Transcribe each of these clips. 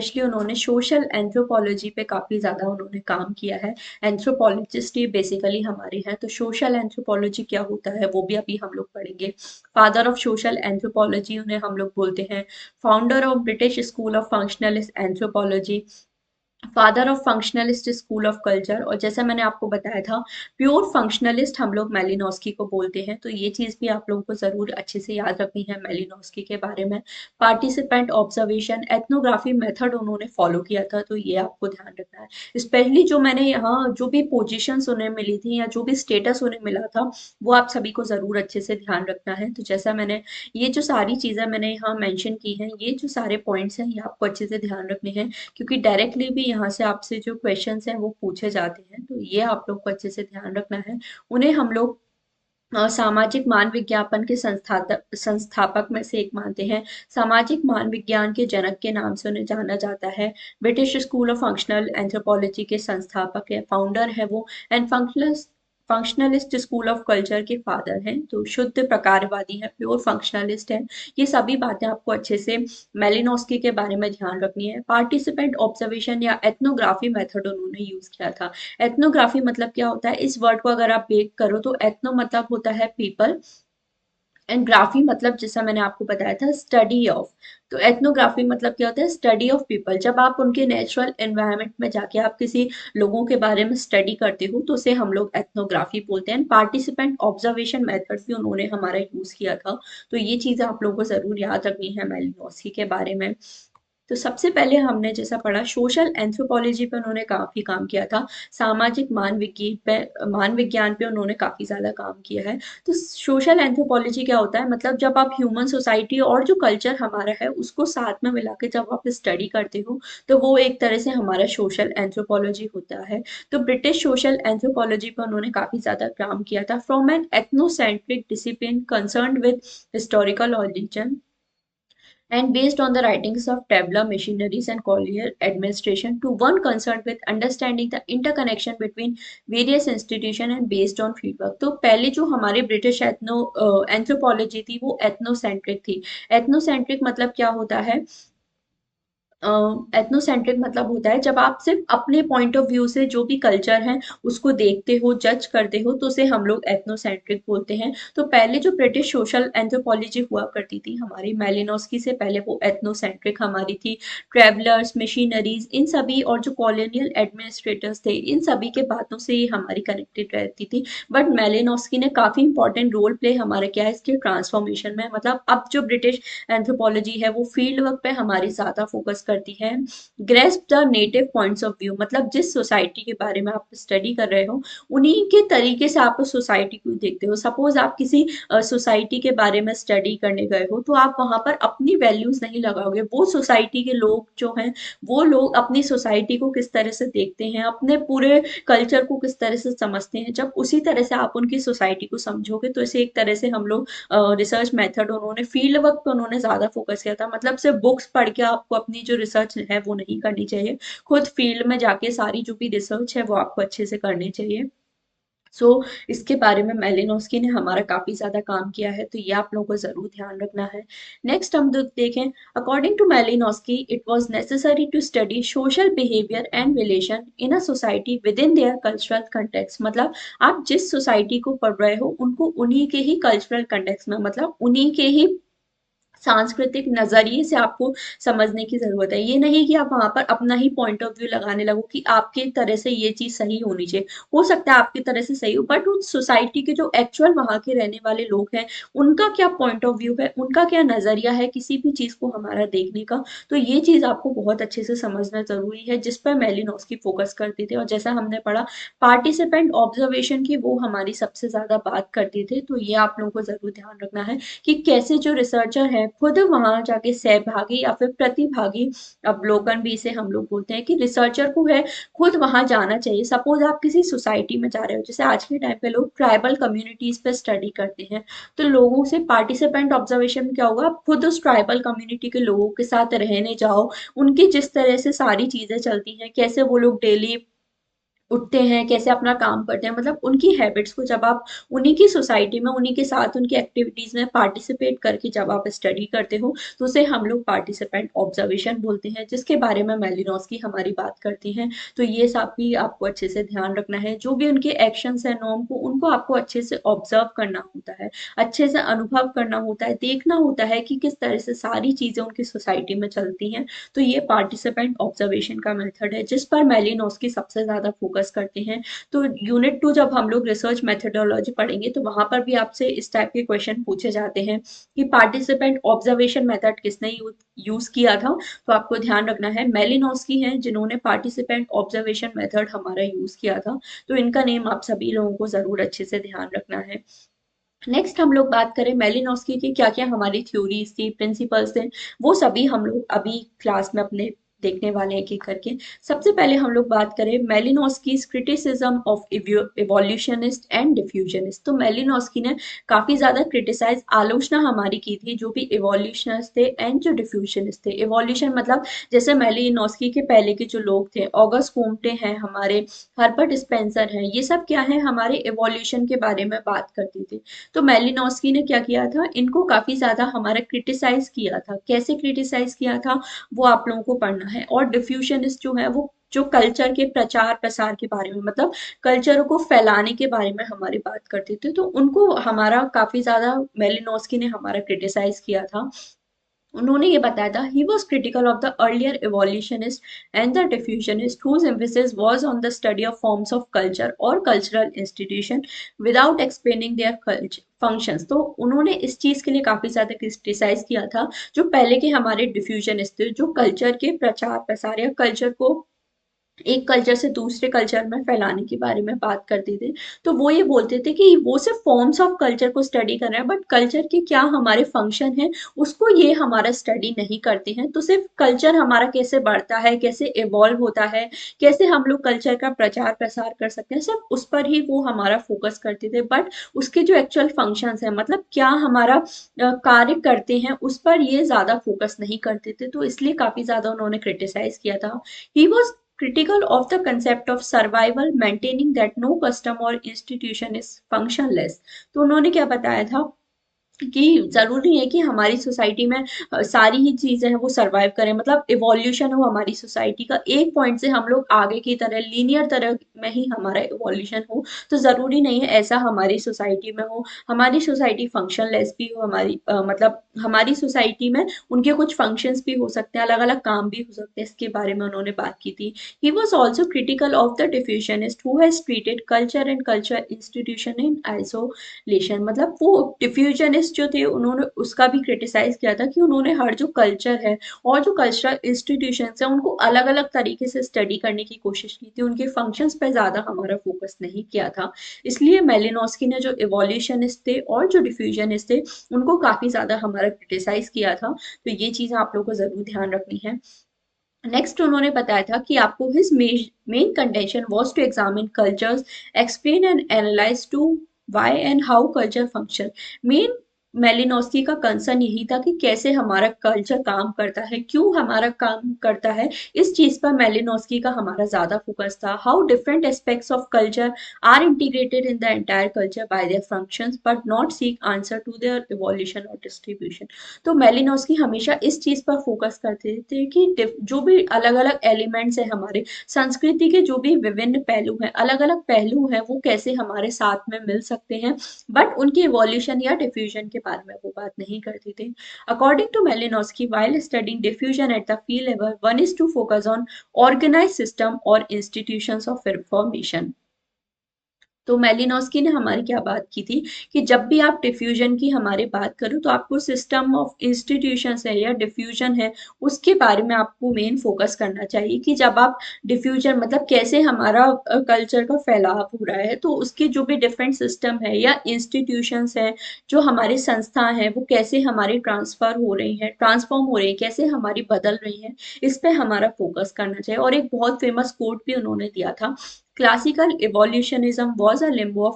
Specially उन्होंने social anthropology पे काफ़ी ज़्यादा उन्होंने काम किया है। एंथ्रोपोलॉजिस्ट ही बेसिकली हमारे हैं, तो सोशल एंथ्रोपोलॉजी क्या होता है वो भी अभी हम लोग पढ़ेंगे। फादर ऑफ सोशल एंथ्रोपोलॉजी उन्हें हम लोग बोलते हैं। Founder of British school of functionalist anthropology, father of functionalist school of culture, और जैसा मैंने आपको बताया था प्योर फंक्शनलिस्ट हम लोग मेलिनोस्की को बोलते हैं। तो ये चीज़ भी आप लोगों को ज़रूर अच्छे से याद रखनी है मेलिनोस्की के बारे में। पार्टिसिपेंट ऑब्जर्वेशन एथनोग्राफी मेथड उन्होंने फॉलो किया था, तो ये आपको ध्यान रखना है। स्पेशली जो मैंने यहाँ जो भी पोजीशंस उन्हें मिली थी या जो भी स्टेटस उन्हें मिला था वो आप सभी को ज़रूर अच्छे से ध्यान रखना है। तो जैसा मैंने ये जो सारी चीज़ें मैंने यहाँ मेंशन की हैं, ये जो सारे पॉइंट्स हैं ये आपको अच्छे से ध्यान रखने हैं, क्योंकि डायरेक्टली भी यहाँ से आपसे जो क्वेश्चंस हैं वो पूछे जाते हैं। तो ये आप लोग को अच्छे से ध्यान रखना है। उन्हें हम लोग सामाजिक मान विज्ञापन के संस्थापक में से एक मानते हैं। सामाजिक मान विज्ञान के जनक के नाम से उन्हें जाना जाता है। British school of functional anthropology के संस्थापक है, फाउंडर है वो। And functionalist school of culture के फादर हैं, तो शुद्ध प्रकारवादी है, प्योर फंक्शनलिस्ट है। ये सभी बातें आपको अच्छे से मेलिनोस्की के बारे में ध्यान रखनी है। पार्टिसिपेंट ऑब्जर्वेशन या एथनोग्राफी मेथड उन्होंने यूज किया था। एथनोग्राफी मतलब क्या होता है, इस वर्ड को अगर आप ब्रेक करो तो एथनो मतलब होता है पीपल, एंड ग्राफी मतलब जैसा मैंने आपको बताया था स्टडी ऑफ। तो एथनोग्राफी मतलब क्या होता है, स्टडी ऑफ पीपल। जब आप उनके नेचुरल एनवायरनमेंट में जाके आप किसी लोगों के बारे में स्टडी करते हो तो उसे हम लोग एथनोग्राफी बोलते हैं। पार्टिसिपेंट ऑब्जर्वेशन मेथड भी उन्होंने हमारा यूज किया था। तो ये चीजें आप लोगों को जरूर याद रखनी है मेलिनोस्की के बारे में। तो सबसे पहले हमने जैसा पढ़ा सोशल एंथ्रोपोलॉजी पे उन्होंने काफी काम किया था। सामाजिक मान विज्ञान पे उन्होंने काफी ज्यादा काम किया है। तो सोशल एंथ्रोपोलॉजी क्या होता है, मतलब जब आप ह्यूमन सोसाइटी और जो कल्चर हमारा है उसको साथ में मिला के जब आप स्टडी करते हो तो वो एक तरह से हमारा सोशल एंथ्रोपोलॉजी होता है। तो ब्रिटिश सोशल एंथ्रोपोलॉजी पर उन्होंने काफी ज्यादा काम किया था। From an ethnocentric discipline concerned with historical origin and based on the writings of traveler missionaries and colonial administration to one concerned with understanding the interconnection between various institutions and based on feedback। तो पहले जो हमारे British anthropology थी वो ethnocentric थी। Ethnocentric मतलब क्या होता है, एथनोसेंट्रिक मतलब होता है जब आप सिर्फ अपने पॉइंट ऑफ व्यू से जो भी कल्चर है उसको देखते हो, जज करते हो, तो उसे हम लोग एथनोसेंट्रिक बोलते हैं। तो पहले जो ब्रिटिश सोशल एंथ्रोपोलॉजी हुआ करती थी हमारी मेलिनोस्की से पहले, वो एथनोसेंट्रिक हमारी थी। ट्रेवलर्स, मिशनरीज, इन सभी और जो कॉलोनियल एडमिनिस्ट्रेटर्स थे इन सभी के बातों से ही हमारी कनेक्टेड रहती थी। बट मेलिनोस्की ने काफी इंपॉर्टेंट रोल प्ले हमारा किया है इसके ट्रांसफॉर्मेशन में। मतलब अब जो ब्रिटिश एंथ्रोपोलॉजी है वो फील्ड वर्क पे हमारी ज्यादा फोकस करती है। Grasp the native points of view, मतलब जिस सोसाइटी के बारे में आप स्टडी कर रहे हो उन्हीं के तरीके से आप उस सोसाइटी को देखते हो। सपोज आप किसी सोसाइटी के बारे में स्टडी करने गए हो तो आप वहां पर अपनी वैल्यूज नहीं लगाओगे, वो सोसाइटी के लोग जो हैं वो लोग अपनी सोसाइटी को किस तरह से देखते हैं, अपने पूरे कल्चर को किस तरह से समझते हैं, जब उसी तरह से आप उनकी सोसाइटी को समझोगे तो इसे एक तरह से हम लोग रिसर्च मेथड, उन्होंने फील्ड वर्क पे उन्होंने ज्यादा फोकस किया था। मतलब सिर्फ बुक्स पढ़ के आपको अपनी जो रिसर्च है वो नहीं करनी चाहिए, खुद फील्ड में जाके सारी जो भी रिसर्च है वो आपको अच्छे से करनी चाहिए। सो इसके बारे में मेलिनोस्की ने हमारा काफी ज्यादा काम किया है, तो ये आप लोगों को जरूर ध्यान रखना है। नेक्स्ट हम देखें, according to Malinowski it was necessary to study social behaviour and relation in a society within their cultural context. मतलब आप जिस सोसाइटी को पढ़ रहे हो उनको उन्हीं के ही कल्चरल कंटेक्स्ट में, मतलब उन्हीं के ही सांस्कृतिक नजरिए से आपको समझने की जरूरत है। ये नहीं कि आप वहां पर अपना ही पॉइंट ऑफ व्यू लगाने लगो कि आपकी तरह से ये चीज सही होनी चाहिए। हो सकता है आपकी तरह से सही हो, बट उस सोसाइटी के जो एक्चुअल वहां के रहने वाले लोग हैं उनका क्या पॉइंट ऑफ व्यू है, उनका क्या नजरिया है किसी भी चीज को हमारा देखने का। तो ये चीज आपको बहुत अच्छे से समझना जरूरी है, जिस पर मेलिनोस्की फोकस करते थे। और जैसा हमने पढ़ा पार्टिसिपेंट ऑब्जर्वेशन की, वो हमारी सबसे ज्यादा बात करते थे। तो ये आप लोगों को जरूर ध्यान रखना है कि कैसे जो रिसर्चर है खुद वहां जाके सहभागी या फिर प्रतिभागी अवलोकन भी इसे हम लोग बोलते हैं, कि रिसर्चर को है खुद वहां जाना चाहिए। सपोज आप किसी सोसाइटी में जा रहे हो, जैसे आज के टाइम पे लोग ट्राइबल कम्युनिटीज पे स्टडी करते हैं, तो लोगों से पार्टिसिपेंट ऑब्जर्वेशन में क्या होगा, आप खुद उस ट्राइबल कम्युनिटी के लोगों के साथ रहने जाओ, उनकी जिस तरह से सारी चीजें चलती हैं, कैसे वो लोग डेली उठते हैं, कैसे अपना काम करते हैं, मतलब उनकी हैबिट्स को जब आप उन्हीं की सोसाइटी में, उन्हीं के साथ उनकी एक्टिविटीज में पार्टिसिपेट करके जब आप स्टडी करते हो, तो उसे हम लोग पार्टिसिपेंट ऑब्जर्वेशन बोलते हैं, जिसके बारे में मेलिनोस्की हमारी बात करती हैं। तो ये सब भी आपको अच्छे से ध्यान रखना है, जो भी उनके एक्शंस है नॉर्म को, उनको आपको अच्छे से ऑब्जर्व करना होता है, अच्छे से अनुभव करना होता है, देखना होता है कि किस तरह से सारी चीजें उनकी सोसाइटी में चलती हैं। तो ये पार्टिसिपेंट ऑब्जर्वेशन का मेथड है, जिस पर मेलिनोस्की सबसे ज्यादा फोकस करते हैं। तो यूनिट 2 जब हम लोग रिसर्च मेथडोलॉजी पढ़ेंगे, तो वहां पर भी आपसे इस टाइप के क्वेश्चन पूछे जाते हैं कि पार्टिसिपेंट ऑब्जर्वेशन मेथड किसने यूज किया था। तो आपको ध्यान रखना है मेलिनोस्की हैं जिन्होंने पार्टिसिपेंट ऑब्जर्वेशन मेथड हमारा यूज किया था। तो इनका नेम आप सभी लोगों को जरूर अच्छे से ध्यान रखना है। नेक्स्ट हम लोग बात करें मेलिनोस्की की क्या क्या हमारी थ्योरीज थी, प्रिंसिपल्स थे, वो सभी हम लोग अभी क्लास में अपने देखने वाले हैं एक एक करके। सबसे पहले हम लोग बात करें मेलिनोस्कीज क्रिटिसिज्म ऑफ इवोल्यूशनिस्ट एंड डिफ्यूजनिस्ट। तो मेलिनोस्की ने काफी ज्यादा क्रिटिसाइज, आलोचना हमारी की थी जो भी इवोल्यूशनिस्ट थे एंड जो डिफ्यूजनिस्ट थे। इवोल्यूशन मतलब जैसे मेलिनोस्की के पहले के जो लोग थे, ऑगस्ट कोम्टे हैं हमारे, हर्बर्ट स्पेंसर हैं, ये सब क्या है हमारे इवोल्यूशन के बारे में बात करते थे। तो मेलिनोस्की ने क्या किया था, इनको काफी ज्यादा हमारा क्रिटिसाइज किया था। कैसे क्रिटिसाइज किया था वो आप लोगों को पढ़ना है। और डिफ्यूजनिस्ट जो है वो जो कल्चर के प्रचार प्रसार के बारे में, मतलब कल्चर को फैलाने के बारे में हमारी बात करते थे, तो उनको हमारा काफी ज्यादा मेलिनोस्की ने हमारा क्रिटिसाइज किया था। उन्होंने ये बताया था he was critical of the earlier evolutionist and the diffusionist whose emphasis was on the study of forms of culture और cultural institution without explaining their culture functions. तो उन्होंने इस चीज के लिए काफी ज्यादा क्रिटिसाइज किया था, जो पहले के हमारे डिफ्यूजनिस्ट थे, जो कल्चर के प्रचार प्रसार या कल्चर को एक कल्चर से दूसरे कल्चर में फैलाने के बारे में बात करते थे। तो वो ये बोलते थे कि वो सिर्फ फॉर्म्स ऑफ कल्चर को स्टडी कर रहे हैं, बट कल्चर के क्या हमारे फंक्शन है उसको ये हमारा स्टडी नहीं करते हैं। तो सिर्फ कल्चर हमारा कैसे बढ़ता है, कैसे इवॉल्व होता है, कैसे हम लोग कल्चर का प्रचार प्रसार कर सकते हैं, सिर्फ उस पर ही वो हमारा फोकस करते थे। बट उसके जो एक्चुअल फंक्शंस है, मतलब क्या हमारा कार्य करते हैं, उस पर ये ज्यादा फोकस नहीं करते थे। तो इसलिए काफी ज्यादा उन्होंने क्रिटिसाइज किया था। He was critical of the concept of survival, maintaining that no custom or institution is functionless। तो उन्होंने क्या बताया था कि जरूरी है कि हमारी सोसाइटी में सारी ही चीजें हैं वो सरवाइव करें, मतलब इवोल्यूशन हो हमारी सोसाइटी का, एक पॉइंट से हम लोग आगे की तरह लीनियर तरह में ही हमारा इवोल्यूशन हो। तो जरूरी नहीं है ऐसा हमारी सोसाइटी में हो। हमारी सोसाइटी फंक्शनलेस भी हो, हमारी मतलब हमारी सोसाइटी में उनके कुछ फंक्शंस भी हो सकते हैं, अलग अलग काम भी हो सकते हैं, इसके बारे में उन्होंने बात की थी। He was also critical of the डिफ्यूजनिस्ट who has treated culture and culture institution in isolation. मतलब वो डिफ्यूजनिस्ट जो थे उन्होंने उसका भी क्रिटिसाइज किया था कि उन्होंने हर जो कल्चर है और जो कल्चरल इंस्टीट्यूशंस है उनको अलग अलग तरीके से स्टडी करने की कोशिश की थी, उनके फंक्शंस पे ज्यादा हमारा फोकस नहीं किया था। इसलिए मेलिनोस्की ने जो इवोल्यूशनिस्ट थे और जो डिफ्यूजनिस्ट थे उनको काफी ज्यादा हमारा क्रिटिसाइज किया था। तो ये चीजें आप लोगों को जरूर ध्यान रखनी है। नेक्स्ट उन्होंने बताया था कि आपको his main contention was to examine cultures, explain and analyse to why and how culture function. Main Malinowski का कंसर्न यही था कि कैसे हमारा कल्चर काम करता है, क्यों हमारा काम करता है, इस चीज पर मेलिनोस्की का हमारा ज्यादा फोकस था। How different aspects of culture are integrated in the entire culture by their functions but not seek answer to their evolution or distribution. तो मेलिनोस्की हमेशा इस चीज पर फोकस करते थे कि जो भी अलग अलग एलिमेंट्स है हमारे संस्कृति के, जो भी विभिन्न पहलू हैं, अलग अलग पहलू हैं, वो कैसे हमारे साथ में मिल सकते हैं, बट उनके इवोल्यूशन या डिफ्यूजन के बारे में वो बात नहीं करते थे। According to Malinowski while studying diffusion at the field level, one is to focus on organized system और institutions of information। तो मेलिनोस्की ने हमारी क्या बात की थी कि जब भी आप डिफ्यूजन की हमारे बात करो तो आपको सिस्टम ऑफ इंस्टीट्यूशंस है या डिफ्यूजन है उसके बारे में आपको मेन फोकस करना चाहिए। कि जब आप डिफ्यूजन मतलब कैसे हमारा कल्चर का फैलाव हो रहा है, तो उसके जो भी डिफरेंट सिस्टम है या इंस्टीट्यूशंस है, जो हमारी संस्था है, वो कैसे हमारी ट्रांसफर हो रही है, ट्रांसफॉर्म हो रही है, कैसे हमारी बदल रही है, इस पे हमारा फोकस करना चाहिए। और एक बहुत फेमस कोट भी उन्होंने दिया था, classical evolutionism was a limbo of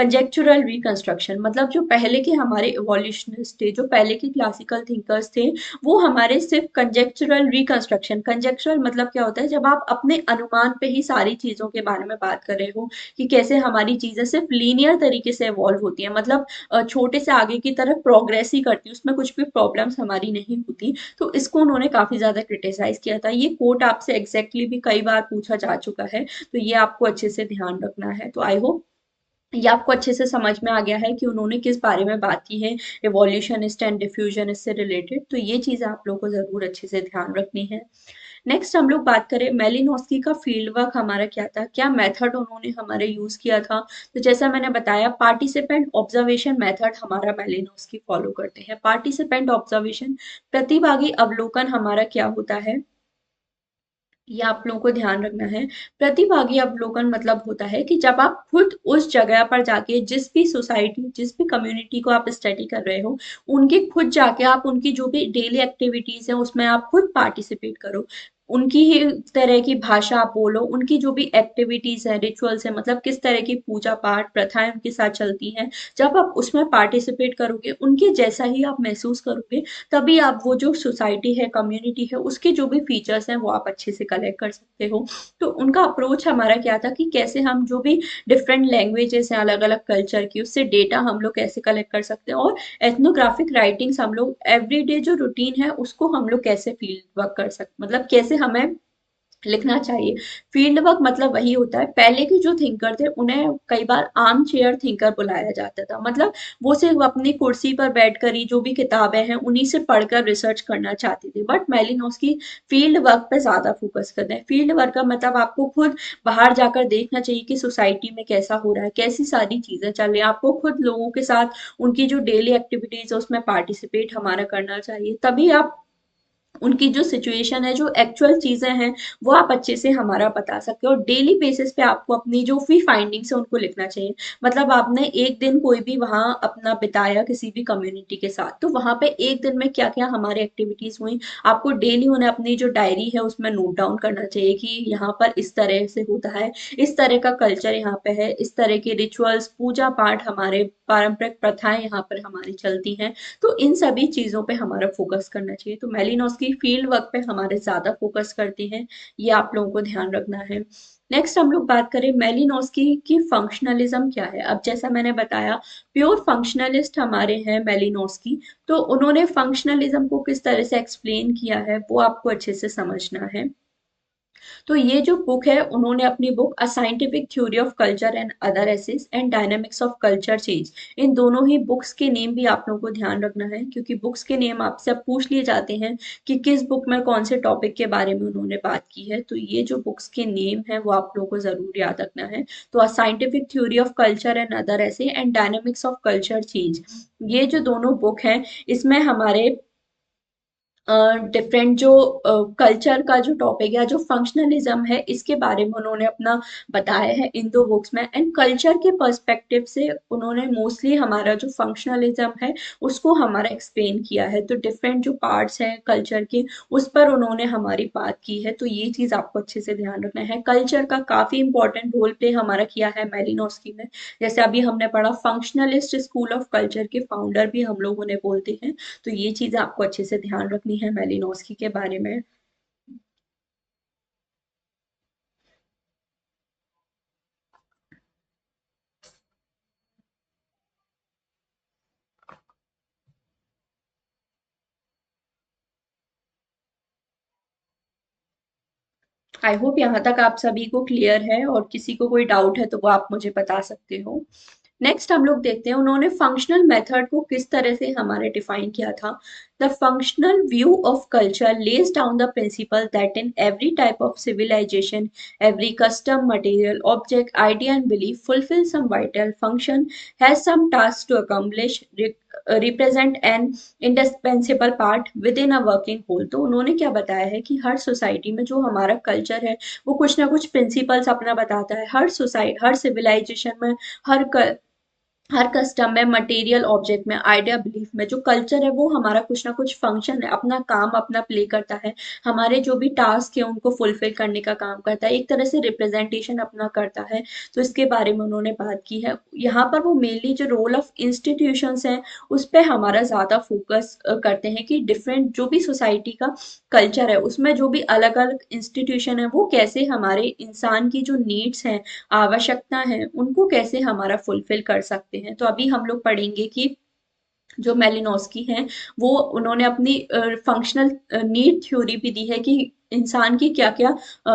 conjectural reconstruction, मतलब जो पहले के हमारे इवोल्यूशनिस्ट थे, जो पहले के क्लासिकल थिंकर्स थे, वो हमारे सिर्फ कंजेक्चुरल रिकंस्ट्रक्शन, कंजेक्चुरल मतलब क्या होता है, जब आप अपने अनुमान पे ही सारी चीजों के बारे में बात कर रहे हो कि कैसे हमारी चीजें सिर्फ लीनियर तरीके से इवॉल्व होती है, मतलब छोटे से आगे की तरफ प्रोग्रेस ही करती है, उसमें कुछ भी प्रॉब्लम्स हमारी नहीं होती। तो इसको उन्होंने काफी ज्यादा क्रिटिसाइज किया था। ये कोट आपसे एग्जैक्टली भी कई बार पूछा जा चुका है, तो ये आपको अच्छे से ध्यान रखना है। तो आई होप ये आपको अच्छे से समझ में आ गया है कि उन्होंने किस बारे में बात की है, इवोल्यूशनिस्ट एंड डिफ्यूजनिस्ट से रिलेटेड। तो ये चीजें आप लोगों को जरूर अच्छे से ध्यान रखनी है। नेक्स्ट हम लोग बात करें मेलिनोस्की का फील्ड वर्क हमारा क्या था, क्या मेथड उन्होंने हमारे यूज किया था। तो जैसा मैंने बताया, पार्टिसिपेंट ऑब्जर्वेशन मेथड हमारा मेलिनोस्की फॉलो करते हैं। पार्टिसिपेंट ऑब्जर्वेशन, प्रतिभागी अवलोकन हमारा क्या होता है, ये आप लोगों को ध्यान रखना है। प्रतिभागी अवलोकन मतलब होता है कि जब आप खुद उस जगह पर जाके, जिस भी सोसाइटी, जिस भी कम्युनिटी को आप स्टडी कर रहे हो, उनके खुद जाके आप उनकी जो भी डेली एक्टिविटीज है उसमें आप खुद पार्टिसिपेट करो, उनकी ही तरह की भाषा आप बोलो, उनकी जो भी एक्टिविटीज है, रिचुअल्स है, मतलब किस तरह की पूजा पाठ प्रथाएं उनके साथ चलती हैं, जब आप उसमें पार्टिसिपेट करोगे, उनके जैसा ही आप महसूस करोगे, तभी आप वो जो सोसाइटी है, कम्युनिटी है, उसके जो भी फीचर्स हैं वो आप अच्छे से कलेक्ट कर सकते हो। तो उनका अप्रोच हमारा क्या था कि कैसे हम जो भी डिफरेंट लैंग्वेजेस हैं, अलग अलग कल्चर की, उससे डेटा हम लोग कैसे कलेक्ट कर सकते हैं, और एथनोग्राफिक राइटिंग्स हम लोग एवरीडे जो रूटीन है उसको हम लोग कैसे फील्ड वर्क कर सकते, मतलब कैसे हमें लिखना चाहिए। फील्ड वर्क मतलब वही होता है, पहले के जो थिंकर थे उन्हें कई बार आर्म चेयर थिंकर बुलाया जाता था, मतलब वो सिर्फ अपनी कुर्सी पर बैठकर ही जो भी किताबें हैं उन्हीं से पढ़कर रिसर्च करना चाहते थे। बट मेलिनोस्की फील्ड वर्क पे ज्यादा फोकस करते हैं। फील्ड वर्क का मतलब आपको खुद बाहर जाकर देखना चाहिए कि सोसाइटी में कैसा हो रहा है, कैसी सारी चीजें चल रही है, आपको खुद लोगों के साथ उनकी जो डेली एक्टिविटीज है उसमें पार्टिसिपेट हमारा करना चाहिए, तभी आप उनकी जो सिचुएशन है, जो एक्चुअल चीजें हैं, वो आप अच्छे से हमारा बता सकते हो। और डेली बेसिस पे आपको अपनी जो भी फाइंडिंग्स है उनको लिखना चाहिए। मतलब आपने एक दिन कोई भी वहां अपना बिताया किसी भी कम्युनिटी के साथ, तो वहां पे एक दिन में क्या क्या हमारी एक्टिविटीज हुई, आपको डेली उन्हें अपनी जो डायरी है उसमें नोट डाउन करना चाहिए कि यहाँ पर इस तरह से होता है, इस तरह का कल्चर यहाँ पे है, इस तरह के रिचुअल्स, पूजा पाठ, हमारे पारंपरिक प्रथाएं यहाँ पर हमारी चलती हैं। तो इन सभी चीजों पे हमारा फोकस करना चाहिए। तो मेलिनोस्की फील्ड वर्क पे हमारे ज्यादा फोकस करते हैं, ये आप लोगों को ध्यान रखना है। नेक्स्ट हम लोग बात करें मेलिनोस्की की फंक्शनलिज्म क्या है। अब जैसा मैंने बताया, प्योर फंक्शनलिस्ट हमारे हैं मेलिनोस्की, तो उन्होंने फंक्शनलिज्म को किस तरह से एक्सप्लेन किया है वो आपको अच्छे से समझना है। तो ये जो बुक है, उन्होंने अपनी book a scientific theory of culture and other essays and dynamics of culture change, इन दोनों ही बुक्स के नेम भी आप लोगों को ध्यान रखना है, क्योंकि बुक्स के नेम आपसे अब पूछ लिए जाते हैं कि किस बुक में कौन से टॉपिक के बारे में उन्होंने बात की है। तो ये जो बुक्स के नेम है वो आप लोगों को जरूर याद रखना है। तो अ scientific theory of culture and other essay and dynamics of culture change, ये जो दोनों बुक हैं, इसमें हमारे डिफरेंट जो कल्चर का जो टॉपिक है, जो फंक्शनलिज्म है, इसके बारे में उन्होंने अपना बताया है इन दो बुक्स में। एंड कल्चर के पर्सपेक्टिव से उन्होंने मोस्टली हमारा जो फंक्शनलिज्म है उसको हमारा एक्सप्लेन किया है। तो डिफरेंट जो पार्ट्स हैं कल्चर के, उस पर उन्होंने हमारी बात की है। तो ये चीज आपको अच्छे से ध्यान रखना है। कल्चर का काफी इंपॉर्टेंट रोल प्ले हमारा किया है मेलिनोस्की में। जैसे अभी हमने पढ़ा, फंक्शनलिस्ट स्कूल ऑफ कल्चर के फाउंडर भी हम लोग उन्हें बोलते हैं। तो ये चीजें आपको अच्छे से ध्यान रखनी है मेलिनोस्की के बारे में। आई होप यहाँ तक आप सभी को क्लियर है, और किसी को कोई डाउट है तो वो आप मुझे बता सकते हो। नेक्स्ट हम लोग देखते हैं उन्होंने फंक्शनल मेथड को किस तरह से हमारे डिफाइन किया था। The functional view of culture lays down the principle that in every type of civilisation, every custom, material, object, idea and belief fulfill some vital function, has some task to accomplish, represent an indispensable part within a working whole। तो उन्होंने क्या बताया है कि हर society में जो हमारा culture है वो कुछ ना कुछ प्रिंसिपल्स अपना बताता है। हर सोसाइटी, हर सिविलाइजेशन में, हर हर कस्टम में, मटेरियल ऑब्जेक्ट में, आइडिया बिलीफ में जो कल्चर है वो हमारा कुछ ना कुछ फंक्शन है, अपना काम अपना प्ले करता है। हमारे जो भी टास्क है उनको फुलफिल करने का काम करता है, एक तरह से रिप्रेजेंटेशन अपना करता है। तो इसके बारे में उन्होंने बात की है। यहाँ पर वो मेनली जो रोल ऑफ इंस्टीट्यूशंस हैं उस पे हमारा ज्यादा फोकस करते हैं कि डिफरेंट जो भी सोसाइटी का कल्चर है उसमें जो भी अलग अलग इंस्टीट्यूशन है वो कैसे हमारे इंसान की जो नीड्स हैं, आवश्यकता है, उनको कैसे हमारा फुलफिल कर सकते हैं। तो अभी हम लोग पढ़ेंगे कि जो मेलिनोस्की हैं वो उन्होंने अपनी फंक्शनल नीड थ्योरी भी दी है कि इंसान की क्या क्या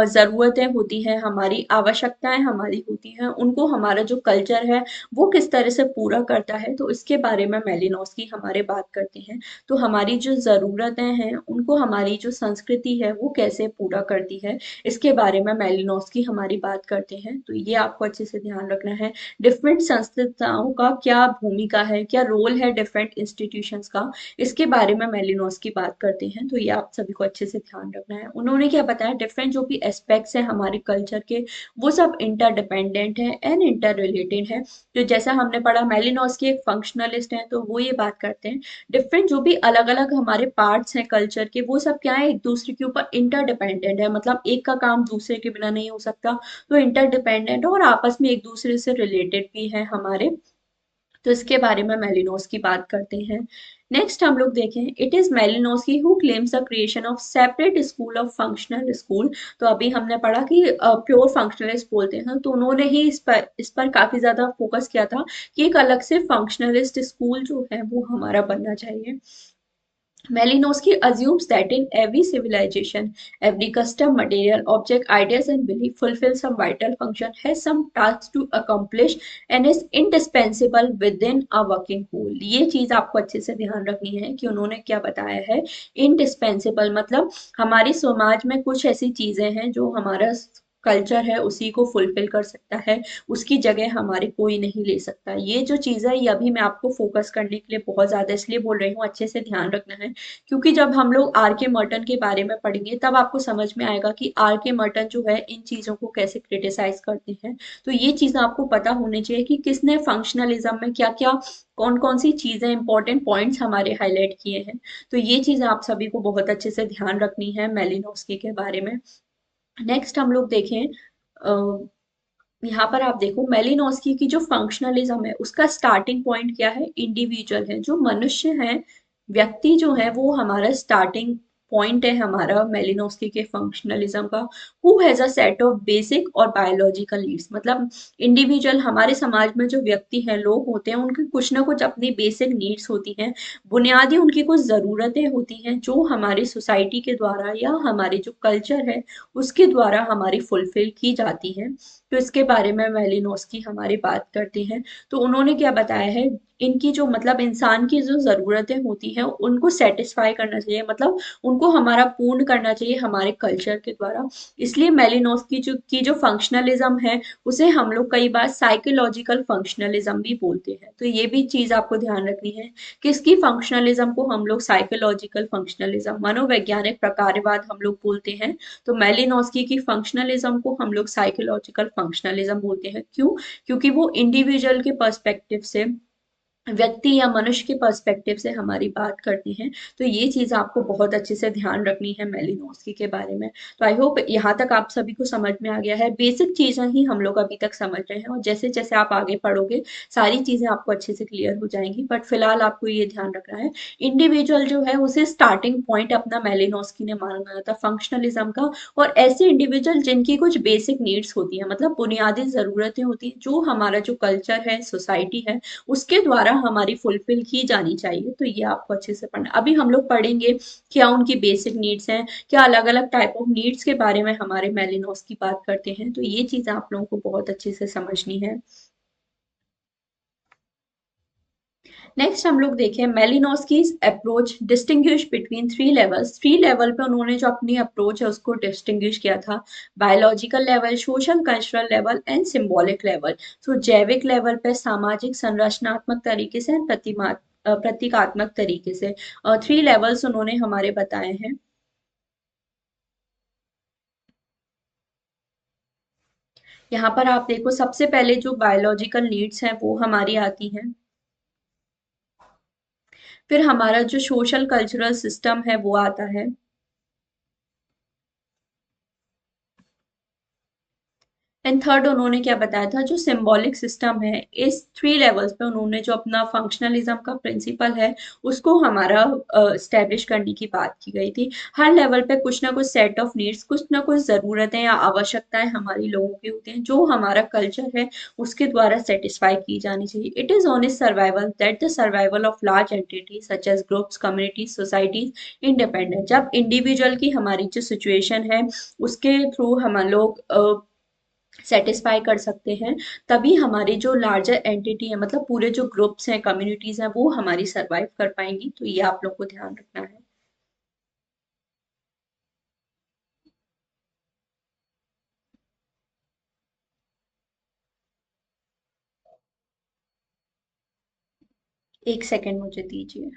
ज़रूरतें होती हैं, हमारी आवश्यकताएं हमारी होती हैं, उनको हमारा जो कल्चर है वो किस तरह से पूरा करता है। तो इसके बारे में मेलिनोस्की हमारे बात करते हैं। तो हमारी जो ज़रूरतें हैं उनको हमारी जो संस्कृति है वो कैसे पूरा करती है, इसके बारे में मेलिनोस्की हमारी बात करते हैं। तो ये आपको अच्छे से ध्यान रखना है। डिफरेंट संस्थाओं का क्या भूमिका है, क्या रोल है डिफरेंट इंस्टीट्यूशंस का, इसके बारे में मेलिनोस की बात करते हैं। तो ये आप सभी को अच्छे से ध्यान रखना है। उन्होंने क्या बताया, डिफरेंट जो भी एस्पेक्ट्स हैं हमारे कल्चर के वो सब इंटरडिपेंडेंट है एंड इंटर रिलेटेड है। तो जैसा हमने पढ़ा मेलिनोस की एक फंक्शनलिस्ट है, तो वो ये बात करते हैं डिफरेंट जो भी अलग अलग हमारे पार्ट्स हैं कल्चर के वो सब क्या है, एक दूसरे के ऊपर इंटरडिपेंडेंट है, मतलब एक का काम दूसरे के बिना नहीं हो सकता। तो इंटरडिपेंडेंट और आपस में एक दूसरे से रिलेटेड भी है हमारे। तो इसके बारे में मेलिनोस की बात करते हैं। नेक्स्ट हम लोग देखें, it is Malinowski who claims the creation of separate school of functional school. तो अभी हमने पढ़ा कि प्योर फंक्शनलिस्ट बोलते हैं, तो उन्होंने ही इस पर काफी ज्यादा फोकस किया था कि एक अलग से फंक्शनलिस्ट स्कूल जो है वो हमारा बनना चाहिए। Malinowski assumes that in every civilization, every custom, material, object, ideas, and belief fulfills some vital function, has some tasks to accomplish, and is indispensable within a working whole. ये चीज आपको अच्छे से ध्यान रखनी है कि उन्होंने क्या बताया है। indispensable मतलब हमारे समाज में कुछ ऐसी चीजें हैं जो हमारा कल्चर है उसी को फुलफिल कर सकता है, उसकी जगह हमारी कोई नहीं ले सकता। ये जो चीज़ है ये अभी मैं आपको फोकस करने के लिए बहुत ज़्यादा इसलिए बोल रही हूँ, अच्छे से ध्यान रखना है। क्योंकि जब हम लोग आर के मर्टन के बारे में पढ़ेंगे तब आपको समझ में आएगा कि आर के मर्टन जो है इन चीज़ों को कैसे क्रिटिसाइज करते हैं। तो ये चीज़ आपको पता होनी चाहिए कि किसने फंक्शनलिज्म में क्या क्या कौन कौन सी चीज़ें इंपॉर्टेंट पॉइंट्स हमारे हाईलाइट किए हैं। तो ये चीज़ें आप सभी को बहुत अच्छे से ध्यान रखनी है मेलिनोस्की के बारे में। नेक्स्ट हम लोग देखें, यहाँ पर आप देखो मेलिनोस्की की जो फंक्शनलिज्म है उसका स्टार्टिंग पॉइंट क्या है, इंडिविजुअल है, जो मनुष्य है, व्यक्ति जो है वो हमारा स्टार्टिंग पॉइंट है हमारा मेलिनोस्की के फंक्शनलिज्म का। Who has a set of basic और बायोलॉजिकल नीड्स, मतलब इंडिविजुअल हमारे समाज में जो व्यक्ति हैं, लोग होते हैं, उनकी कुछ ना कुछ अपनी बेसिक नीड्स होती हैं, बुनियादी उनकी कुछ ज़रूरतें होती हैं जो हमारी सोसाइटी के द्वारा या हमारे जो कल्चर है उसके द्वारा हमारी फुलफिल की जाती है। तो इसके बारे में मेलिनोस्की हमारी बात करते हैं। तो उन्होंने क्या बताया है, इनकी जो मतलब इंसान की जो ज़रूरतें होती हैं उनको सेटिस्फाई करना चाहिए, मतलब उनको हमारा पूर्ण करना चाहिए हमारे कल्चर के द्वारा। इसलिए मेलिनोस्की जो फंक्शनलिज्म है उसे हम लोग कई बार साइकोलॉजिकल फंक्शनलिज्म भी बोलते हैं। तो ये भी चीज़ आपको ध्यान रखनी है, किसकी फंक्शनलिज्म को हम लोग साइकोलॉजिकल फंक्शनलिज्म मनोवैज्ञानिक प्रकारवाद हम लोग बोलते हैं। तो मेलिनोस्की की फंक्शनलिज्म को हम लोग साइकोलॉजिकल फंक्शनलिज्म बोलते हैं। क्यों? क्योंकि वो इंडिविजुअल के पर्सपेक्टिव से, व्यक्ति या मनुष्य के पर्सपेक्टिव से हमारी बात करती हैं। तो ये चीज़ आपको बहुत अच्छे से ध्यान रखनी है मेलिनोस्की के बारे में। तो आई होप यहाँ तक आप सभी को समझ में आ गया है। बेसिक चीज़ें ही हम लोग अभी तक समझ रहे हैं और जैसे जैसे आप आगे पढ़ोगे सारी चीज़ें आपको अच्छे से क्लियर हो जाएंगी। बट फिलहाल आपको ये ध्यान रखना है, इंडिविजुअल जो है उसे स्टार्टिंग पॉइंट अपना मेलिनोस्की ने माना था फंक्शनलिज्म का। और ऐसे इंडिविजुअल जिनकी कुछ बेसिक नीड्स होती हैं, मतलब बुनियादी ज़रूरतें होती हैं जो हमारा जो कल्चर है, सोसाइटी है, उसके द्वारा हमारी फुलफिल की जानी चाहिए। तो ये आपको अच्छे से पढ़ना। अभी हम लोग पढ़ेंगे क्या उनकी बेसिक नीड्स हैं, क्या अलग अलग टाइप ऑफ नीड्स के बारे में हमारे मेलिनोस की बात करते हैं। तो ये चीज़ आप लोगों को बहुत अच्छे से समझनी है। नेक्स्ट हम लोग देखें Malinowski approach distinguish between three levels. Three level पे उन्होंने जो अपनी अप्रोच है उसको डिस्टिंग्विश किया था, biological level, social cultural level and symbolic level. तो जैविक लेवल पे, सामाजिक संरचनात्मक तरीके से, प्रतीकात्मक तरीके से, थ्री लेवल्स उन्होंने हमारे बताए हैं। यहाँ पर आप देखो, सबसे पहले जो बायोलॉजिकल नीड्स हैं वो हमारी आती हैं। फिर हमारा जो सोशल कल्चरल सिस्टम है वो आता है। एंड थर्ड उन्होंने क्या बताया था, जो सिंबॉलिक सिस्टम है, इस थ्री लेवल्स पे उन्होंने जो अपना फंक्शनलिज्म का प्रिंसिपल है उसको हमारा स्टैब्लिश करने की बात की गई थी। हर लेवल पे कुछ ना कुछ सेट ऑफ नीड्स, कुछ ना कुछ ज़रूरतें या आवश्यकताएं हमारी लोगों की होती हैं जो हमारा कल्चर है उसके द्वारा सेटिस्फाई की जानी चाहिए। It is on is survival that the survival of large entities such age groups, communities, societies independent. जब इंडिविजुअल की हमारी जो सिचुएशन है उसके थ्रू हम लोग सेटिस्फाई कर सकते हैं, तभी हमारी जो लार्जर एंटिटी है, मतलब पूरे जो ग्रुप्स हैं, कम्युनिटीज हैं, वो हमारी सरवाइव कर पाएंगी। तो ये आप लोग को ध्यान रखना है। एक सेकंड मुझे दीजिए।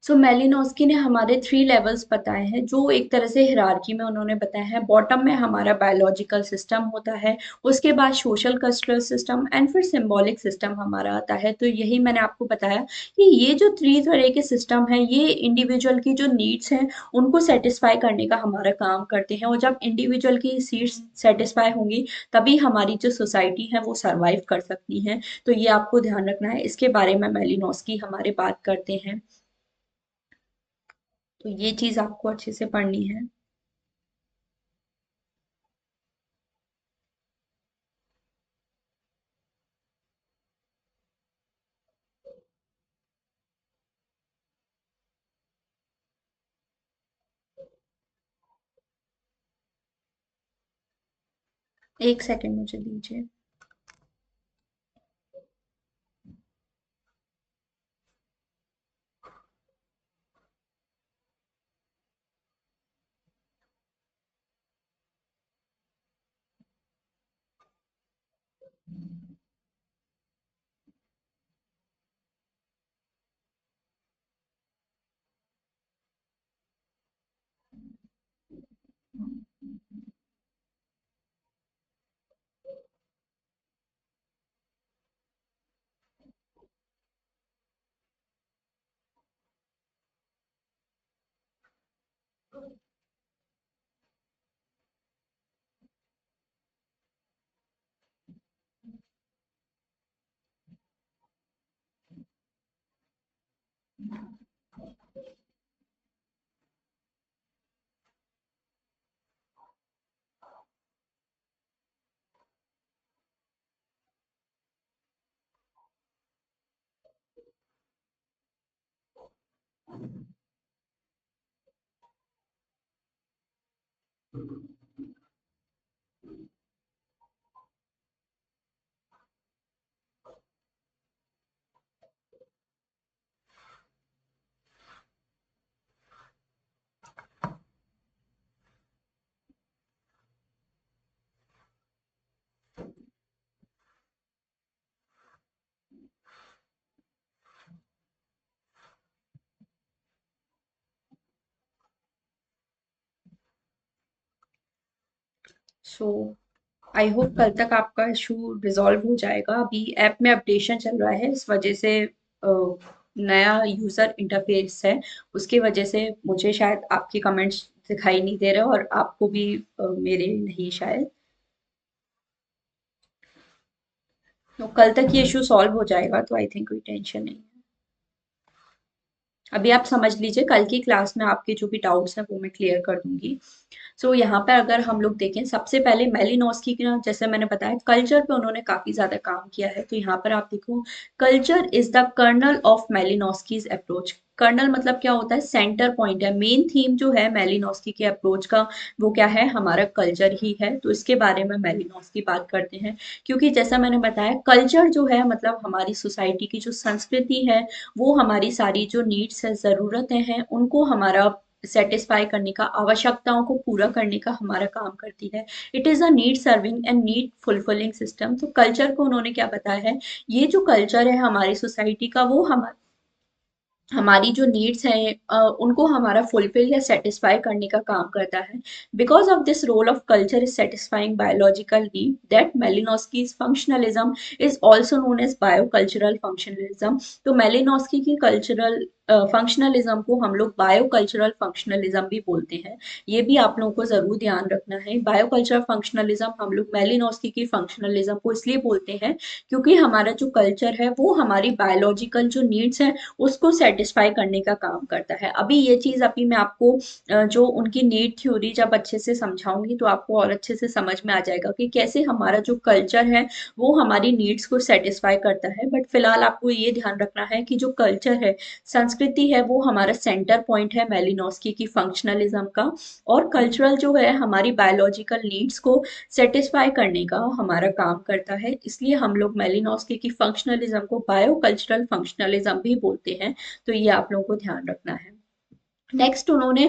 सो मेलिनोस्की ने हमारे थ्री लेवल्स बताए हैं, जो एक तरह से हिरार्की में उन्होंने बताया है। बॉटम में हमारा बायोलॉजिकल सिस्टम होता है, उसके बाद सोशल कल्चरल सिस्टम एंड फिर सिंबॉलिक सिस्टम हमारा आता है। तो यही मैंने आपको बताया कि ये जो थ्री तरह के सिस्टम है ये इंडिविजुअल की जो नीड्स हैं उनको सेटिस्फाई करने का हमारा काम करते हैं, और जब इंडिविजुअल की नीड्स सेटिस्फाई होंगी तभी हमारी जो सोसाइटी है वो सरवाइव कर सकती है। तो ये आपको ध्यान रखना है, इसके बारे में मेलिनोस्की हमारे बात करते हैं। तो ये चीज आपको अच्छे से पढ़नी है। एक सेकंड मुझे दीजिए। सो आई होप कल तक आपका इशू रिजॉल्व हो जाएगा। अभी ऐप में अपडेशन चल रहा है, इस वजह से नया यूजर इंटरफेस है, उसकी वजह से मुझे शायद आपके कमेंट्स दिखाई नहीं दे रहे और आपको भी मेरे नहीं शायद। तो कल तक ये इशू सॉल्व हो जाएगा, तो आई थिंक कोई टेंशन नहीं है। अभी आप समझ लीजिए, कल की क्लास में आपके जो भी डाउट्स हैं वो मैं क्लियर कर दूंगी। सो यहाँ पर अगर हम लोग देखें, सबसे पहले मेलिनोस्की की ना, जैसे मैंने बताया कल्चर पे उन्होंने काफी ज्यादा काम किया है, तो यहाँ पर आप देखो, culture is the kernel of Malinowski's approach. Kernel मतलब क्या होता है, सेंटर पॉइंट है, मेन थीम जो है मेलिनोस्की के अप्रोच का, वो क्या है, हमारा कल्चर ही है। तो इसके बारे में मेलिनोस्की बात करते हैं, क्योंकि जैसा मैंने बताया कल्चर जो है मतलब हमारी सोसाइटी की जो संस्कृति है, वो हमारी सारी जो नीड्स है, ज़रूरतें हैं, उनको हमारा सेटिस्फाई करने का, आवश्यकताओं को पूरा करने का हमारा काम करती है। It is a need serving and need fulfilling system. तो कल्चर को उन्होंने क्या बताया है, ये जो कल्चर है हमारी सोसाइटी का, वो हमारी जो नीड्स हैं उनको हमारा फुलफिल या सेटिस्फाई करने का काम करता है। Because of this role of culture is satisfying biological need, that Malinowski's functionalism is also known as biocultural functionalism. तो मेलिनोस्की की कल्चरल फंक्शनलिज्म को हम लोग बायोकल्चरल फंक्शनलिज्म भी बोलते हैं। ये भी आप लोगों को जरूर ध्यान रखना है। बायोकल्चरल फंक्शनलिज्म हम लोग मेलिनोस्की की फंक्शनलिज्म को इसलिए बोलते हैं क्योंकि हमारा जो कल्चर है वो हमारी बायोलॉजिकल जो नीड्स हैं उसको सेटिस्फाई करने का काम करता है। अभी ये चीज अभी मैं आपको जो उनकी नीड थ्योरी जब अच्छे से समझाऊंगी तो आपको और अच्छे से समझ में आ जाएगा कि कैसे हमारा जो कल्चर है वो हमारी नीड्स को सेटिस्फाई करता है। बट फिलहाल आपको ये ध्यान रखना है कि जो कल्चर है, संस्कृति है, वो हमारा सेंटर पॉइंट है मेलिनोस्की की फंक्शनलिज्म का, और कल्चरल जो है हमारी बायोलॉजिकल नीड्स को सेटिस्फाई करने का हमारा काम करता है। इसलिए हम लोग मेलिनोस्की की फंक्शनलिज्म को बायोकल्चरल फंक्शनलिज्म भी बोलते हैं। तो ये आप लोगों को ध्यान रखना है। नेक्स्ट उन्होंने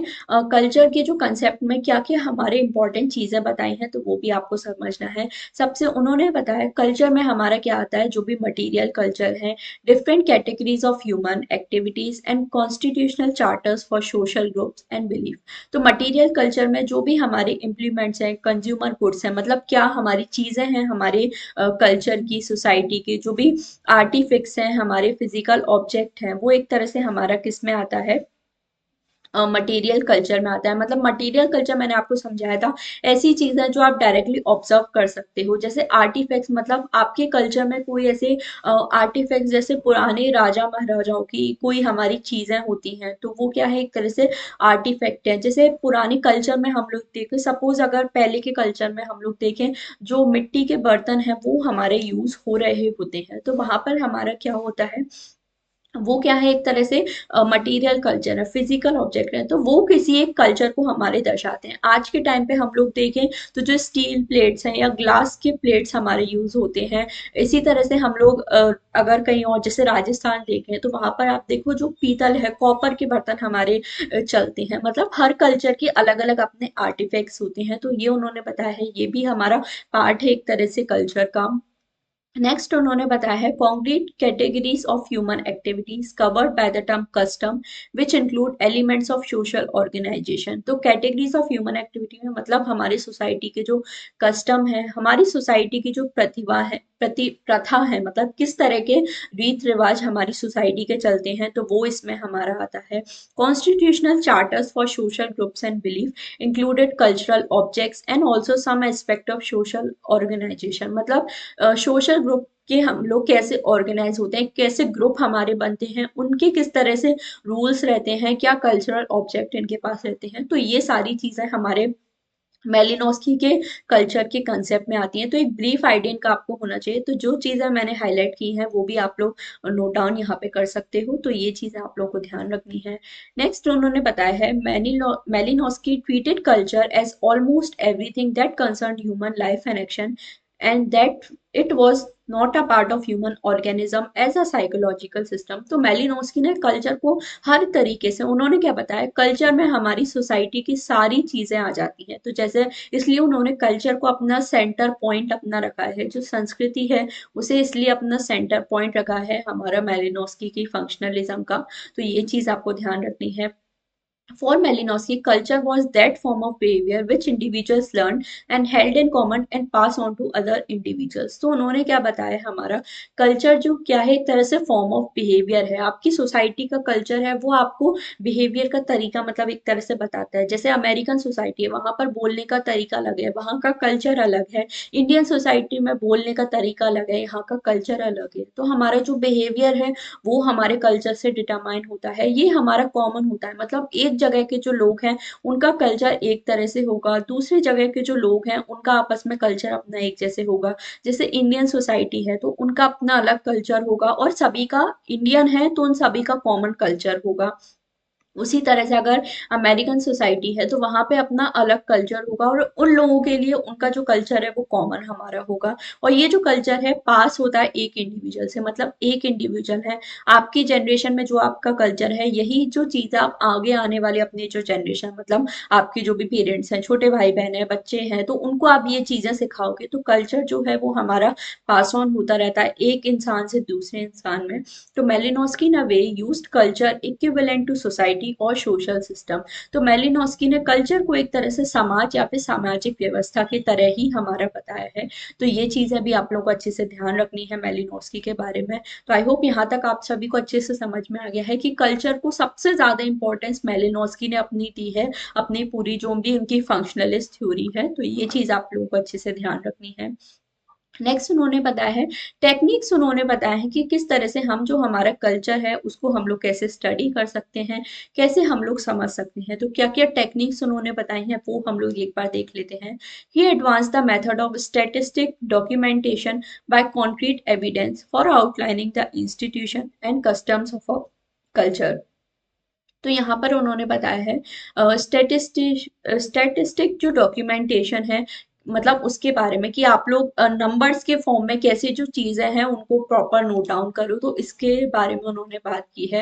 कल्चर के जो कंसेप्ट में क्या क्या हमारे इंपॉर्टेंट चीजें बताई हैं, तो वो भी आपको समझना है। सबसे उन्होंने बताया कल्चर में हमारा क्या आता है, जो भी मटेरियल कल्चर है, different categories of human activities and constitutional charters for social groups and belief. तो मटेरियल कल्चर में जो भी हमारे इम्प्लीमेंट्स हैं, कंज्यूमर गुड्स हैं, मतलब क्या हमारी चीजें हैं, हमारे कल्चर की, सोसाइटी की जो भी आर्टिफिक्स हैं, हमारे फिजिकल ऑब्जेक्ट हैं, वो एक तरह से हमारा किस में आता है, मटेरियल कल्चर में आता है। मतलब मटेरियल कल्चर मैंने आपको समझाया था, ऐसी चीजें जो आप डायरेक्टली ऑब्जर्व कर सकते हो, जैसे आर्टिफैक्ट्स, मतलब आपके कल्चर में कोई ऐसे आर्टिफैक्ट्स, जैसे पुराने राजा महाराजाओं की कोई हमारी चीजें होती हैं, तो वो क्या है, एक तरह से आर्टिफैक्ट है। जैसे पुराने कल्चर में हम लोग देखें, सपोज अगर पहले के कल्चर में हम लोग देखें, जो मिट्टी के बर्तन हैं वो हमारे यूज हो रहे होते हैं, तो वहां पर हमारा क्या होता है, वो क्या है, एक तरह से मटेरियल कल्चर है, फिजिकल ऑब्जेक्ट है, तो वो किसी एक कल्चर को हमारे दर्शाते हैं। आज के टाइम पे हम लोग देखें तो जो स्टील प्लेट्स हैं या ग्लास के प्लेट्स हमारे यूज होते हैं। इसी तरह से हम लोग अगर कहीं और जैसे राजस्थान देखें तो वहां पर आप देखो जो पीतल है, कॉपर के बर्तन हमारे चलते हैं। मतलब हर कल्चर के अलग अलग अपने आर्टिफैक्ट्स होते हैं, तो ये उन्होंने बताया है, ये भी हमारा पार्ट है एक तरह से कल्चर का। नेक्स्ट उन्होंने बताया है concrete categories of human activities covered by the term custom which include elements of social organisation. तो कैटेगरीज ऑफ ह्यूमन एक्टिविटी में मतलब हमारी सोसाइटी के जो कस्टम है, हमारी सोसाइटी की जो प्रतिभा है, प्रथा है, मतलब किस तरह के रीत रिवाज हमारी सोसाइटी के चलते हैं, तो वो इसमें हमारा आता है। Constitutional charters for social groups and belief included cultural objects and also some aspect of social organisation. मतलब सोशल ग्रुप के हम लोग कैसे ऑर्गेनाइज होते हैं, कैसे ग्रुप हमारे बनते हैं, उनके किस तरह से रूल्स रहते हैं, क्या कल्चरल ऑब्जेक्ट इनके पास रहते हैं, तो ये सारी चीजें हमारे मेलिनोस्की के कल्चर के कंसेप्ट में आती हैं। तो एक ब्रीफ आइडिया इनका आपको होना चाहिए। तो जो चीजें मैंने हाईलाइट की हैं वो भी आप लोग नोट डाउन यहाँ पे कर सकते हो, तो ये चीजें आप लोग को ध्यान रखनी है। नेक्स्ट उन्होंने बताया है Malinowski treated culture as almost everything that concern human life and action and that it was not a part of human organism as a psychological system. तो मेलिनोस्की ने कल्चर को हर तरीके से, उन्होंने क्या बताया, कल्चर में हमारी सोसाइटी की सारी चीजें आ जाती हैं। तो जैसे इसलिए उन्होंने कल्चर को अपना सेंटर पॉइंट अपना रखा है, जो संस्कृति है उसे इसलिए अपना सेंटर पॉइंट रखा है हमारा मेलिनोस्की की फंक्शनलिज्म का। तो ये चीज आपको ध्यान रखनी है। For Malinowski, culture was that form of behavior which individuals learned and held in common and pass on to other individuals. तो उन्होंने क्या बताया, हमारा कल्चर जो क्या है, एक तरह से फॉर्म ऑफ बिहेवियर है। आपकी सोसाइटी का कल्चर है वो आपको बिहेवियर का तरीका मतलब एक तरह से बताता है। जैसे अमेरिकन सोसाइटी है, वहां पर बोलने का तरीका अलग है, वहां का कल्चर अलग है। इंडियन सोसाइटी में बोलने का तरीका अलग है, यहाँ का कल्चर अलग है। तो हमारा जो बिहेवियर है वो हमारे कल्चर से डिटरमाइन होता है, ये हमारा कॉमन होता है। मतलब एक जगह के जो लोग हैं उनका कल्चर एक तरह से होगा, दूसरी जगह के जो लोग हैं उनका आपस में कल्चर अपना एक जैसे होगा। जैसे इंडियन सोसाइटी है तो उनका अपना अलग कल्चर होगा, और सभी का, इंडियन है तो उन सभी का कॉमन कल्चर होगा। उसी तरह से अगर अमेरिकन सोसाइटी है तो वहां पे अपना अलग कल्चर होगा, और उन लोगों के लिए उनका जो कल्चर है वो कॉमन हमारा होगा। और ये जो कल्चर है पास होता है एक इंडिविजुअल से, मतलब एक इंडिविजुअल है, आपकी जनरेशन में जो आपका कल्चर है यही जो चीज़ आप आगे आने वाले अपने जो जनरेशन, मतलब आपके जो भी पेरेंट्स हैं, छोटे भाई बहन हैं, बच्चे हैं, तो उनको आप ये चीज़ें सिखाओगे। तो कल्चर जो है वो हमारा पास ऑन होता रहता है एक इंसान से दूसरे इंसान में। तो Malinowski in a way used culture equivalent to society और सोशल सिस्टम। तो मेलिनोस्की ने कल्चर को एक तरह से समाज या फिर सामाजिक व्यवस्था की तरह ही हमारा बताया है। तो ये चीजें भी आप लोगों को अच्छे से ध्यान रखनी है मेलिनोस्की के बारे में। तो आई होप यहाँ तक आप सभी को अच्छे से समझ में आ गया है कि कल्चर को सबसे ज्यादा इंपॉर्टेंस मेलिनोस्की ने अपनी दी है, अपनी पूरी जो भी उनकी फंक्शनलिस्ट थ्योरी है। तो ये चीज आप लोगों को अच्छे से ध्यान रखनी है। नेक्स्ट उन्होंने बताया है टेक्निक्स, उन्होंने बताया है कि किस तरह से हम जो हमारा कल्चर है उसको हम लोग कैसे स्टडी कर सकते हैं, कैसे हम लोग समझ सकते हैं। तो क्या क्या टेक्निक्स उन्होंने बताई हैं वो हम लोग एक बार देख लेते हैं। He advance the method of statistic documentation by concrete evidence for outlining the institution and customs of a culture. तो यहाँ पर उन्होंने बताया है स्टैटिस्टिक जो डॉक्यूमेंटेशन है, मतलब उसके बारे में कि आप लोग नंबर्स के फॉर्म में कैसे जो चीजें हैं उनको प्रॉपर नोट डाउन करो। तो इसके बारे में उन्होंने बात की है।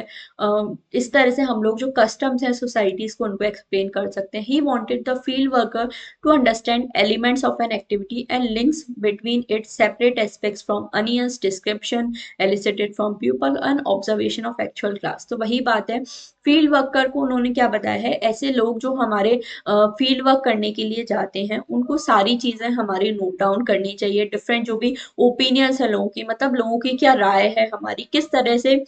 इस तरह से हम लोग जो कस्टम्स हैं सोसाइटीज को उनको एक्सप्लेन कर सकते हैं। He wanted the field worker to understand elements of an activity and links between its separate aspects from anyone's description elicited from pupil and observation of actual class। तो वही बात है, फील्ड वर्कर को उन्होंने क्या बताया है, ऐसे लोग जो हमारे फील्ड वर्क करने के लिए जाते हैं उनको सारी चीजें हमारी नोट डाउन करनी चाहिए। डिफरेंट जो भी ओपिनियंस है लोगों की, मतलब लोगों की क्या राय है हमारी, किस तरह से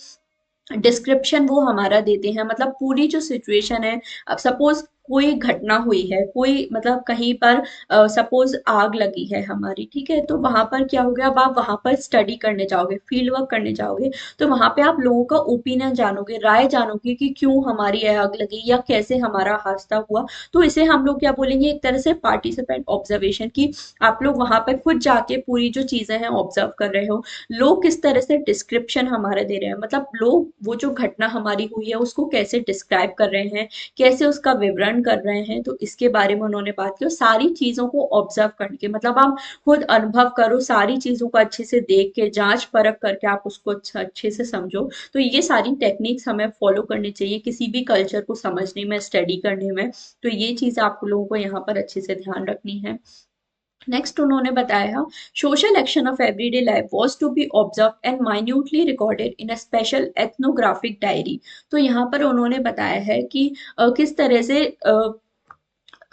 डिस्क्रिप्शन वो हमारा देते हैं, मतलब पूरी जो सिचुएशन है। अब सपोज कोई घटना हुई है, कोई मतलब कहीं पर सपोज आग लगी है हमारी, ठीक है, तो वहां पर क्या हो गया, अब आप वहां पर स्टडी करने जाओगे, फील्ड वर्क करने जाओगे, तो वहां पे आप लोगों का ओपिनियन जानोगे, राय जानोगे कि क्यों हमारी आग लगी या कैसे हमारा हादसा हुआ। तो इसे हम लोग क्या बोलेंगे, एक तरह से पार्टिसिपेंट ऑब्जर्वेशन की। आप लोग वहां पर खुद जाके पूरी जो चीजें हैं ऑब्जर्व कर रहे हो। लोग किस तरह से डिस्क्रिप्शन हमारे दे रहे हैं, मतलब लोग वो जो घटना हमारी हुई है उसको कैसे डिस्क्राइब कर रहे हैं, कैसे उसका विवरण कर रहे हैं। तो इसके बारे में उन्होंने बात की। और सारी चीजों को ऑब्जर्व करके, मतलब आप खुद अनुभव करो, सारी चीजों को अच्छे से देख के जांच परख करके आप उसको अच्छे से समझो। तो ये सारी टेक्निक्स हमें फॉलो करनी चाहिए किसी भी कल्चर को समझने में, स्टडी करने में। तो ये चीज आप लोगों को यहाँ पर अच्छे से ध्यान रखनी है। नेक्स्ट उन्होंने बताया social action of everyday life was to be observe and minutely recorded in a special ethnographic diary. तो यहाँ पर उन्होंने बताया है कि किस तरह से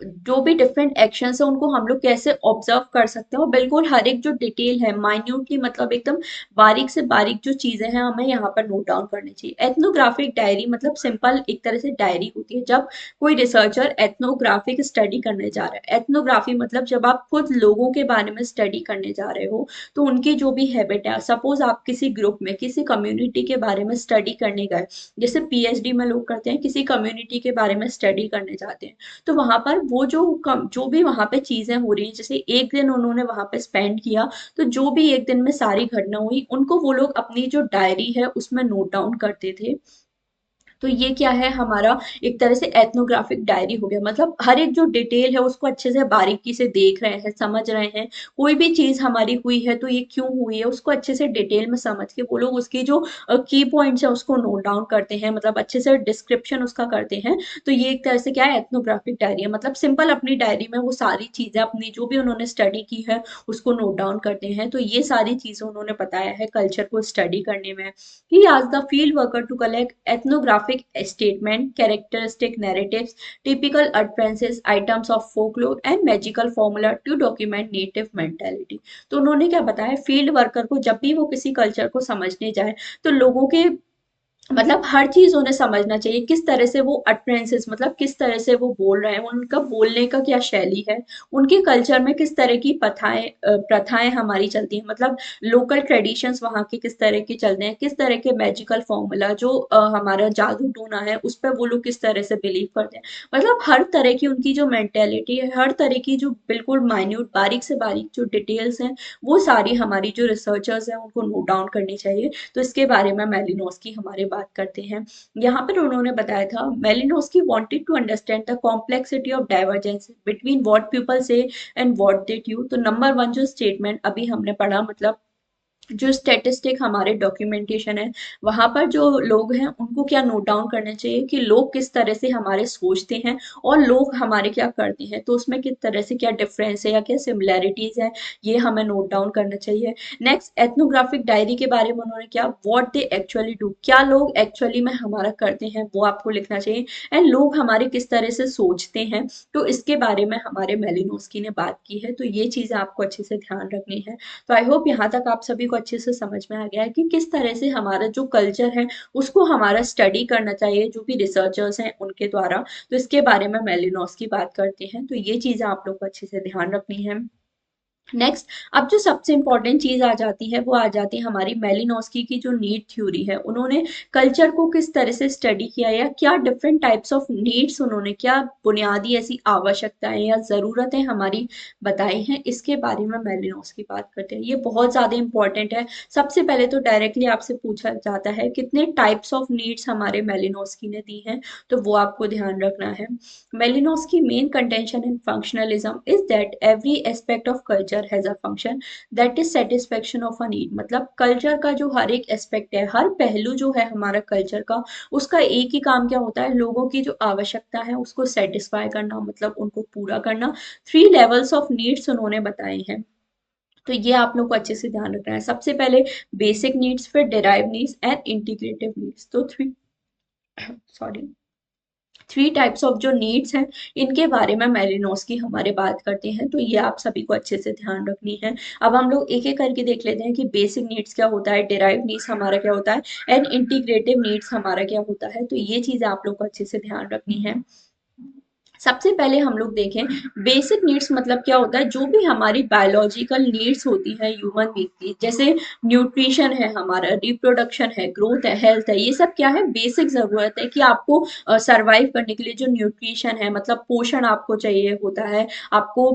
जो भी डिफरेंट एक्शंस है उनको हम लोग कैसे ऑब्जर्व कर सकते हैं, और बिल्कुल हर एक जो डिटेल है माइन्यूटली, मतलब एकदम बारीक से बारीक जो चीजें हैं हमें यहाँ पर नोट डाउन करनी चाहिए। एथनोग्राफिक डायरी मतलब सिंपल एक तरह से डायरी होती है। जब कोई रिसर्चर एथनोग्राफिक स्टडी करने जा रहा है, एथनोग्राफी मतलब जब आप खुद लोगों के बारे में स्टडी करने जा रहे हो, तो उनकी जो भी हैबिट है, सपोज आप किसी ग्रुप में किसी कम्युनिटी के बारे में स्टडी करने गए, जैसे पीएचडी में लोग करते हैं, किसी कम्युनिटी के बारे में स्टडी करने जाते हैं, तो वहां पर वो जो भी वहां पे चीजें हो रही हैं, जैसे एक दिन उन्होंने वहां पे स्पेंड किया, तो जो भी एक दिन में सारी घटना हुई उनको वो लोग अपनी जो डायरी है उसमें नोट डाउन करते थे। तो ये क्या है, हमारा एक तरह से एथनोग्राफिक डायरी हो गया। मतलब हर एक जो डिटेल है उसको अच्छे से बारीकी से देख रहे हैं, समझ रहे हैं। कोई भी चीज हमारी हुई है तो ये क्यों हुई है उसको अच्छे से डिटेल में समझ के वो लोग उसकी जो की पॉइंट्स है उसको नोट डाउन करते हैं, मतलब अच्छे से डिस्क्रिप्शन उसका करते हैं। तो ये एक तरह से क्या है, एथनोग्राफिक डायरी है। मतलब सिंपल अपनी डायरी में वो सारी चीजें अपनी जो भी उन्होंने स्टडी की है उसको नोट डाउन करते हैं। तो ये सारी चीजें उन्होंने बताया है कल्चर को स्टडी करने में। He asked the field worker to collect ethnographic ethnographic statement, characteristic narratives, typical utterances, items of folklore and magical formula to document native mentality. तो उन्होंने क्या बताया, फील्ड वर्कर को जब भी वो किसी कल्चर को समझने जाए तो लोगों के मतलब हर चीज उन्हें समझना चाहिए, किस तरह से वो अटरेंसेस मतलब किस तरह से वो बोल रहे हैं, उनका बोलने का क्या शैली है, उनके कल्चर में किस तरह की प्रथाएं हमारी चलती हैं, मतलब लोकल ट्रेडिशंस वहाँ के किस तरह के चलते हैं, किस तरह के मैजिकल फॉर्मूला जो हमारा जादू टूना है उस पर वो लोग किस तरह से बिलीव करते हैं। मतलब हर तरह की उनकी जो मेंटेलिटी है, हर तरह की जो बिल्कुल माइन्यूट बारीक से बारीक जो डिटेल्स हैं, वो सारी हमारी जो रिसर्चर्स हैं उनको नोट डाउन करनी चाहिए। तो इसके बारे में मेलिनोस्की हमारे बात करते हैं। यहाँ पर उन्होंने बताया था, Malinowski wanted to understand the complexity of divergence between what people say and what they do. तो नंबर वन जो स्टेटमेंट अभी हमने पढ़ा, मतलब जो स्टेटिस्टिक हमारे डॉक्यूमेंटेशन है, वहां पर जो लोग हैं उनको क्या नोट डाउन करना चाहिए कि लोग किस तरह से हमारे सोचते हैं और लोग हमारे क्या करते हैं, तो उसमें किस तरह से क्या डिफरेंस है या क्या सिमिलैरिटीज है, ये हमें नोट डाउन करना चाहिए। नेक्स्ट, एथनोग्राफिक डायरी के बारे में उन्होंने क्या, व्हाट दे एक्चुअली डू, क्या लोग एक्चुअली में हमारा करते हैं वो आपको लिखना चाहिए, एंड लोग हमारे किस तरह से सोचते हैं, तो इसके बारे में हमारे मेलिनोस्की ने बात की है। तो ये चीजें आपको अच्छे से ध्यान रखनी है। तो आई होप यहाँ तक आप सभी को अच्छे से समझ में आ गया है कि किस तरह से हमारा जो कल्चर है उसको हमारा स्टडी करना चाहिए, जो भी रिसर्चर्स हैं उनके द्वारा। तो इसके बारे में मेलिनोस्की बात करते हैं, तो ये चीजें आप लोग को अच्छे से ध्यान रखनी है। नेक्स्ट, अब जो सबसे इंपॉर्टेंट चीज आ जाती है वो आ जाती है हमारी मेलिनोस्की की जो नीड थ्योरी है। उन्होंने कल्चर को किस तरह से स्टडी किया या क्या डिफरेंट टाइप्स ऑफ नीड्स, उन्होंने क्या बुनियादी ऐसी आवश्यकताएं या जरूरतें हमारी बताई हैं, इसके बारे में मेलिनोस्की बात करते हैं। ये बहुत ज्यादा इंपॉर्टेंट है। सबसे पहले तो डायरेक्टली आपसे पूछा जाता है कितने टाइप्स ऑफ नीड्स हमारे मेलिनोस्की ने दी हैं, तो वो आपको ध्यान रखना है। Malinowski main contention in functionalism is that every aspect of culture has a function that is satisfaction of a need। मतलब कल्चर का जो हर एक एस्पेक्ट है, हर पहलू जो है हमारा कल्चर का, उसका एक ही काम क्या होता है, लोगों की जो आवश्यकता है उसको सेटिस्फाई करना, मतलब उनको पूरा करना। 3 लेवल्स ऑफ नीड्स उन्होंने बताए हैं, तो ये आप लोग को अच्छे से ध्यान रखना है। सबसे पहले बेसिक नीड्स, फिर derive needs and integrative needs. तो थ्री सॉरी 3 टाइप्स ऑफ जो नीड्स हैं इनके बारे में मेलिनोस्की हमारे बात करते हैं, तो ये आप सभी को अच्छे से ध्यान रखनी है। अब हम लोग एक एक करके देख लेते हैं कि बेसिक नीड्स क्या होता है, डिराइव नीड्स हमारा क्या होता है, एंड इंटीग्रेटिव नीड्स हमारा क्या होता है। तो ये चीजें आप लोग को अच्छे से ध्यान रखनी है। सबसे पहले हम लोग देखें बेसिक नीड्स मतलब क्या होता है, जो भी हमारी बायोलॉजिकल नीड्स होती है ह्यूमन बीइंग की, जैसे न्यूट्रिशन है हमारा, रिप्रोडक्शन है, ग्रोथ है, हेल्थ है, ये सब क्या है, बेसिक जरूरत है कि आपको सरवाइव करने के लिए जो न्यूट्रिशन है मतलब पोषण आपको चाहिए होता है, आपको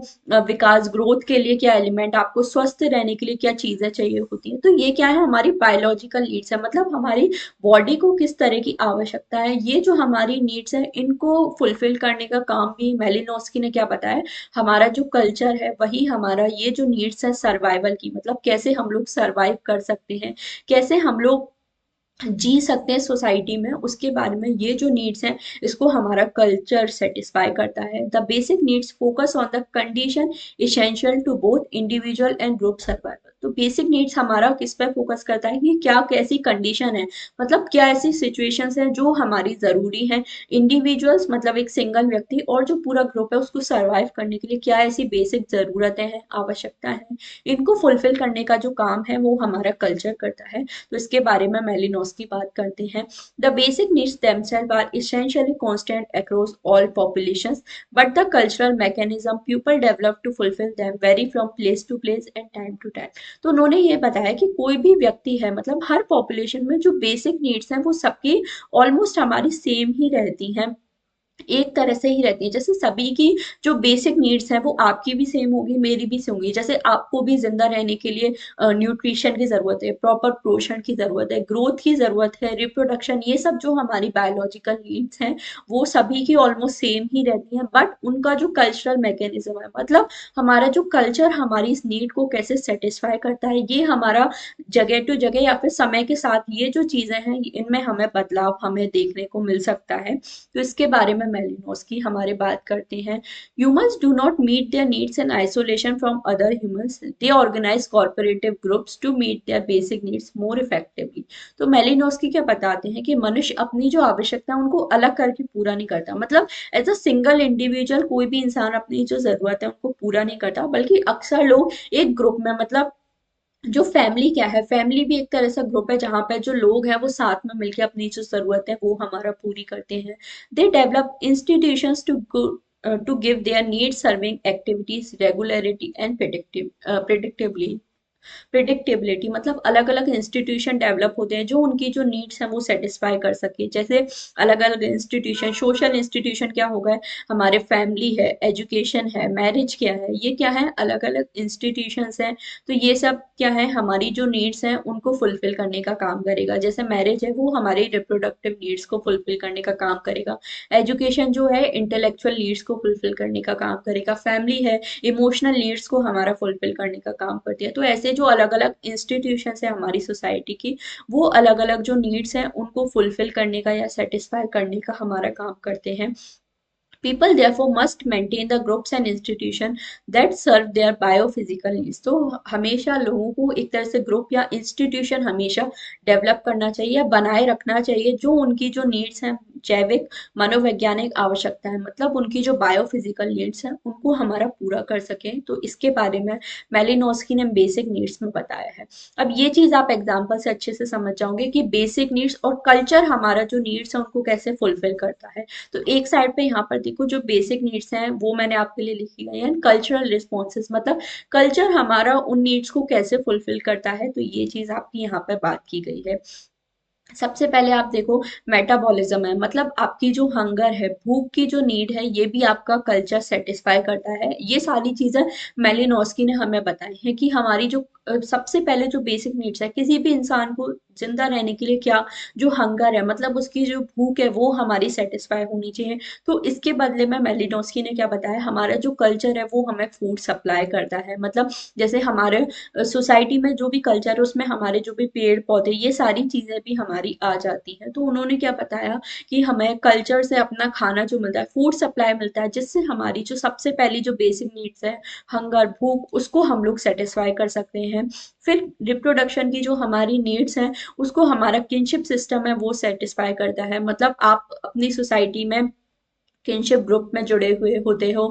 विकास ग्रोथ के लिए क्या एलिमेंट, आपको स्वस्थ रहने के लिए क्या चीजें चाहिए होती है, तो ये क्या है हमारी बायोलॉजिकल नीड्स है, मतलब हमारी बॉडी को किस तरह की आवश्यकता है, ये जो हमारी नीड्स है इनको फुलफिल करने का काम भी मेलिनोस्की ने क्या बताया, हमारा जो कल्चर है वही हमारा ये जो नीड्स है सर्वाइवल की, मतलब कैसे हम लोग सर्वाइव कर सकते हैं, कैसे हम लोग जी सकते हैं सोसाइटी में, उसके बारे में ये जो नीड्स हैं इसको हमारा कल्चर सेटिस्फाई करता है। The basic needs focus on the condition essential to both individual and group survival. तो बेसिक नीड्स हमारा किस पे फोकस करता है कि क्या कैसी कंडीशन है, मतलब क्या ऐसी सिचुएशंस हैं जो हमारी जरूरी हैं, इंडिविजुअल्स मतलब एक सिंगल व्यक्ति और जो पूरा ग्रुप है उसको सर्वाइव करने के लिए क्या ऐसी बेसिक जरूरतें हैं, आवश्यकताएं हैं, इनको फुलफिल करने का जो काम है वो हमारा कल्चर करता है। तो इसके बारे में मेलिनोस्की बात करते हैं। The basic needs themselves are essentially constant across all populations, but the cultural mechanism people develop to fulfill them vary from place to place and time to time। तो उन्होंने ये बताया कि कोई भी व्यक्ति है मतलब हर पॉपुलेशन में जो बेसिक नीड्स हैं वो सबकी ऑलमोस्ट हमारी सेम ही रहती हैं, एक तरह से ही रहती है। जैसे सभी की जो बेसिक नीड्स हैं वो आपकी भी सेम होगी, मेरी भी सेम होगी। जैसे आपको भी जिंदा रहने के लिए न्यूट्रिशन की जरूरत है, प्रॉपर पोषण की जरूरत है, ग्रोथ की जरूरत है, रिप्रोडक्शन, ये सब जो हमारी बायोलॉजिकल नीड्स हैं वो सभी की ऑलमोस्ट सेम ही रहती हैं, बट उनका जो कल्चरल मैकेनिज्म है मतलब हमारा जो कल्चर हमारी इस नीड को कैसे सेटिस्फाई करता है, ये हमारा जगह टू जगह या फिर समय के साथ ये जो चीजें हैं इनमें हमें बदलाव हमें देखने को मिल सकता है। तो इसके बारे में में मेलिनोस्की हमारे बात करते हैं। Humans do not meet their needs in isolation from other humans, they organise corporative groups to meet their basic needs more effectively. तो मेलिनोस्की क्या बताते हैं कि मनुष्य अपनी जो आवश्यकता है उनको अलग करके पूरा नहीं करता, मतलब एज अ सिंगल इंडिविजुअल कोई भी इंसान अपनी जो जरूरत है उनको पूरा नहीं करता, बल्कि अक्सर लोग एक ग्रुप में, मतलब जो फैमिली क्या है, फैमिली भी एक तरह से ग्रुप है जहाँ पे जो लोग हैं वो साथ में मिलकर अपनी जो जरूरत है वो हमारा पूरी करते हैं। They develop institutions to give their need serving activities regularity and predictability, मतलब अलग अलग इंस्टीट्यूशन डेवलप होते हैं जो उनकी जो नीड्स हैं वो सेटिस्फाई कर सके। जैसे अलग अलग इंस्टीट्यूशन, सोशल इंस्टीट्यूशन क्या हो गए, हमारे फैमिली है, एजुकेशन है, मैरिज क्या है, ये क्या है, अलग अलग इंस्टीट्यूशंस हैं। तो ये सब क्या है, हमारी जो नीड्स हैं उनको फुलफिल करने का काम करेगा। जैसे मैरिज है वो हमारी रिप्रोडक्टिव नीड्स को फुलफिल करने का काम करेगा, एजुकेशन जो है इंटेलेक्चुअल नीड्स को फुलफिल करने का काम करेगा, फैमिली है इमोशनल नीड्स को हमारा फुलफिल करने का काम करती है। तो ऐसे जो अलग अलग इंस्टीट्यूशन है हमारी सोसाइटी की, वो अलग अलग जो नीड्स हैं उनको फुलफिल करने का या सेटिस्फाई करने का हमारा काम करते हैं। People therefore must maintain the groups and institution that serve their biophysical needs। तो हमेशा लोगों को एक तरह से ग्रुप या इंस्टीट्यूशन हमेशा डेवलप करना चाहिए या बनाए रखना चाहिए जो उनकी जो नीड्स हैं, जैविक मनोवैज्ञानिक आवश्यकता है, मतलब उनकी जो बायोफिजिकल नीड्स हैं उनको हमारा पूरा कर सके। तो इसके बारे में मेलिनोस्की ने बेसिक नीड्स में बताया है। अब ये चीज आप एग्जाम्पल से अच्छे से समझ जाओगे कि बेसिक नीड्स और कल्चर हमारा जो नीड्स है उनको कैसे फुलफिल करता है। तो एक साइड पे यहाँ पर देखो जो बेसिक नीड्स हैं वो मैंने आपके लिए लिखी गई है, कल्चरल रिस्पॉन्सेज, मतलब कल्चर हमारा उन नीड्स को कैसे फुलफिल करता है, तो ये चीज आपकी यहाँ पर बात की गई है। सबसे पहले आप देखो मेटाबॉलिज्म है, मतलब आपकी जो हंगर है, भूख की जो नीड है, ये भी आपका कल्चर सेटिस्फाई करता है। ये सारी चीजें मेलिनोस्की ने हमें बताई है कि हमारी जो सबसे पहले जो बेसिक नीड्स है किसी भी इंसान को जिंदा रहने के लिए, क्या जो हंगर है, मतलब उसकी जो भूख है वो हमारी सेटिस्फाई होनी चाहिए। तो इसके बदले में मेलिनोस्की ने क्या बताया, हमारा जो कल्चर है वो हमें फूड सप्लाई करता है। मतलब जैसे हमारे सोसाइटी में जो भी कल्चर है उसमें हमारे जो भी पेड़ पौधे, ये सारी चीजें भी हमारी आ जाती हैं। तो उन्होंने क्या बताया कि हमें कल्चर से अपना खाना जो मिलता है, फूड सप्लाई मिलता है, जिससे हमारी जो सबसे पहली जो बेसिक नीड्स है, हंगर भूख, उसको हम लोग सेटिस्फाई कर सकते हैं। फिर रिप्रोडक्शन की जो हमारी नीड्स हैं उसको हमारा किनशिप सिस्टम है वो सेटिस्फाई करता है। मतलब आप अपनी सोसाइटी में किनशिप ग्रुप में जुड़े हुए होते हो,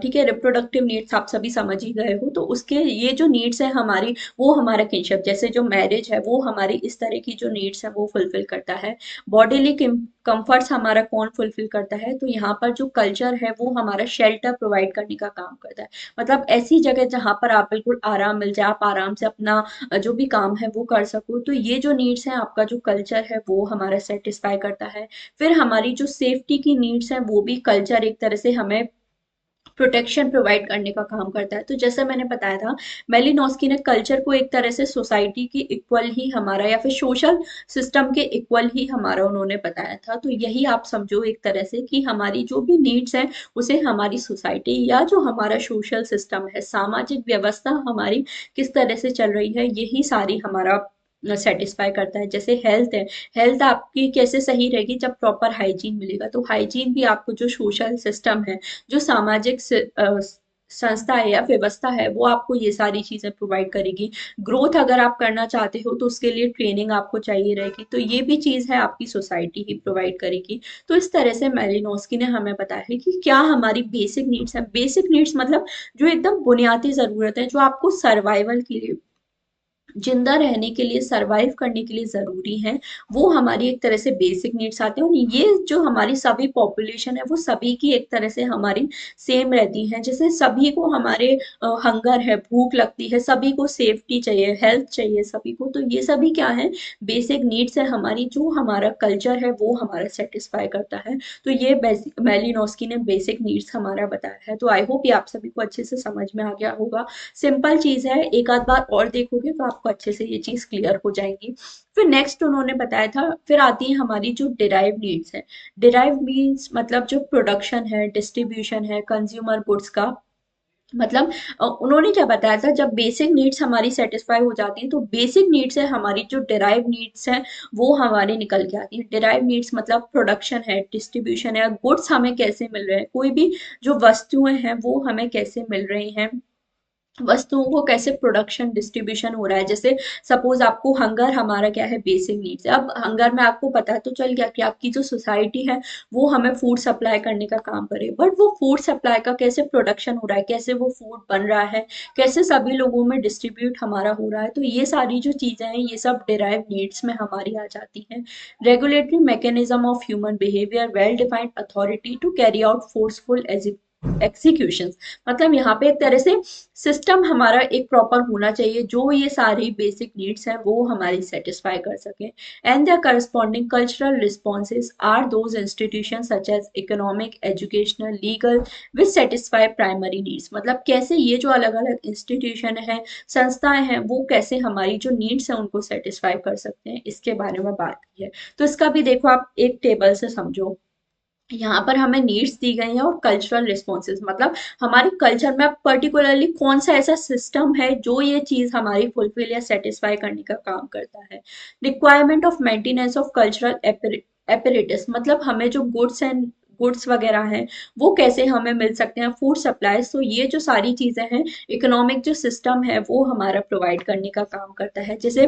ठीक है, रिप्रोडक्टिव नीड्स आप सभी समझ ही गए हो। तो उसके ये जो नीड्स है हमारी, वो हमारा किनशिप, जैसे जो मैरिज है वो हमारी इस तरह की जो नीड्स है वो फुलफिल करता है। बॉडीली कंफर्ट्स हमारा कौन फुलफिल करता है, तो यहाँ पर जो कल्चर है वो हमारा शेल्टर प्रोवाइड करने का काम करता है। मतलब ऐसी जगह जहाँ पर आप बिल्कुल आराम मिल जाए, आप आराम से अपना जो भी काम है वो कर सको। तो ये जो नीड्स है आपका जो कल्चर है वो हमारा सेटिस्फाई करता है। फिर हमारी जो सेफ्टी की नीड्स हैं वो भी कल्चर एक तरह से हमें प्रोटेक्शन प्रोवाइड करने का काम करता है। तो जैसा मैंने बताया था, मेलिनोस्की ने कल्चर को एक तरह से सोसाइटी की इक्वल ही हमारा, या फिर सोशल सिस्टम के इक्वल ही हमारा उन्होंने बताया था। तो यही आप समझो एक तरह से कि हमारी जो भी नीड्स हैं उसे हमारी सोसाइटी या जो हमारा सोशल सिस्टम है, सामाजिक व्यवस्था हमारी किस तरह से चल रही है, यही सारी हमारा सेटिस्फाई करता है। जैसे हेल्थ है, हेल्थ आपकी कैसे सही रहेगी, जब प्रॉपर हाइजीन मिलेगा। तो हाइजीन भी आपको जो सोशल सिस्टम है, जो सामाजिक संस्था है या व्यवस्था है, वो आपको ये सारी चीजें प्रोवाइड करेगी। ग्रोथ अगर आप करना चाहते हो तो उसके लिए ट्रेनिंग आपको चाहिए रहेगी, तो ये भी चीज है आपकी सोसाइटी ही प्रोवाइड करेगी। तो इस तरह से मेलिनोस्की ने हमें बताया है कि क्या हमारी बेसिक नीड्स है। बेसिक नीड्स मतलब जो एकदम बुनियादी जरूरत है, जो आपको सर्वाइवल के लिए, जिंदा रहने के लिए, सरवाइव करने के लिए जरूरी है, वो हमारी एक तरह से बेसिक नीड्स आते हैं। और ये जो हमारी सभी पॉपुलेशन है वो सभी की एक तरह से हमारी सेम रहती है। जैसे सभी को हमारे हंगर है, भूख लगती है, सभी को सेफ्टी चाहिए, हेल्थ चाहिए सभी को। तो ये सभी क्या है, बेसिक नीड्स है हमारी, जो हमारा कल्चर है वो हमारा सेटिस्फाई करता है। तो ये मेलिनोस्की ने बेसिक नीड्स हमारा बताया है। तो आई होप ये आप सभी को अच्छे से समझ में आ गया होगा। सिंपल चीज है, एक आध बार और देखोगे तो आपको अच्छे से ये चीज क्लियर हो जाएंगी। फिर नेक्स्ट उन्होंने बताया था, फिर आती है हमारी जो डिराइव नीड्स है। डिराइव मीन्स मतलब जो प्रोडक्शन है, डिस्ट्रीब्यूशन है कंज्यूमर गुड्स का, मतलब उन्होंने क्या बताया था, जब बेसिक नीड्स हमारी सेटिस्फाई हो जाती हैं तो बेसिक नीड्स है हमारी, जो डिराइव नीड्स हैं वो हमारी निकल के आती हैं। डिराइव नीड्स मतलब प्रोडक्शन है, डिस्ट्रीब्यूशन है, गुड्स हमें कैसे मिल रहे हैं, कोई भी जो वस्तुएं हैं वो हमें कैसे मिल रही हैं, वस्तुओं को कैसे प्रोडक्शन डिस्ट्रीब्यूशन हो रहा है। जैसे सपोज आपको हंगर, हमारा क्या है बेसिक नीड्स है, अब हंगर में आपको पता है तो चल गया कि आपकी जो सोसाइटी है वो हमें फूड सप्लाई करने का काम करे, बट वो फूड सप्लाई का कैसे प्रोडक्शन हो रहा है, कैसे वो फूड बन रहा है, कैसे सभी लोगों में डिस्ट्रीब्यूट हमारा हो रहा है, तो ये सारी जो चीजें हैं ये सब डिराइव नीड्स में हमारी आ जाती हैं। Regulatory mechanism of human behaviour, well defined authority to carry out forceful execution, मतलब यहाँ पे एक तरह से सिस्टम हमारा एक प्रॉपर होना चाहिए जो ये सारी बेसिक नीड्स हैं वो हमारी सेटिस्फाई कर सके। And the corresponding cultural responses are those institution such as economic, educational, legal which satisfy primary needs, मतलब कैसे ये जो अलग अलग इंस्टीट्यूशन है, संस्थाएं हैं, वो कैसे हमारी जो नीड्स हैं उनको सेटिस्फाई कर सकते हैं, इसके बारे में बात की है। तो इसका भी देखो आप एक टेबल से समझो, यहाँ पर हमें नीड्स दी गई हैं और कल्चरल रिस्पॉन्सेज, मतलब हमारे कल्चर में पर्टिकुलरली कौन सा ऐसा सिस्टम है जो ये चीज हमारी फुलफिल या सेटिस्फाई करने का काम करता है। Requirement of maintenance of cultural apparatus, मतलब हमें जो गुड्स वगैरह हैं वो कैसे हमें मिल सकते हैं, फूड सप्लाईज, तो ये जो सारी चीजें हैं, इकोनॉमिक जो सिस्टम है वो हमारा प्रोवाइड करने का काम करता है। जैसे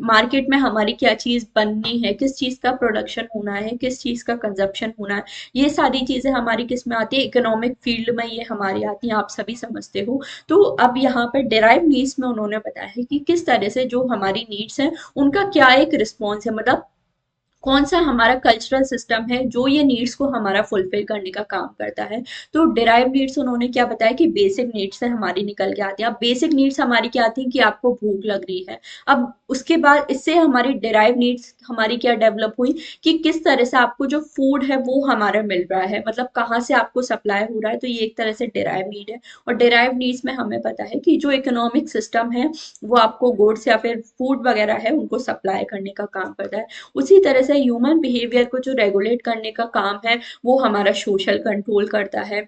मार्केट में हमारी क्या चीज बननी है, किस चीज का प्रोडक्शन होना है, किस चीज का कंजप्शन होना है, ये सारी चीजें हमारी किस में आती है, इकोनॉमिक फील्ड में ये हमारी आती हैं, आप सभी समझते हो। तो अब यहाँ पर डिराइव नीड्स में उन्होंने बताया है कि किस तरह से जो हमारी नीड्स हैं उनका क्या एक रिस्पॉन्स है, मतलब कौन सा हमारा कल्चरल सिस्टम है जो ये नीड्स को हमारा फुलफिल करने का काम करता है। तो डिराइव नीड्स उन्होंने क्या बताया कि बेसिक नीड्स से हमारी निकल के आती है। अब बेसिक नीड्स हमारी क्या आती है कि आपको भूख लग रही है, अब उसके बाद इससे हमारी डिराइव नीड्स हमारी क्या डेवलप हुई कि किस तरह से आपको जो फूड है वो हमारा मिल रहा है, मतलब कहाँ से आपको सप्लाई हो रहा है, तो ये एक तरह से डिराइव नीड है। और डिराइव नीड्स में हमें पता है कि जो इकोनॉमिक सिस्टम है वो आपको गुड्स या फिर फूड वगैरह है उनको सप्लाई करने का काम करता है। उसी तरह से ह्यूमन बिहेवियर को जो रेगुलेट करने का काम है वो हमारा सोशल कंट्रोल करता है।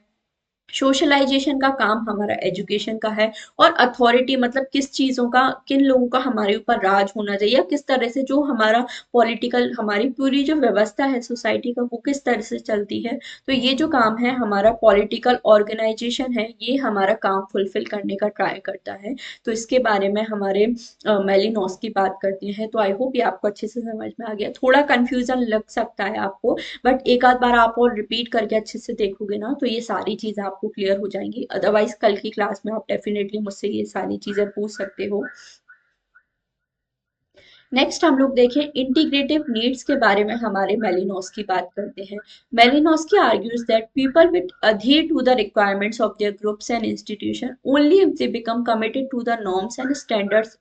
सोशलाइजेशन का काम हमारा एजुकेशन का है। और अथॉरिटी मतलब किस चीजों का, किन लोगों का हमारे ऊपर राज होना चाहिए, या किस तरह से जो हमारा पॉलिटिकल, हमारी पूरी जो व्यवस्था है सोसाइटी का वो किस तरह से चलती है, तो ये जो काम है हमारा पॉलिटिकल ऑर्गेनाइजेशन है ये हमारा काम फुलफिल करने का ट्राई करता है। तो इसके बारे में हमारे मेलिनोस की बात करते हैं। तो आई होप ये आपको अच्छे से समझ में आ गया, थोड़ा कंफ्यूजन लग सकता है आपको, बट एक आध बार आप और रिपीट करके अच्छे से देखोगे ना तो ये सारी चीजें आपको क्लियर हो जाएंगी। अदरवाइज कल की क्लास में आप डेफिनेटली मुझसे ये सारी चीजें पूछ सकते हो। नेक्स्ट हम लोग देखें इंटीग्रेटिव नीड्स के बारे में, हमारे मेलिनोस की बात करते हैं। Malinowski argues that people will adhere to the requirements of their groups and institution only if they become committed to the norms and standards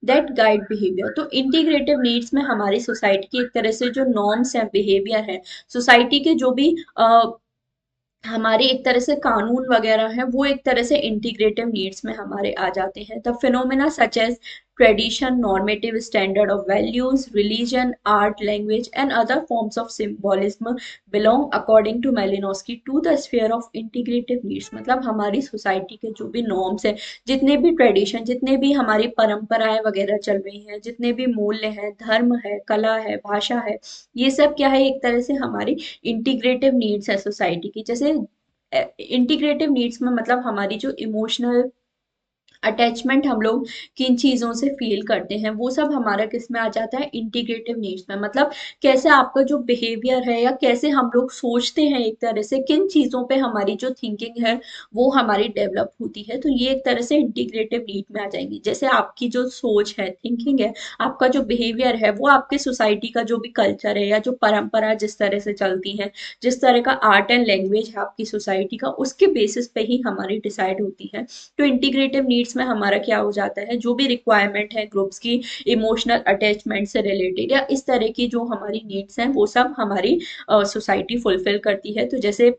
that guide behaviour. तो इंटीग्रेटिव नीड्स में हमारी सोसाइटी की एक तरह से जो नॉर्म्स हैं, behaviour है, सोसाइटी के जो भी हमारी एक तरह से कानून वगैरह है वो एक तरह से इंटीग्रेटिव नीड्स में हमारे आ जाते हैं। The phenomena such as tradition, normative standard of values, religion, art, language and other forms of symbolism belong according to Malinowski to the sphere of integrative needs, मतलब हमारी सोसाइटी के जो भी नॉर्म्स है, जितने भी ट्रेडिशन, जितने भी हमारी परंपराएं वगैरह चल रही हैं, जितने भी मूल्य हैं, धर्म है, कला है, भाषा है, ये सब क्या है एक तरह से हमारी इंटीग्रेटिव नीड्स है सोसाइटी की। जैसे इंटीग्रेटिव नीड्स में मतलब हमारी जो इमोशनल अटैचमेंट हम लोग किन चीजों से फील करते हैं वो सब हमारा किस में आ जाता है, इंटीग्रेटिव नीड्स में। मतलब कैसे आपका जो बिहेवियर है या कैसे हम लोग सोचते हैं, एक तरह से किन चीजों पे हमारी जो थिंकिंग है वो हमारी डेवलप होती है, तो ये एक तरह से इंटीग्रेटिव नीड में आ जाएंगी। जैसे आपकी जो सोच है, थिंकिंग है, आपका जो बिहेवियर है वो आपके सोसाइटी का जो भी कल्चर है या जो परंपरा जिस तरह से चलती है, जिस तरह का आर्ट एंड लैंग्वेज है आपकी सोसाइटी का, उसके बेसिस पे ही हमारी डिसाइड होती है। तो इंटीग्रेटिव नीड्स में हमारा क्या हो जाता है, जो भी रिक्वायरमेंट है ग्रुप्स की, इमोशनल अटैचमेंट से रिलेटेड या इस तरह की जो हमारी नीड्स हैं वो सब हमारी सोसाइटी फुलफिल करती है। तो जैसे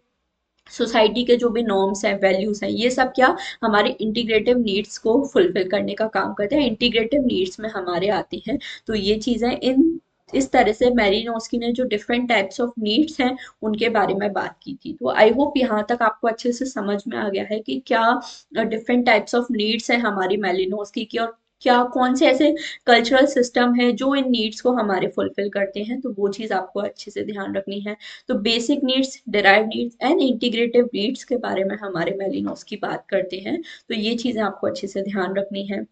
सोसाइटी के जो भी नॉर्म्स हैं, वैल्यूज हैं, ये सब क्या हमारे इंटीग्रेटिव नीड्स को फुलफिल करने का काम करते हैं, इंटीग्रेटिव नीड्स में हमारे आती हैं। तो ये चीजें इन इस तरह से मैलिनोस्की ने जो डिफरेंट टाइप्स ऑफ नीड्स हैं उनके बारे में बात की थी। तो आई होप यहाँ तक आपको अच्छे से समझ में आ गया है कि क्या डिफरेंट टाइप्स ऑफ नीड्स हैं हमारी मैलिनोस्की की, और क्या कौन से ऐसे कल्चरल सिस्टम है जो इन नीड्स को हमारे फुलफिल करते हैं। तो वो चीज़ आपको अच्छे से ध्यान रखनी है। तो basic needs, derive needs and integrative needs के बारे में हमारे मैलिनोस्की बात करते हैं। तो ये चीज़ें आपको अच्छे से ध्यान रखनी है।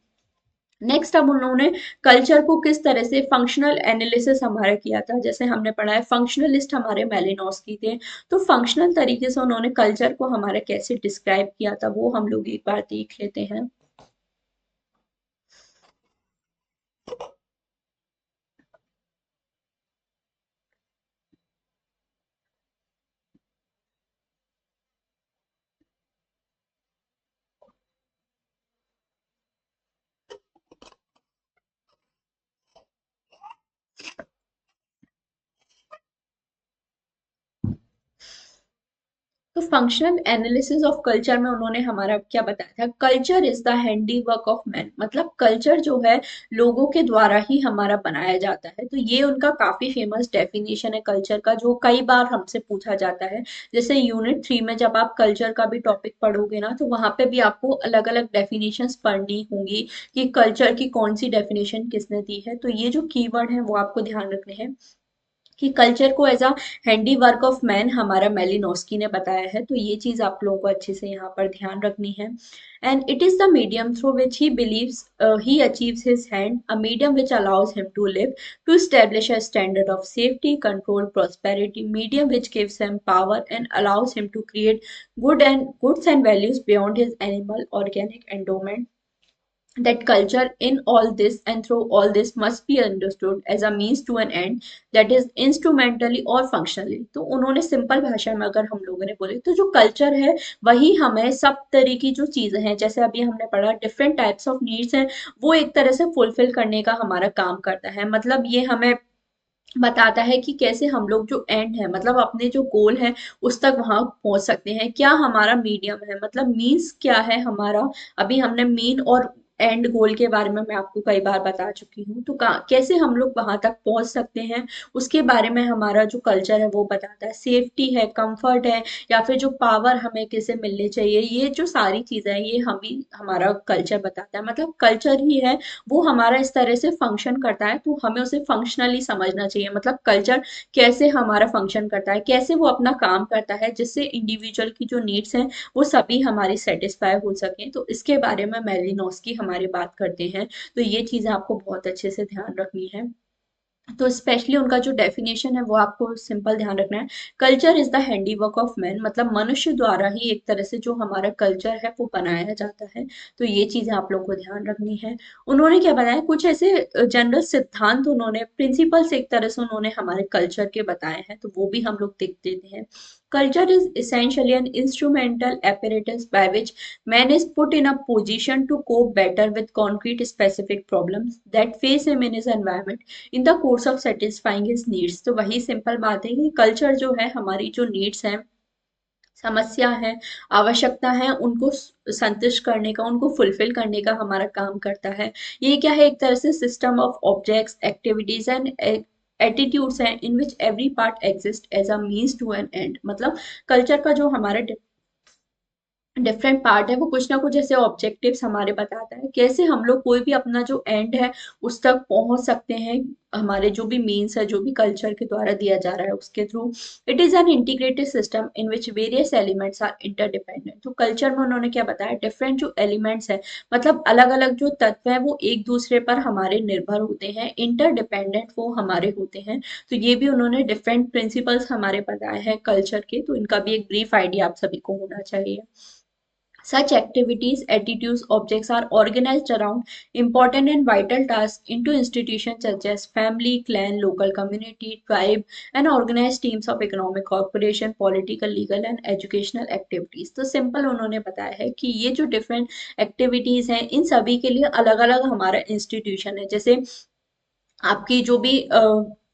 नेक्स्ट अब उन्होंने कल्चर को किस तरह से फंक्शनल एनालिसिस हमारा किया था, जैसे हमने पढ़ा है फंक्शनलिस्ट हमारे मेलिनोस्की थे। तो फंक्शनल तरीके से उन्होंने कल्चर को हमारा कैसे डिस्क्राइब किया था वो हम लोग एक बार देख लेते हैं। तो फंक्शनल एनालिसिस ऑफ कल्चर में उन्होंने हमारा क्या बताया था, culture is the handy work of man, मतलब कल्चर जो है लोगों के द्वारा ही हमारा बनाया जाता है। तो ये उनका काफी फेमस डेफिनेशन है कल्चर का, जो कई बार हमसे पूछा जाता है। जैसे यूनिट 3 में जब आप कल्चर का भी टॉपिक पढ़ोगे ना, तो वहां पे भी आपको अलग अलग डेफिनेशंस पढ़नी होंगी कि कल्चर की कौन सी डेफिनेशन किसने दी है। तो ये जो कीवर्ड है वो आपको ध्यान रखने हैं कि कल्चर को as a handiwork of man हमारा मेलिनोस्की ने बताया है। तो ये चीज आप लोगों को अच्छे से यहाँ पर ध्यान रखनी है। And it is the medium through which he believes he achieves his hand, a medium which allows him to live, to establish a standard of safety, control, prosperity, medium which gives him power and allows him to create goods and values beyond his animal organic endowment, that culture in all this and through all this must be understood as a means to an end, that is instrumentally or functionally। तो उन्होंने simple भाषा में अगर हम लोगों ने बोले तो जो कल्चर है वही हमें सब तरह की जो चीजें हैं, जैसे अभी हमने पढ़ा डिफरेंट टाइप्स ऑफ नीड्स हैं, वो एक तरह से फुलफिल करने का हमारा काम करता है। मतलब ये हमें बताता है कि कैसे हम लोग जो एंड है, मतलब अपने जो गोल है उस तक वहां पहुंच सकते हैं। क्या हमारा मीडियम है, मतलब मीन्स क्या है हमारा। अभी हमने मीन और एंड गोल के बारे में मैं आपको कई बार बता चुकी हूँ। तो कैसे हम लोग वहां तक पहुंच सकते हैं उसके बारे में हमारा जो कल्चर है वो बताता है। सेफ्टी है, कंफर्ट है, या फिर जो पावर हमें कैसे मिलनी चाहिए, ये जो सारी चीजें हैं ये हम ही हमारा कल्चर बताता है। मतलब कल्चर ही है वो हमारा इस तरह से फंक्शन करता है, तो हमें उसे फंक्शनली समझना चाहिए। मतलब कल्चर कैसे हमारा फंक्शन करता है, कैसे वो अपना काम करता है, जिससे इंडिविजुअल की जो नीड्स हैं वो सभी हमारी सेटिस्फाई हो सकें। तो इसके बारे में मेलिनोस्की हमारी बात करते हैं। तो ये चीजें आपको बहुत अच्छे से ध्यान रखनी है। तो स्पेशली उनका जो डेफिनेशन है वो आपको सिंपल ध्यान रखना है, culture is the handiwork of man, मतलब मनुष्य द्वारा ही एक तरह से जो हमारा कल्चर है वो बनाया जाता है। तो ये चीजें आप लोगों को ध्यान रखनी है। उन्होंने क्या बताया, कुछ ऐसे जनरल सिद्धांत उन्होंने, प्रिंसिपल्स एक तरह से उन्होंने हमारे कल्चर के बताए हैं, तो वो भी हम लोग देख देते हैं। Culture is essentially an instrumental apparatus by which man is put in a position to cope better with concrete specific problems that face him in his environment in the course of satisfying his needs. तो वही simple बात है कि culture जो है हमारी जो needs हैं, समस्या है, आवश्यकता है, उनको संतुष्ट करने का, उनको फुलफिल करने का हमारा काम करता है। ये क्या है, एक तरह से system of objects, activities and attitudes हैं in which every part exist as a means to an end. मतलब कल्चर का जो हमारा डिफरेंट पार्ट है वो कुछ ना कुछ ऐसे ऑब्जेक्टिव्स हमारे बताता है, कैसे हम लोग कोई भी अपना जो एंड है उस तक पहुंच सकते हैं, हमारे जो भी मीन्स है, जो भी कल्चर के द्वारा दिया जा रहा है उसके थ्रू। It is an integrated system in which various elements are interdependent. तो कल्चर में उन्होंने क्या बताया, डिफरेंट जो एलिमेंट्स है, मतलब अलग अलग जो तत्व है वो एक दूसरे पर हमारे निर्भर होते हैं, इंटरडिपेंडेंट वो हमारे होते हैं। तो ये भी उन्होंने डिफरेंट प्रिंसिपल्स हमारे बताए हैं कल्चर के, तो इनका भी एक ब्रीफ आइडिया आप सभी को होना चाहिए। Such activities, attitudes, objects are organized around important and vital tasks into institutions such as family, clan, local community, tribe, and organized teams of economic cooperation, political, legal, and educational activities। तो simple उन्होंने बताया है कि ये जो different activities हैं इन सभी के लिए अलग अलग हमारा इंस्टीट्यूशन है। जैसे आपकी जो भी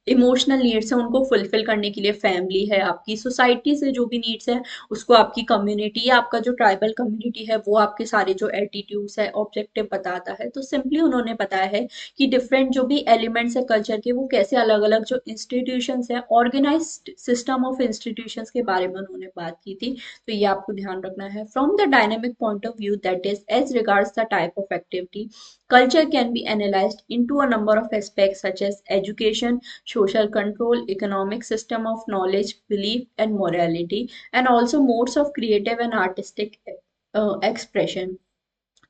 इमोशनल नीड्स है उनको फुलफिल करने के लिए फैमिली है, आपकी सोसाइटी से जो भी नीड्स है उसको आपकी कम्युनिटी या आपका जो ट्राइबल कम्युनिटी है वो आपके सारे जो एटीट्यूड्स है ऑब्जेक्टिव बताता है। तो सिंपली उन्होंने बताया है कि डिफरेंट जो भी एलिमेंट्स है कल्चर के वो कैसे अलग अलग जो इंस्टीट्यूशंस है, ऑर्गेनाइज्ड सिस्टम ऑफ इंस्टीट्यूशंस के बारे में उन्होंने बात की थी। तो ये आपको ध्यान रखना है। From the dynamic point of view that is as regards the type of activity, culture can be analyzed into a number of aspects such as education, social control, economic system of knowledge, belief, and morality, and also modes of creative and artistic expression।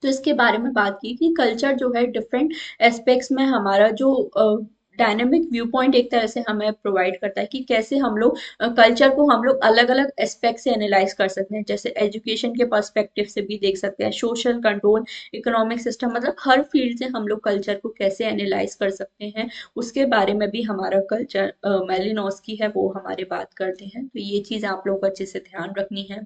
तो इसके बारे में बात की कि culture जो है different aspects में हमारा जो डायनेमिक व्यू पॉइंट एक तरह से हमें प्रोवाइड करता है कि कैसे हम लोग कल्चर को हम लोग अलग अलग एस्पेक्ट से एनालाइज कर सकते हैं। जैसे एजुकेशन के पर्सपेक्टिव से भी देख सकते हैं, सोशल कंट्रोल, इकोनॉमिक सिस्टम, मतलब हर फील्ड से हम लोग कल्चर को कैसे एनालाइज कर सकते हैं उसके बारे में भी हमारा कल्चर मेलिनोस्की है वो हमारे बात करते हैं। तो ये चीज़ आप लोगों को अच्छे से ध्यान रखनी है।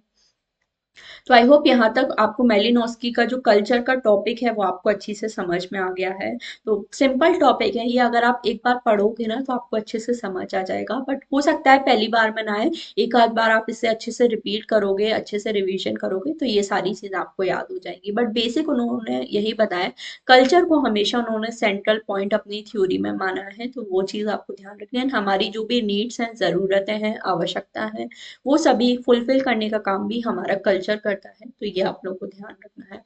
तो आई होप यहाँ तक आपको मेलिनोस्की का जो कल्चर का टॉपिक है वो आपको अच्छी से समझ में आ गया है। तो सिंपल टॉपिक है ये, अगर आप एक बार पढ़ोगे ना तो आपको अच्छे से समझ आ जाएगा, बट हो सकता है पहली बार में ना आए, एक आध बार आप इसे अच्छे से रिपीट करोगे, अच्छे से रिवीजन करोगे तो ये सारी चीज आपको याद हो जाएगी। बट बेसिक उन्होंने यही बताया, कल्चर को हमेशा उन्होंने सेंट्रल पॉइंट अपनी थ्योरी में माना है। तो वो चीज आपको ध्यान रखनी है। हमारी जो भी नीड्स हैं, जरूरतें हैं, आवश्यकता है, वो सभी फुलफिल करने का काम भी हमारा कल्चर करता है। तो ये आप लोग को ध्यान रखना है।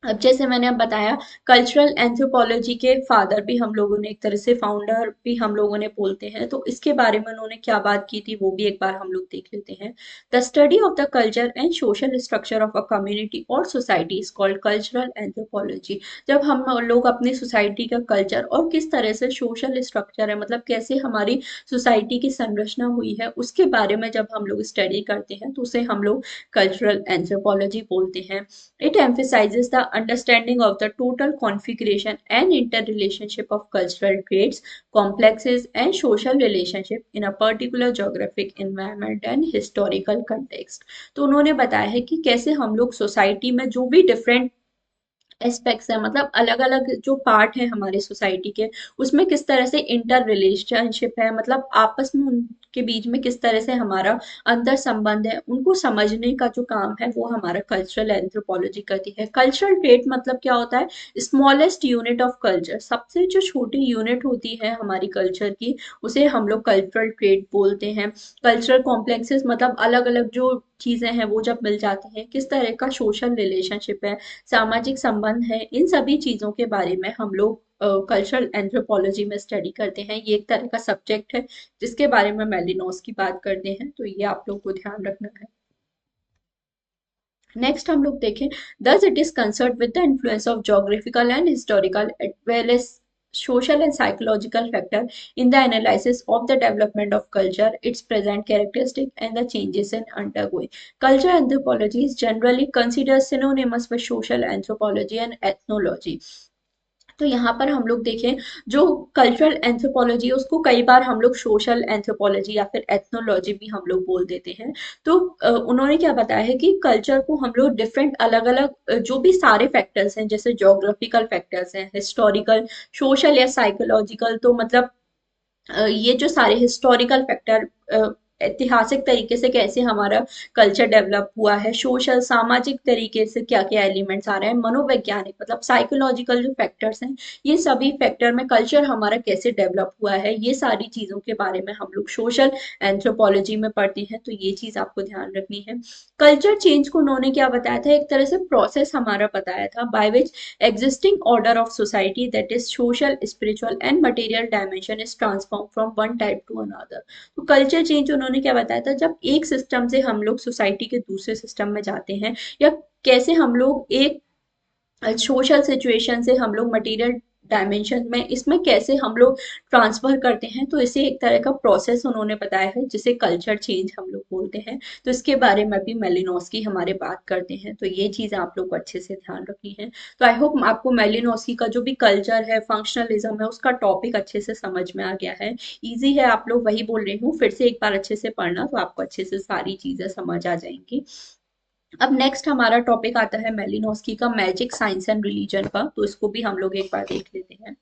अब जैसे मैंने अब बताया, कल्चरल एंथ्रोपोलॉजी के फादर भी हम लोगों ने, एक तरह से फाउंडर भी हम लोगों ने बोलते हैं, तो इसके बारे में उन्होंने क्या बात की थी वो भी एक बार हम लोग देख लेते हैं। The study of the culture and social structure of a community और society is called cultural anthropology. जब हम लोग अपनी सोसाइटी का कल्चर और किस तरह से सोशल स्ट्रक्चर है, मतलब कैसे हमारी सोसाइटी की संरचना हुई है, उसके बारे में जब हम लोग स्टडी करते हैं तो उसे हम लोग कल्चरल एंथ्रोपोलॉजी बोलते हैं। It emphasizes the understanding of the total configuration and interrelationship of cultural traits, complexes, and social relationship in a particular geographic environment and historical context। तो उन्होंने बताया है कि कैसे हम लोग सोसाइटी में जो भी डिफरेंट एस्पेक्ट्स है, मतलब अलग अलग जो पार्ट है हमारे सोसाइटी के, उसमें किस तरह से इंटर रिलेशनशिप है, मतलब आपस में उनके बीच में किस तरह से हमारा अंतर संबंध है, उनको समझने का जो काम है वो हमारा कल्चरल एंथ्रोपोलॉजी करती है। कल्चरल ट्रेट मतलब क्या होता है? स्मॉलेस्ट यूनिट ऑफ कल्चर, सबसे जो छोटी यूनिट होती है हमारी कल्चर की, उसे हम लोग कल्चरल ट्रेट बोलते हैं। कल्चरल कॉम्प्लेक्सेस मतलब अलग अलग जो चीजें हैं वो जब मिल जाती हैं, किस तरह का सोशल रिलेशनशिप है, सामाजिक संबंध है, इन सभी चीजों के बारे में हम लोग कल्चरल एंथ्रोपोलॉजी में स्टडी करते हैं। ये एक तरह का सब्जेक्ट है जिसके बारे में मेलिनोस की बात करते हैं। तो ये आप लोग को ध्यान रखना है। नेक्स्ट हम लोग देखें, thus it is concerned with the influence of geographical and historical as well as social and psychological factor in the analysis of the development of culture, its present characteristic and the changes in undergoing। Culture anthropology is generally considered synonymous with social anthropology and ethnology। तो यहाँ पर हम लोग देखें, जो cultural anthropology है उसको कई बार हम लोग सोशल एंथ्रोपोलॉजी या फिर एथनोलॉजी भी हम लोग बोल देते हैं। तो उन्होंने क्या बताया है कि कल्चर को हम लोग डिफरेंट अलग अलग जो भी सारे फैक्टर्स हैं, जैसे जोग्राफिकल फैक्टर्स हैं, हिस्टोरिकल, सोशल या साइकोलॉजिकल, तो मतलब ये जो सारे हिस्टोरिकल फैक्टर, ऐतिहासिक तरीके से कैसे हमारा कल्चर डेवलप हुआ है, सोशल सामाजिक तरीके से क्या क्या एलिमेंट्स आ रहे हैं, मनोवैज्ञानिक मतलब साइकोलॉजिकल जो फैक्टर्स हैं, ये सभी फैक्टर में कल्चर हमारा कैसे डेवलप हुआ है, ये सारी चीजों के बारे में हम लोग सोशल एंथ्रोपोलॉजी में पढ़ते हैं। तो ये चीज आपको ध्यान रखनी है। कल्चर चेंज को उन्होंने क्या बताया था, एक तरह से प्रोसेस हमारा बताया था, by which existing order of society, that is social, spiritual and material dimension, is transformed from one type to another। तो कल्चर चेंज उन्होंने क्या बताया था, जब एक सिस्टम से हम लोग सोसाइटी के दूसरे सिस्टम में जाते हैं, या कैसे हम लोग एक सोशल सिचुएशन से हम लोग मटेरियल डायमेंशन में, इसमें कैसे हम लोग ट्रांसफर करते हैं, तो इसे एक तरह का प्रोसेस उन्होंने बताया है जिसे कल्चर चेंज हम लोग बोलते हैं। तो इसके बारे में भी मेलिनोस्की हमारे बात करते हैं। तो ये चीज़ आप लोग को अच्छे से ध्यान रखनी है। तो आई होप आपको मेलिनोस्की का जो भी कल्चर है, फंक्शनलिज्म है, उसका टॉपिक अच्छे से समझ में आ गया है। ईजी है, आप लोग वही बोल रही हूँ, फिर से एक बार अच्छे से पढ़ना तो आपको अच्छे से सारी चीजें समझ आ जाएंगी। अब नेक्स्ट हमारा टॉपिक आता है मेलिनोस्की का मैजिक, साइंस एंड रिलीजन का। तो इसको भी हम लोग एक बार देख लेते हैं।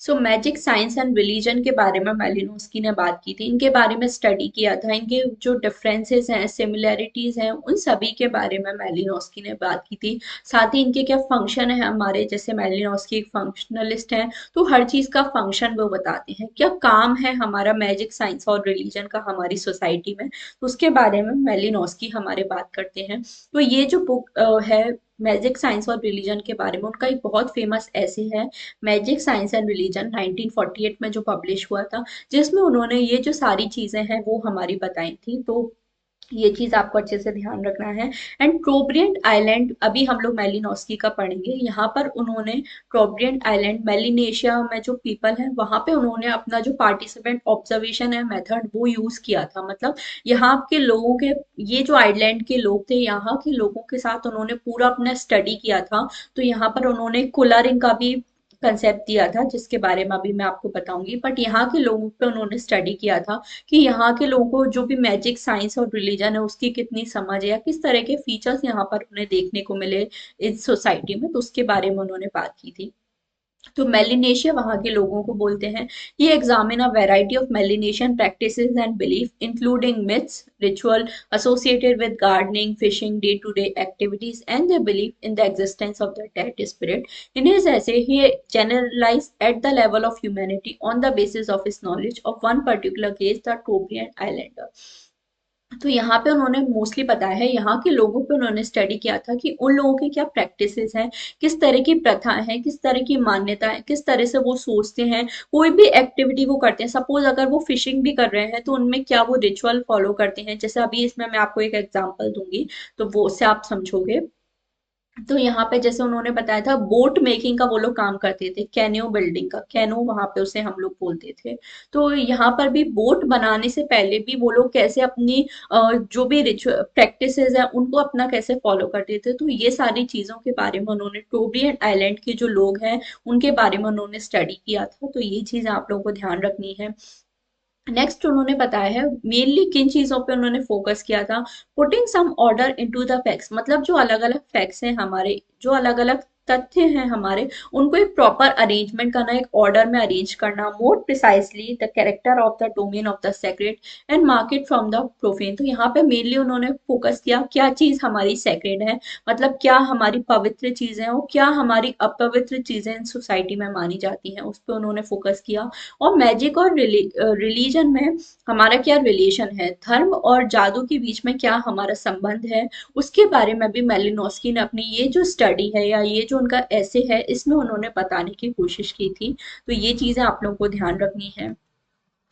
सो मैजिक साइंस एंड रिलीजन के बारे में मेलिनोस्की ने बात की थी, इनके बारे में स्टडी किया था, इनके जो डिफरेंसेस हैं, सिमिलैरिटीज हैं, उन सभी के बारे में मेलिनोस्की ने बात की थी। साथ ही इनके क्या फंक्शन है हमारे, जैसे मेलिनोस्की एक फंक्शनलिस्ट हैं, तो हर चीज का फंक्शन वो बताते हैं, क्या काम है हमारा मैजिक साइंस और रिलीजन का हमारी सोसाइटी में, तो उसके बारे में मेलिनोस्की हमारे बात करते हैं। तो ये जो बुक है मैजिक साइंस और रिलीजन के बारे में, उनका एक बहुत फेमस ऐसे है मैजिक साइंस एंड रिलीजन 1948 में जो पब्लिश हुआ था, जिसमें उन्होंने ये जो सारी चीजें हैं वो हमारी बताई थी। तो ये चीज आपको अच्छे से ध्यान रखना है। एंड ट्रोब्रियंट आइलैंड, अभी हम लोग मेलिनोस्की का पढ़ेंगे, यहाँ पर उन्होंने ट्रोब्रियंट आइलैंड मेलिनेशिया में जो पीपल है वहां पे उन्होंने अपना जो पार्टिसिपेंट ऑब्जर्वेशन है मेथड वो यूज किया था। मतलब यहाँ के लोगों के, ये जो आइलैंड के लोग थे, यहाँ के लोगों के साथ उन्होंने पूरा अपना स्टडी किया था। तो यहाँ पर उन्होंने कुलरिंग का भी कंसेप्ट दिया था, जिसके बारे में अभी मैं आपको बताऊंगी। बट यहाँ के लोगों पे उन्होंने स्टडी किया था कि यहाँ के लोगों को जो भी मैजिक साइंस और रिलीजन है उसकी कितनी समझ है, या किस तरह के फीचर्स यहाँ पर उन्हें देखने को मिले इस सोसाइटी में, तो उसके बारे में उन्होंने बात की थी। तो मेलिनेशिया वहाँ के लोगों को बोलते हैं। ये examine a variety of Melanesian practices and belief including myths ritual associated with gardening, fishing, day-to-day activities, and their belief in the existence of the dead spirit. In his essay, he generalized at the level of humanity on the basis of his knowledge of one particular case, the Trobriand Islander. तो यहाँ पे उन्होंने mostly बताया है, यहाँ के लोगों पे उन्होंने स्टडी किया था कि उन लोगों के क्या प्रैक्टिसेस हैं, किस तरह की प्रथा है, किस तरह की मान्यता है, किस तरह से वो सोचते हैं, कोई भी एक्टिविटी वो करते हैं। सपोज अगर वो फिशिंग भी कर रहे हैं तो उनमें क्या वो रिचुअल फॉलो करते हैं, जैसे अभी इसमें मैं आपको एक एग्जांपल दूंगी तो वो उससे आप समझोगे। तो यहाँ पे जैसे उन्होंने बताया था, बोट मेकिंग का वो लोग काम करते थे, कैनो बिल्डिंग का, कैनो वहां पे उसे हम लोग बोलते थे। तो यहाँ पर भी बोट बनाने से पहले भी वो लोग कैसे अपनी जो भी रिचुअल प्रैक्टिसेस है उनको अपना कैसे फॉलो करते थे, तो ये सारी चीजों के बारे में उन्होंने टोब्रियन आइलैंड के जो लोग हैं उनके बारे में उन्होंने स्टडी किया था। तो ये चीज आप लोगों को ध्यान रखनी है। नेक्स्ट उन्होंने बताया है मेनली किन चीजों पे उन्होंने फोकस किया था, putting some order into the facts, मतलब जो अलग अलग फैक्ट्स हैं हमारे, जो अलग अलग तथ्य हैं हमारे, उनको एक प्रॉपर अरेंजमेंट करना, एक ऑर्डर में अरेंज करना, more precisely the character of the domain of the sacred and marked from the profane. तो यहाँ पे मेनली उन्होंने फोकस किया क्या चीज हमारी सेक्रेड है, मतलब क्या हमारी पवित्र चीजें हैं और क्या हमारी अपवित्र चीजें इन सोसाइटी में मानी जाती हैं, उस पर उन्होंने फोकस किया। और मैजिक और रिलीजन में हमारा क्या रिलेशन है, धर्म और जादू के बीच में क्या हमारा संबंध है, उसके बारे में भी मेलिनोस्की ने अपनी ये जो स्टडी है या ये जो उनका ऐसे है इसमें उन्होंने बताने की कोशिश की थी। तो ये चीजें आप लोगों को ध्यान रखनी है।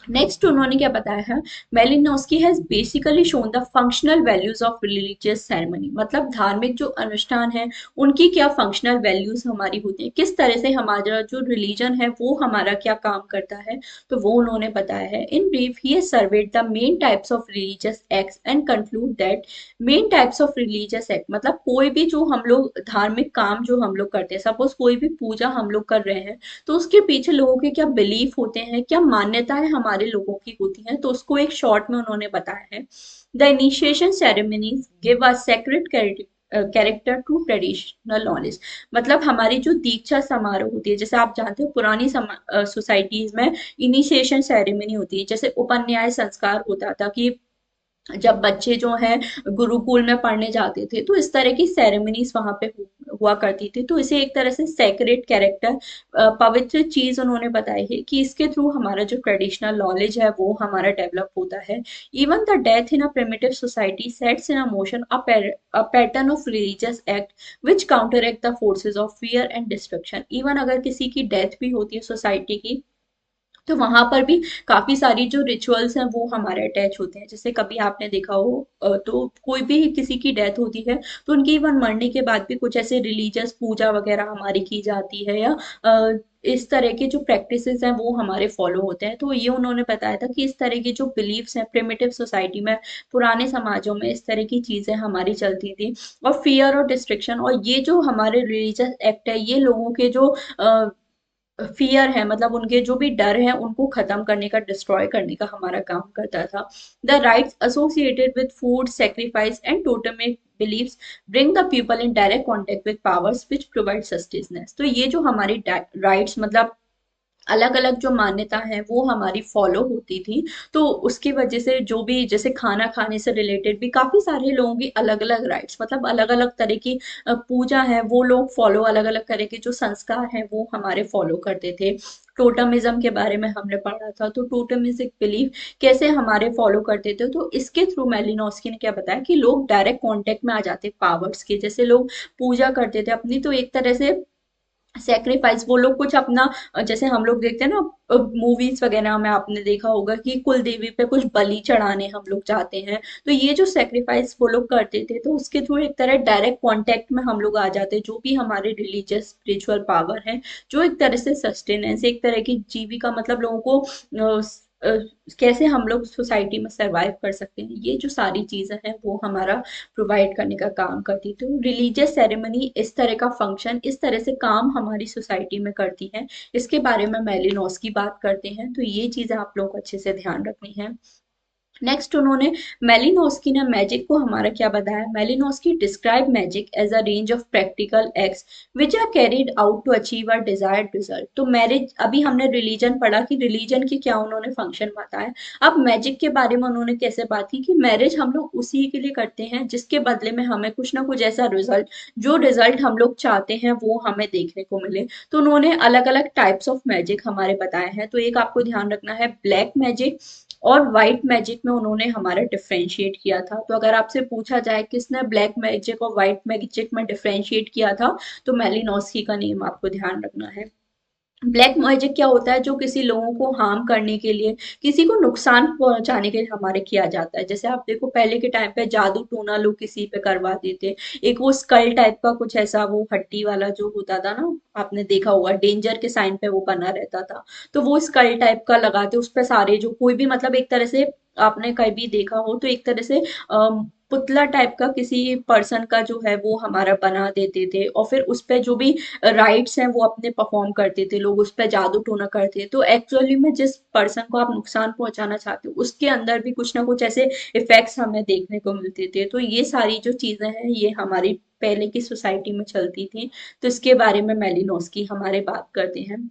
नेक्स्ट उन्होंने क्या बताया है, Malinowski has basically shown the functional values of religious ceremony, मतलब धार्मिक जो अनुष्ठान है उनकी क्या फंक्शनल वैल्यूज हमारी होती है, किस तरह से हमारा जो रिलीजन है वो हमारा क्या काम करता है, तो वो उन्होंने बताया है। In brief he served the main types of religious acts and conclude that main types of religious act, मतलब कोई भी जो हम लोग धार्मिक काम जो हम लोग करते हैं, सपोज कोई भी पूजा हम लोग कर रहे हैं, तो उसके पीछे लोगों के क्या बिलीफ होते हैं, क्या मान्यताएं हमारे लोगों की होती हैं, तो उसको एक शॉर्ट में उन्होंने बताया है। The initiation ceremonies give a secret character to traditional knowledge, मतलब हमारी जो दीक्षा समारोह होती है, जैसे आप जानते हो पुरानी सोसाइटीज में इनिशिएशन सेरेमनी होती है, जैसे उपन्याय संस्कार होता था कि जब बच्चे जो हैं गुरुकुल में पढ़ने जाते थे, तो इस तरह की सेरेमनीज वहां पे हुआ करती थी। तो इसे एक तरह से सेक्रेट कैरेक्टर, पवित्र चीज उन्होंने बताई है कि इसके थ्रू हमारा जो ट्रेडिशनल नॉलेज है वो हमारा डेवलप होता है। Even the death in a primitive society sets in a motion a pattern of religious act which counter act the forces of fear and destruction. Even अगर किसी की डेथ भी होती है सोसाइटी की, तो वहां पर भी काफी सारी जो रिचुअल्स हैं वो हमारे अटैच होते हैं। जैसे कभी आपने देखा हो तो कोई भी किसी की डेथ होती है तो उनकी इवन मरने के बाद भी कुछ ऐसे रिलीजियस पूजा वगैरह हमारी की जाती है, या इस तरह के जो प्रैक्टिसेस हैं वो हमारे फॉलो होते हैं। तो ये उन्होंने बताया था कि इस तरह के जो बिलीफ्स हैं प्रिमिटिव सोसाइटी में, पुराने समाजों में इस तरह की चीजें हमारी चलती थी। और फियर और डिस्ट्रिक्शन, और ये जो हमारे रिलीजियस एक्ट है ये लोगों के जो फियर है, मतलब उनके जो भी डर है उनको खत्म करने का, डिस्ट्रॉय करने का हमारा काम करता था। The rites associated with food sacrifice and totemic beliefs bring the people in direct contact with powers which provide sustenance. तो ये जो हमारी राइट्स, मतलब अलग अलग जो मान्यता है वो हमारी फॉलो होती थी। तो उसकी वजह से जो भी जैसे खाना खाने से रिलेटेड भी काफी सारे लोगों की अलग अलग राइट्स, मतलब अलग अलग तरह की पूजा है वो लोग फॉलो, अलग अलग तरह के जो संस्कार हैं वो हमारे फॉलो करते थे। टोटमिज्म के बारे में हमने पढ़ा था, तो टोटमिज्म बिलीफ कैसे हमारे फॉलो करते थे, तो इसके थ्रू मेलिनोस्की ने क्या बताया कि लोग डायरेक्ट कांटेक्ट में आ जाते पावर्स के, जैसे लोग पूजा करते थे अपनी, तो एक तरह से सेक्रीफाइस वो लोग कुछ अपना, जैसे हम लोग देखते हैं ना मूवीज वगैरह में आपने देखा होगा कि कुल देवी पे कुछ बलि चढ़ाने हम लोग जाते हैं, तो ये जो सेक्रीफाइस वो लोग करते थे, तो उसके थ्रू एक तरह डायरेक्ट कांटेक्ट में हम लोग आ जाते हैं जो भी हमारे रिलीजियस स्पिरिचुअल पावर है, जो एक तरह से सस्टेनेंस, एक तरह की जीविका, मतलब लोगों को अ, कैसे हम लोग सोसाइटी में सरवाइव कर सकते हैं, ये जो सारी चीजें हैं वो हमारा प्रोवाइड करने का काम करती। तो रिलीजियस सेरेमनी इस तरह का फंक्शन, इस तरह से काम हमारी सोसाइटी में करती है, इसके बारे में मेलिनोस की बात करते हैं, तो ये चीजें आप लोग को अच्छे से ध्यान रखनी है। नेक्स्ट उन्होंने मेलिनोस्की ने मैजिक को हमारा क्या बताया, Malinowski describe magic as a range of practical acts which are carried out to achieve a desired result. तो मैरिज, अभी हमने रिलीजन पढ़ा कि रिलीजन के क्या उन्होंने फंक्शन बताया, अब मैजिक के बारे में उन्होंने कैसे बात की कि मैरिज हम लोग उसी के लिए करते हैं जिसके बदले में हमें कुछ ना कुछ ऐसा रिजल्ट, जो रिजल्ट हम लोग चाहते हैं वो हमें देखने को मिले। तो उन्होंने अलग अलग टाइप्स ऑफ मैजिक हमारे बताए हैं, तो एक आपको ध्यान रखना है ब्लैक मैजिक और व्हाइट मैजिक में उन्होंने हमारा डिफरेंशिएट किया था। तो अगर आपसे पूछा जाए किसने ब्लैक मैजिक और व्हाइट मैजिक में डिफरेंशिएट किया था, तो मेलिनोस्की का नेम आपको ध्यान रखना है। ब्लैक मैजिक क्या होता है, जो किसी लोगों को हार्म करने के लिए, किसी को नुकसान पहुंचाने के लिए हमारे किया जाता है। जैसे आप देखो पहले के टाइम पे जादू टोना लोग किसी पे करवा देते, एक वो स्कल टाइप का कुछ ऐसा वो हड्डी वाला जो होता था ना, आपने देखा होगा डेंजर के साइन पे वो बना रहता था, तो वो स्कल टाइप का लगाते उस पे सारे जो कोई भी, मतलब एक तरह से आपने कभी देखा हो तो एक तरह से पुतला टाइप का किसी पर्सन का जो है वो हमारा बना देते थे, और फिर उस पे जो भी राइट्स हैं वो अपने परफॉर्म करते थे, लोग उस पर जादू टोना करते थे, तो एक्चुअली में जिस पर्सन को आप नुकसान पहुंचाना चाहते हो उसके अंदर भी कुछ ना कुछ ऐसे इफेक्ट्स हमें देखने को मिलते थे। तो ये सारी जो चीजें हैं ये हमारी पहले की सोसाइटी में चलती थी, तो इसके बारे में मेलिनोस्की हमारे बात करते हैं।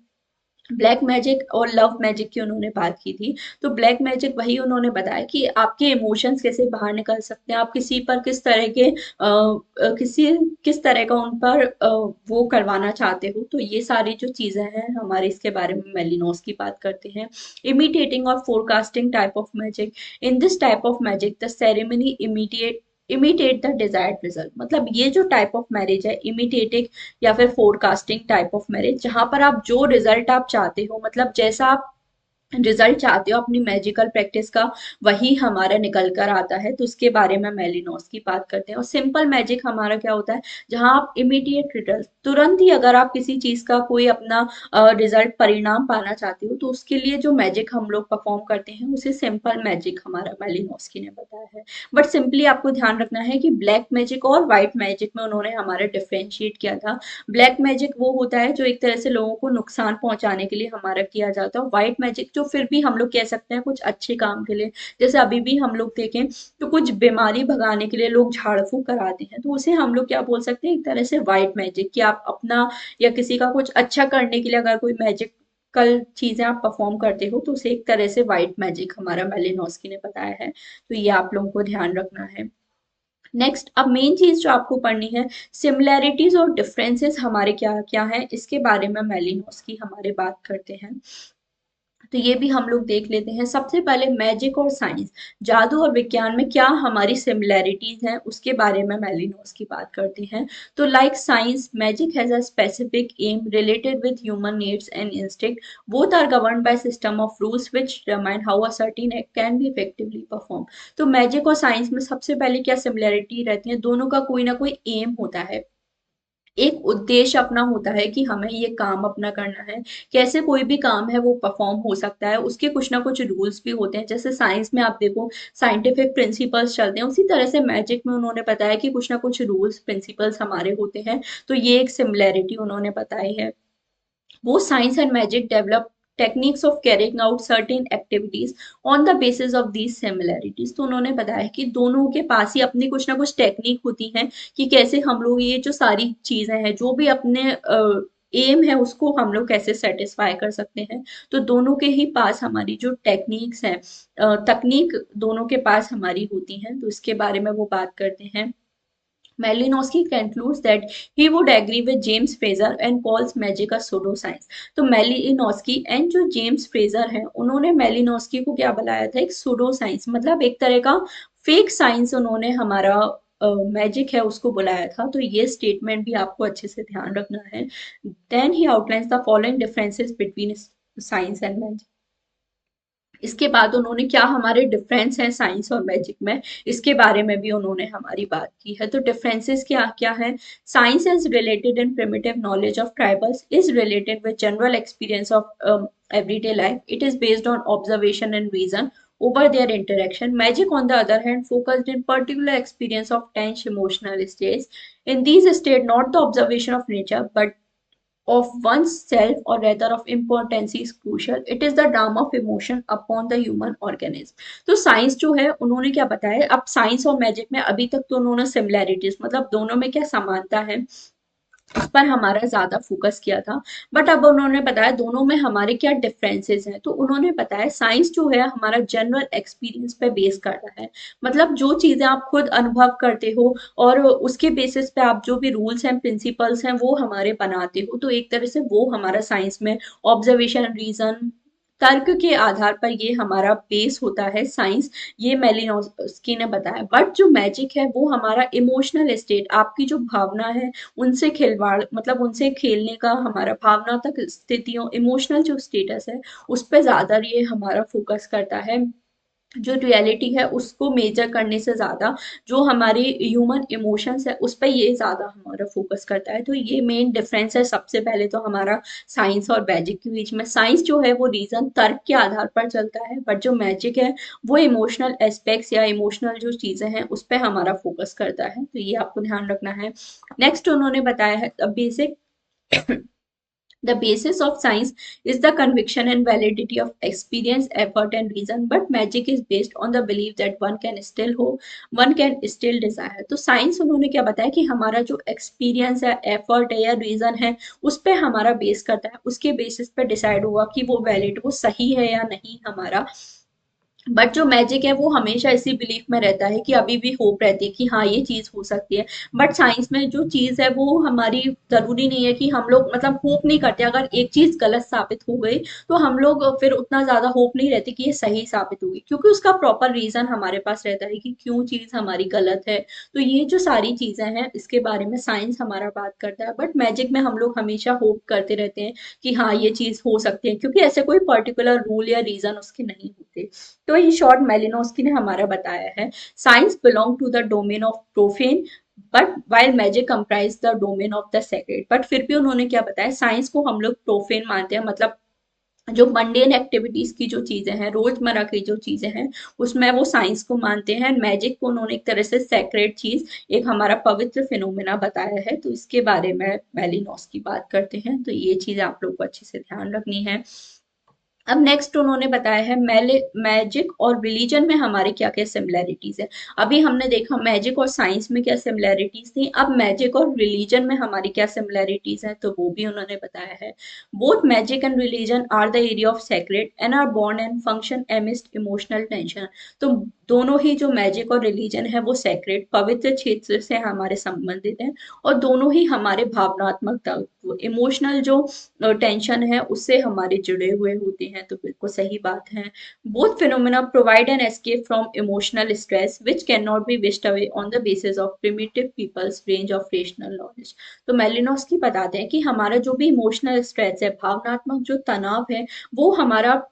ब्लैक मैजिक और लव मैजिक की उन्होंने बात की थी। तो ब्लैक मैजिक वही उन्होंने बताया कि आपके इमोशंस कैसे बाहर निकल सकते हैं, आप किसी पर किस तरह के किसी किस तरह का उन पर वो करवाना चाहते हो, तो ये सारी जो चीजें हैं हमारे इसके बारे में मेलिनोस की बात करते हैं। इमिटेटिंग और forecasting type of magic, in this type of magic the ceremony imitate the desired result, मतलब ये जो टाइप ऑफ मैरिज है इमिटेटिंग या फिर फोरकास्टिंग टाइप ऑफ मैरिज, जहां पर आप जो रिजल्ट आप चाहते हो, मतलब जैसा आप रिजल्ट चाहते हो अपनी मैजिकल प्रैक्टिस का, वही हमारा निकल कर आता है, तो उसके बारे में मेलिनोस की बात करते हैं। और सिंपल मैजिक हमारा क्या होता है, जहां आप इमीडिएट रिजल्ट, तुरंत ही अगर आप किसी चीज का कोई अपना रिजल्ट परिणाम पाना चाहते हो तो उसके लिए जो मैजिक हम लोग परफॉर्म करते हैं उसे सिंपल मैजिक हमारा मेलिनोस्की ने बताया है। बट सिंपली आपको ध्यान रखना है कि ब्लैक मैजिक और व्हाइट मैजिक में उन्होंने हमारा डिफ्रेंशिएट किया था। ब्लैक मैजिक वो होता है जो एक तरह से लोगों को नुकसान पहुंचाने के लिए हमारा किया जाता है, व्हाइट मैजिक जो फिर भी हम लोग कह सकते हैं कुछ अच्छे काम के लिए, जैसे अभी भी हम लोग देखें तो कुछ बीमारी भगाने के लिए लोग झाड़ फूक कराते हैं, तो उसे हम लोग क्या बोल सकते हैं, एक तरह से व्हाइट मैजिक, कि आप अपना या किसी का कुछ अच्छा करने के लिए अगर कोई मैजिक कल चीजें आप परफॉर्म करते हो तो उसे एक तरह से व्हाइट मैजिक हमारा मेलिनोस्की ने बताया है। तो ये आप लोगों को ध्यान रखना है। नेक्स्ट, अब मेन चीज जो आपको पढ़नी है, सिमिलैरिटीज और डिफरेंसेस हमारे क्या क्या हैं, इसके बारे में मेलिनोस्की हमारे बात करते हैं। तो ये भी हम लोग देख लेते हैं। सबसे पहले मैजिक और साइंस, जादू और विज्ञान में क्या हमारी सिमिलैरिटीज हैं उसके बारे में मेलिनोस की बात करते हैं। तो like science, magic has a specific aim related with human needs and instinct, both are governed by system of rules which determine how a certain act can be effectively perform. तो मैजिक और science में सबसे पहले क्या similarity रहती है, दोनों का कोई ना कोई एम होता है, एक उद्देश्य अपना होता है कि हमें ये काम अपना करना है, कैसे कोई भी काम है वो परफॉर्म हो सकता है, उसके कुछ ना कुछ रूल्स भी होते हैं। जैसे साइंस में आप देखो साइंटिफिक प्रिंसिपल्स चलते हैं, उसी तरह से मैजिक में उन्होंने बताया कि कुछ ना कुछ रूल्स प्रिंसिपल्स हमारे होते हैं, तो ये एक सिमिलैरिटी उन्होंने बताई है। Both science and magic develop techniques of carrying out certain activities on the basis of these similarities। तो उन्होंने बताया कि दोनों के पास ही अपनी कुछ ना कुछ टेक्निक होती है कि कैसे हम लोग ये जो सारी चीजें हैं जो भी अपने एम है उसको हम लोग कैसे सेटिस्फाई कर सकते हैं। तो दोनों के ही पास हमारी जो टेक्निक्स हैं, तकनीक दोनों के पास हमारी होती हैं, तो इसके बारे में वो बात करते हैं। Malinowski concludes that he would agree with James Fraser and calls magic a pseudoscience। तो मेलिनोस्की एंड जो जेम्स फ्रेजर हैं उन्होंने मेलिनोस्की को क्या बताया था, एक सूडो साइंस, मतलब एक तरह का फेक साइंस उन्होंने हमारा मैजिक है उसको बुलाया था। तो ये स्टेटमेंट भी आपको अच्छे से ध्यान रखना है। Then he outlines the following differences between science and magic. इसके बाद उन्होंने क्या हमारे डिफरेंस हैं साइंस और मैजिक में, इसके बारे में भी उन्होंने हमारी बात की है। तो डिफरेंसेस क्या क्या है? Science is related in primitive knowledge of tribals, is related with general experience of everyday life. It is based on observation and reason over their interaction. Magic, on the other hand, focused in particular experience of tense emotional states. In these states, not the observation of nature, but of one's self or rather of importance is crucial. It is the drama of emotion upon the human organism। तो science जो है उन्होंने क्या बताया, अब science और magic में अभी तक तो उन्होंने सिमिलैरिटीज मतलब दोनों में क्या समानता है उस पर हमारा ज्यादा फोकस किया था। बट अब उन्होंने बताया दोनों में हमारे क्या डिफरेंसेस हैं। तो उन्होंने बताया साइंस जो है हमारा जनरल एक्सपीरियंस पे बेस करता है, मतलब जो चीजें आप खुद अनुभव करते हो और उसके बेसिस पे आप जो भी रूल्स एंड प्रिंसिपल्स हैं वो हमारे बनाते हो। तो एक तरह से वो हमारा साइंस में ऑब्जर्वेशन, रीजन, तर्क के आधार पर ये हमारा बेस होता है साइंस। ये मेलिनोस्की ने बताया। बट जो मैजिक है वो हमारा इमोशनल स्टेट, आपकी जो भावना है उनसे खिलवाड़, मतलब उनसे खेलने का, हमारा भावना तक स्थितियों, इमोशनल जो स्टेटस है उस पर ज्यादा ये हमारा फोकस करता है। जो रियलिटी है उसको मेजर करने से ज्यादा जो हमारी ह्यूमन इमोशंस है उस पर ये ज्यादा हमारा फोकस करता है। तो ये मेन डिफरेंस है सबसे पहले तो हमारा साइंस और मैजिक के बीच में। साइंस जो है वो रीजन, तर्क के आधार पर चलता है, बट जो मैजिक है वो इमोशनल एस्पेक्ट्स या इमोशनल जो चीजें हैं उस पर हमारा फोकस करता है। तो ये आपको ध्यान रखना है। नेक्स्ट उन्होंने बताया है basic The basis of science is the conviction and validity of experience, effort, and reason. But magic is based on the belief that one can still hope, one can still desire. तो science उन्होंने क्या बताया कि हमारा जो experience है, effort है या रीजन है उस पे हमारा बेस करता है, उसके बेसिस पे डिसाइड होगा कि वो वैलिड, वो सही है या नहीं हमारा। बट जो मैजिक है वो हमेशा इसी बिलीफ में रहता है कि अभी भी होप रहती है कि हाँ ये चीज हो सकती है। बट साइंस में जो चीज है वो हमारी, जरूरी नहीं है कि हम लोग मतलब होप नहीं करते, अगर एक चीज गलत साबित हो गई तो हम लोग फिर उतना ज्यादा होप नहीं रहते कि ये सही साबित होगी, क्योंकि उसका प्रॉपर रीजन हमारे पास रहता है कि क्यों चीज हमारी गलत है। तो ये जो सारी चीजें हैं इसके बारे में साइंस हमारा बात करता है। बट मैजिक में हम लोग हमेशा होप करते रहते हैं कि हाँ ये चीज हो सकती है, क्योंकि ऐसे कोई पर्टिकुलर रूल या रीजन उसके नहीं होते। तो इन शॉर्ट मेलिनोस्की ने हमारा बताया है science belong to the domain of profane but while magic comprise the domain of the sacred. But फिर भी उन्होंने क्या बताया, साइंस को हम लोग प्रोफेन मानते हैं, मतलब जो मंडेन एक्टिविटीज की जो चीजें हैं, रोजमर्रा की जो चीजें हैं उसमें वो साइंस को मानते हैं। मैजिक को उन्होंने एक तरह से सेक्रेड चीज, एक हमारा पवित्र फिनोमेना बताया है। तो इसके बारे में मेलिनोस्की बात करते हैं। तो ये चीज आप लोग को अच्छे से ध्यान रखनी है। अब नेक्स्ट उन्होंने बताया है मैजिक और रिलीजन में हमारे क्या क्या सिमिलैरिटीज है। अभी हमने देखा मैजिक और साइंस में क्या सिमिलैरिटीज थी, अब मैजिक और रिलीजन में हमारी क्या सिमिलैरिटीज है तो वो भी उन्होंने बताया है। Both magic and religion are the area of sacred and are born and function amidst emotional tension. तो दोनों ही जो मैजिक और रिलीजन है वो सेक्रेट, पवित्र क्षेत्र से हमारे संबंधित हैं, और दोनों ही हमारे भावनात्मक, इमोशनल जो टेंशन है उससे हमारे जुड़े हुए होते हैं। तो बिल्कुल सही बात है। Both phenomena provide an escape from emotional stress which can not be wished away on the basis of primitive people's range of rational knowledge. तो मेलिनोस्की बताते हैं कि हमारा जो भी इमोशनल स्ट्रेस है, भावनात्मक जो तनाव है, वो हमारा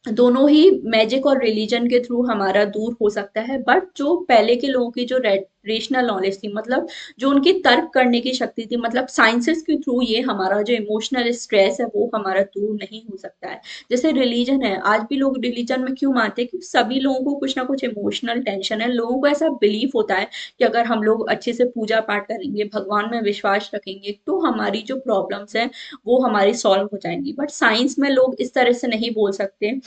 दोनों ही मैजिक और रिलीजन के थ्रू हमारा दूर हो सकता है। बट जो पहले के लोगों की जो रेशनल नॉलेज थी, मतलब जो उनकी तर्क करने की शक्ति थी, मतलब साइंसेस के थ्रू ये हमारा जो इमोशनल स्ट्रेस है वो हमारा दूर नहीं हो सकता है। जैसे रिलीजन है, आज भी लोग रिलीजन में क्यों मानते हैं, क्योंकि सभी लोगों को कुछ ना कुछ इमोशनल टेंशन है। लोगों को ऐसा बिलीफ होता है कि अगर हम लोग अच्छे से पूजा पाठ करेंगे, भगवान में विश्वास रखेंगे, तो हमारी जो प्रॉब्लम्स है वो हमारी सॉल्व हो जाएंगी। बट साइंस में लोग इस तरह से नहीं बोल सकते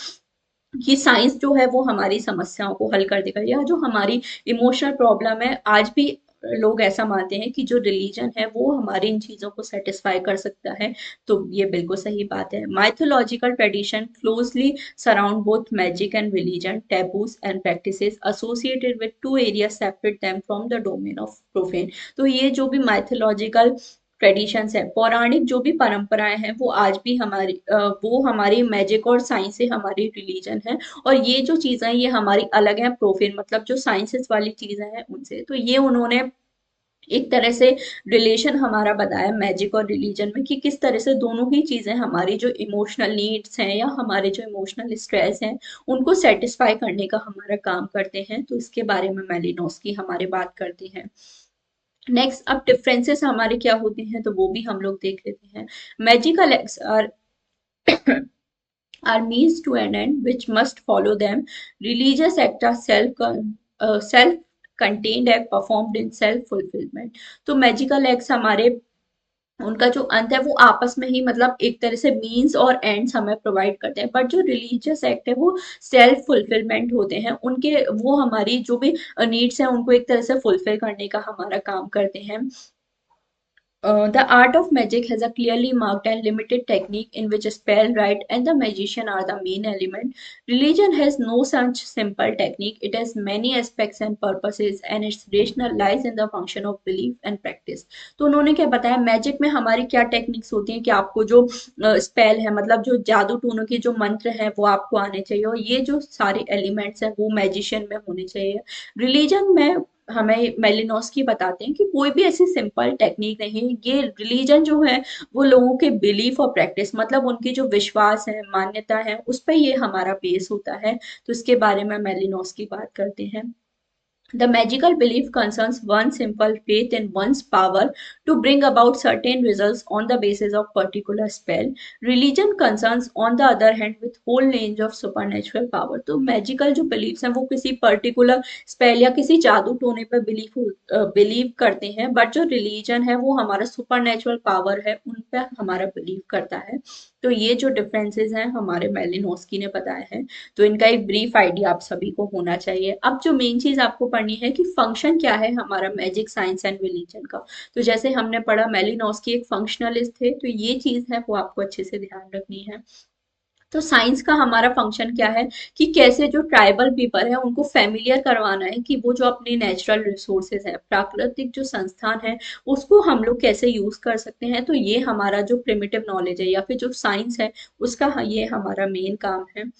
कि साइंस जो है वो हमारी समस्याओं को हल कर देगा, या जो हमारी इमोशनल प्रॉब्लम है आज भी लोग ऐसा मानते हैं कि जो रिलीजन है वो हमारी इन चीजों को सेटिस्फाई कर सकता है। तो ये बिल्कुल सही बात है। Mythological tradition closely surround both magic and religion, taboos and practices associated with two area separate them from the domain of profane. तो ये जो भी माइथोलॉजिकल ट्रेडिशंस है, पौराणिक जो भी परंपराएं हैं, वो आज भी हमारी वो हमारी मैजिक और साइंस से हमारी रिलीजन है। और ये जो चीजें हैं ये हमारी अलग है प्रोफेन, मतलब जो साइंसेस वाली चीजें हैं उनसे। तो ये उन्होंने एक तरह से रिलेशन हमारा बताया मैजिक और रिलीजन में, कि किस तरह से दोनों ही चीजें हमारी जो इमोशनल नीड्स हैं या हमारे जो इमोशनल स्ट्रेस हैं उनको सेटिस्फाई करने का हमारा काम करते हैं। तो इसके बारे में मेलिनोस्की हमारे बात करते हैं। नेक्स्ट, अब डिफरेंसेस हमारे क्या होते हैं तो वो भी हम लोग देख लेते हैं। Magical acts are means to an end which must follow them. Religious acts are self contained act performed in self fulfillment. तो मैजिकल एक्ट्स हमारे उनका जो अंत है वो आपस में ही मतलब एक तरह से मीन्स और एंड्स हमें प्रोवाइड करते हैं। बट जो रिलीजियस एक्ट है वो सेल्फ फुलफिलमेंट होते हैं उनके, वो हमारी जो भी नीड्स हैं उनको एक तरह से फुलफिल करने का हमारा काम करते हैं। The art of magic has a clearly marked and limited technique in which spell, rite, and the magician are the main element. Religion has no such simple technique. It has many aspects and purposes, and its rationale lies in the function of belief and practice. तो उन्होंने क्या बताया, magic में हमारी क्या techniques होती हैं कि आपको जो स्पेल है, मतलब जो जादू टूनों के जो मंत्र हैं वो आपको आने चाहिए, और ये जो सारे एलिमेंट्स हैं वो मैजिशियन में होने चाहिए। रिलीजन में हमें मेलिनोस्की बताते हैं कि कोई भी ऐसी सिंपल टेक्निक नहीं, ये रिलीजन जो है वो लोगों के बिलीफ और प्रैक्टिस, मतलब उनकी जो विश्वास है, मान्यता है, उस पर ये हमारा बेस होता है। तो इसके बारे में मेलिनोस्की बात करते हैं। The magical belief concerns one simple faith in one's power to bring about certain results on the basis of particular spell. Religion concerns, on the other hand, with whole range of supernatural power. तो magical जो beliefs हैं वो किसी particular spell या किसी जादू टोने पर believe करते हैं, बट जो रिलीजन है वो हमारा सुपर पावर है उन पर हमारा बिलीव करता है। तो ये जो डिफरेंसेस हैं हमारे मेलिनोस्की ने बताए हैं। तो इनका एक ब्रीफ आइडिया आप सभी को होना चाहिए। अब जो मेन चीज आपको पढ़नी है कि फंक्शन क्या है हमारा मैजिक, साइंस एंड रिलीजन का। तो जैसे हमने पढ़ा मेलिनोस्की एक फंक्शनलिस्ट थे, तो ये चीज है वो आपको अच्छे से ध्यान रखनी है। तो साइंस का हमारा फंक्शन क्या है कि कैसे जो ट्राइबल पीपल है उनको फेमिलियर करवाना है कि वो जो अपनी नेचुरल रिसोर्सेज है, प्राकृतिक जो संस्थान है, उसको हम लोग कैसे यूज कर सकते हैं। तो ये हमारा जो प्रिमिटिव नॉलेज है या फिर जो साइंस है उसका ये हमारा मेन काम है।